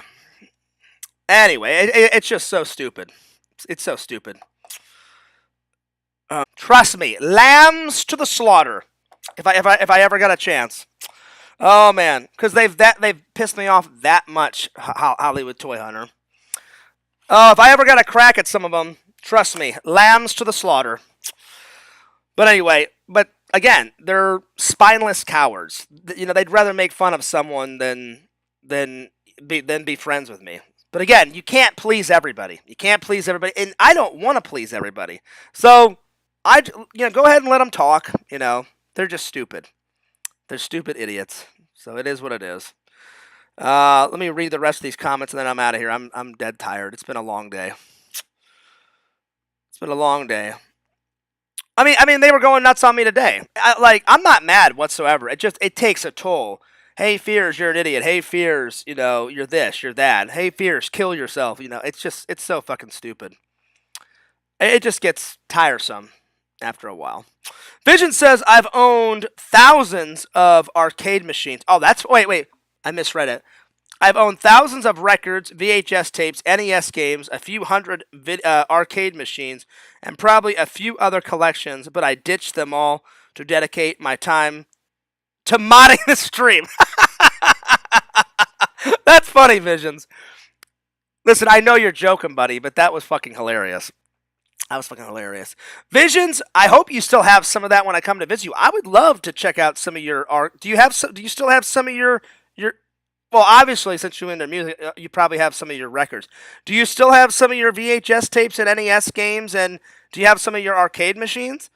it's just so stupid. It's so stupid. Trust me, lambs to the slaughter. If I ever got a chance. Oh man, because they've pissed me off that much, Hollywood Toy Hunter. Oh, if I ever got a crack at some of them, trust me, lambs to the slaughter. But anyway, but again, they're spineless cowards. You know, they'd rather make fun of someone than be friends with me. But again, you can't please everybody. You can't please everybody, and I don't want to please everybody. So go ahead and let them talk. You know, they're just stupid. They're stupid idiots. So it is what it is. Let me read the rest of these comments, and then I'm out of here. I'm dead tired. It's been a long day. It's been a long day. I mean, they were going nuts on me today. I'm not mad whatsoever. It takes a toll. Hey, Fears, you're an idiot. Hey, Fears, you know, you're this, you're that. Hey, Fears, kill yourself. You know, it's so fucking stupid. It just gets tiresome after a while. Vision says, I've owned thousands of arcade machines. Oh, wait, I misread it. I've owned thousands of records, VHS tapes, NES games, a few hundred arcade machines, and probably a few other collections, but I ditched them all to dedicate my time to modding the stream. That's funny, Visions. Listen, I know you're joking, buddy, but that was fucking hilarious. That was fucking hilarious. Visions, I hope you still have some of that when I come to visit you. I would love to check out some of your art. Do you have some, do you still have some of your well, obviously since you're into music, you probably have some of your records. Do you still have some of your VHS tapes and NES games and do you have some of your arcade machines?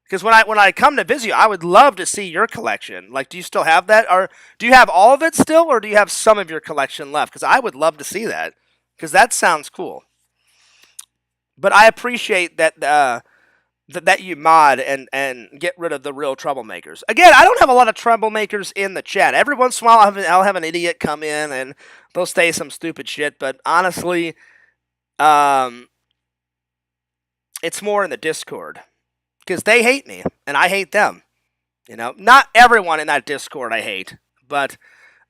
Because when I come to visit you, I would love to see your collection. Like, do you still have that, or do you have all of it still, or do you have some of your collection left? Because I would love to see that. Because that sounds cool. But I appreciate that you mod and get rid of the real troublemakers. Again, I don't have a lot of troublemakers in the chat. Every once in a while, I'll have an idiot come in and they'll say some stupid shit. But honestly, um, it's more in the Discord because they hate me and I hate them. You know, not everyone in that Discord I hate, but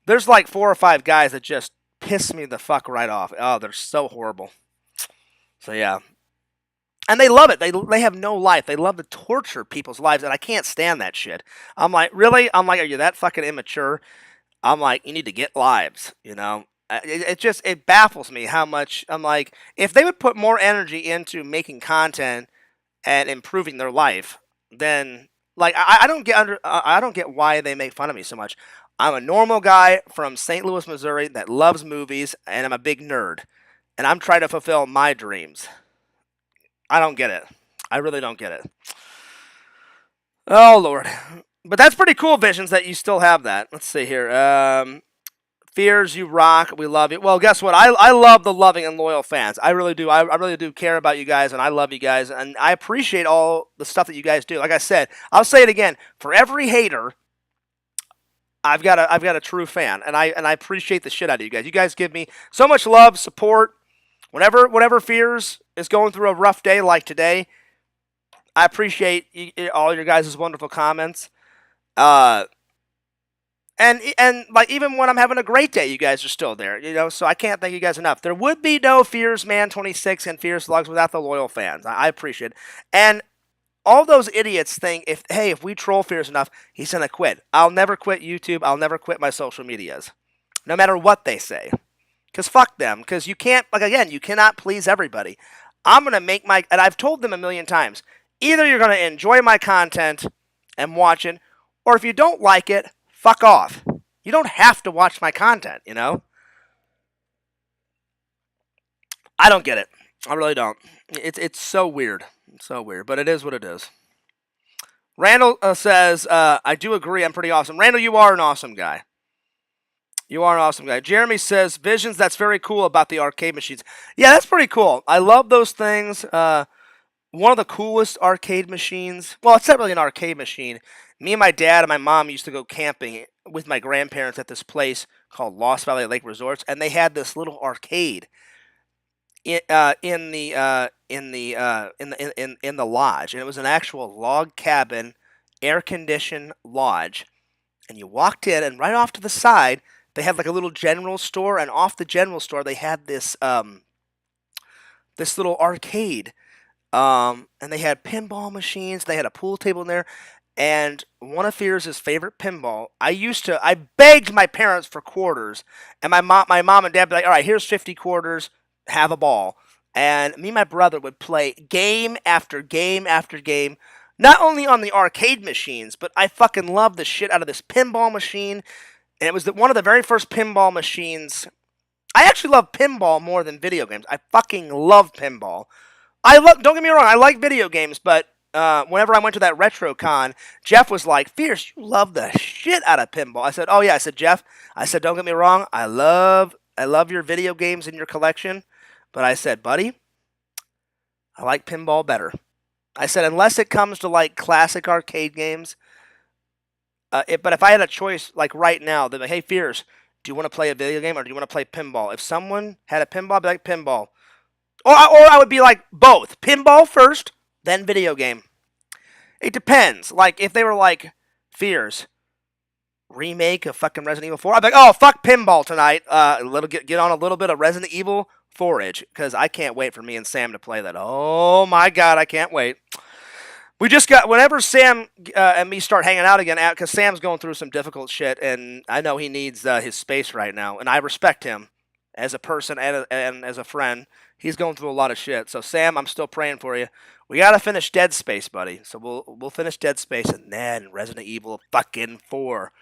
there's like 4 or 5 guys that just piss me the fuck right off. Oh, they're so horrible. So yeah, and they love it. They have no life. They love to torture people's lives, and I can't stand that shit. I'm like, really? I'm like, are you that fucking immature? I'm like, you need to get lives. You know, it just it baffles me how much. I'm like, if they would put more energy into making content and improving their life, then like I don't get I don't get why they make fun of me so much. I'm a normal guy from St. Louis, Missouri that loves movies, and I'm a big nerd, and I'm trying to fulfill my dreams. I don't get it. I really don't get it. Oh Lord, but that's pretty cool, Visions, that you still have that. Let's see here. Fears, you rock. We love you. Well, guess what? I love the loving and loyal fans. I really do. I really do care about you guys, and I love you guys, and I appreciate all the stuff that you guys do. Like I said, I'll say it again. For every hater, I've got a true fan, and I appreciate the shit out of you guys. You guys give me so much love, support. Whenever Fears is going through a rough day like today, I appreciate all your guys' wonderful comments. Uh, and like even when I'm having a great day, you guys are still there. You know, so I can't thank you guys enough. There would be no Fears Man 26 and Fears Slugs without the loyal fans. I appreciate it. And all those idiots think if we troll Fears enough, he's gonna quit. I'll never quit YouTube. I'll never quit my social medias, no matter what they say. Cause fuck them. Cause you can't like again, you cannot please everybody. I'm gonna make my and I've told them a million times. Either you're gonna enjoy my content and watch it, or if you don't like it, fuck off. You don't have to watch my content, you know? I don't get it. I really don't. It's so weird. It's so weird, but it is what it is. Randall says, I do agree, I'm pretty awesome. Randall, you are an awesome guy. You are an awesome guy. Jeremy says, Visions, that's very cool about the arcade machines. Yeah, that's pretty cool. I love those things. One of the coolest arcade machines. Well, it's not really an arcade machine. Me and my dad and my mom used to go camping with my grandparents at this place called Lost Valley Lake Resorts, and they had this little arcade in the lodge, and it was an actual log cabin, air conditioned lodge. And you walked in, and right off to the side, they had like a little general store, and off the general store, they had this little arcade. And they had pinball machines. They had a pool table in there. And one of Fears' favorite pinball, I begged my parents for quarters, and my mom and dad would be like, all right, here's 50 quarters, have a ball. And me and my brother would play game after game after game, not only on the arcade machines, but I fucking loved the shit out of this pinball machine. And it was one of the very first pinball machines. I actually love pinball more than video games. I fucking love pinball. Don't get me wrong, I like video games, but whenever I went to that retro con, Jeff was like, Fierce, you love the shit out of pinball. I said, oh yeah. I said, Jeff, don't get me wrong, I love your video games in your collection, but I said, buddy, I like pinball better. I said, unless it comes to like classic arcade games, but if I had a choice like right now, they'd be like, hey Fierce, do you want to play a video game or do you want to play pinball? If someone had a pinball, I'd be like pinball. Or I would be like both. Pinball first, then video game. It depends. Like, if they were like, Fears, remake of fucking Resident Evil 4. I'm like, oh fuck pinball tonight. Get on a little bit of Resident Evil Forage because I can't wait for me and Sam to play that. Oh my god, I can't wait. We just got whenever Sam and me start hanging out again, because Sam's going through some difficult shit, and I know he needs his space right now, and I respect him as a person and as a friend. He's going through a lot of shit. So Sam, I'm still praying for you. We gotta finish Dead Space, buddy. So we'll finish Dead Space and then Resident Evil fucking 4.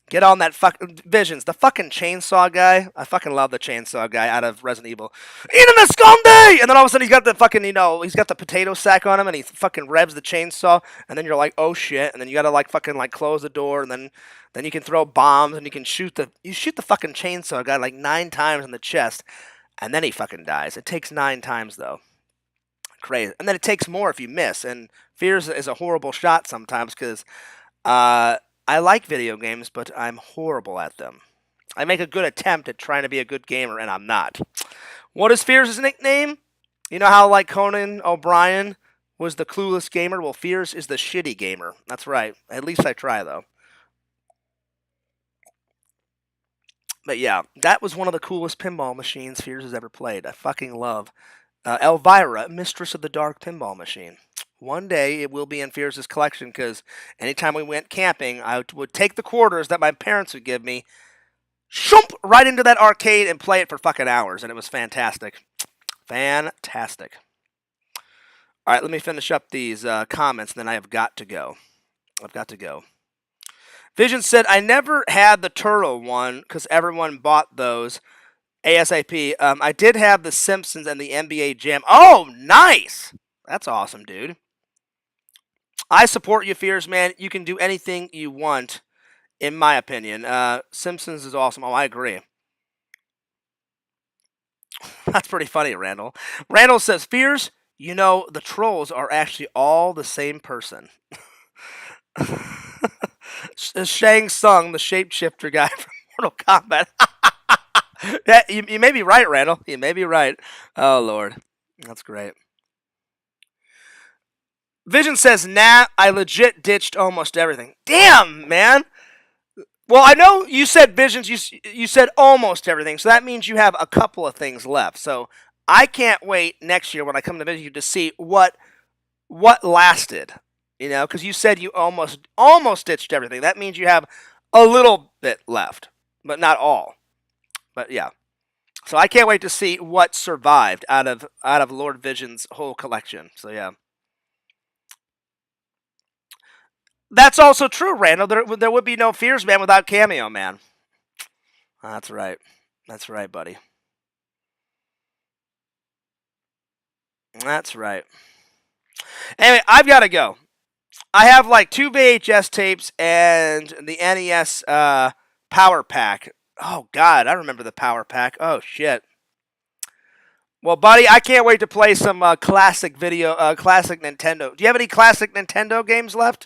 Get on that fucking Visions, the fucking chainsaw guy. I fucking love the chainsaw guy out of Resident Evil. Eat him esconde! And then all of a sudden he's got the fucking, he's got the potato sack on him and he fucking revs the chainsaw. And then you're like, oh shit. And then you gotta like fucking like close the door and then you can throw bombs and you can shoot the fucking chainsaw guy like 9 times in the chest. And then he fucking dies. It takes 9 times though. Crazy. And then it takes more if you miss. And Fears is a horrible shot sometimes because, I like video games, but I'm horrible at them. I make a good attempt at trying to be a good gamer, and I'm not. What is Fears' nickname? You know how, like, Conan O'Brien was the clueless gamer? Well, Fears is the shitty gamer. That's right. At least I try, though. But yeah, that was one of the coolest pinball machines Fears has ever played. I fucking love Elvira, Mistress of the Dark Pinball Machine. One day it will be in Fears' collection because anytime we went camping, I would take the quarters that my parents would give me, shump, right into that arcade and play it for fucking hours, and it was fantastic. Fantastic. All right, let me finish up these comments, and then I have got to go. I've got to go. Vision said, I never had the turtle one because everyone bought those. ASAP. I did have the Simpsons and the NBA Jam. Oh, nice! That's awesome, dude. I support you, Fears, man. You can do anything you want, in my opinion. Simpsons is awesome. Oh, I agree. That's pretty funny, Randall. Randall says, Fears, the trolls are actually all the same person. Shang Tsung, the shapeshifter guy from Mortal Kombat. Yeah, you may be right, Randall. You may be right. Oh, Lord. That's great. Vision says, nah, I legit ditched almost everything. Damn, man. Well, I know you said Visions, you said almost everything, so that means you have a couple of things left. So I can't wait next year when I come to visit you to see what lasted. Because you said you almost ditched everything. That means you have a little bit left, but not all. But yeah. So I can't wait to see what survived out of Lord Vision's whole collection. So yeah. That's also true, Randall. There would be no Fears Man without Cameo Man. That's right. That's right, buddy. That's right. Anyway, I've got to go. I have like 2 VHS tapes and the NES Power Pack. Oh, God, I remember the Power Pack. Oh, shit. Well, buddy, I can't wait to play some classic Nintendo. Do you have any classic Nintendo games left?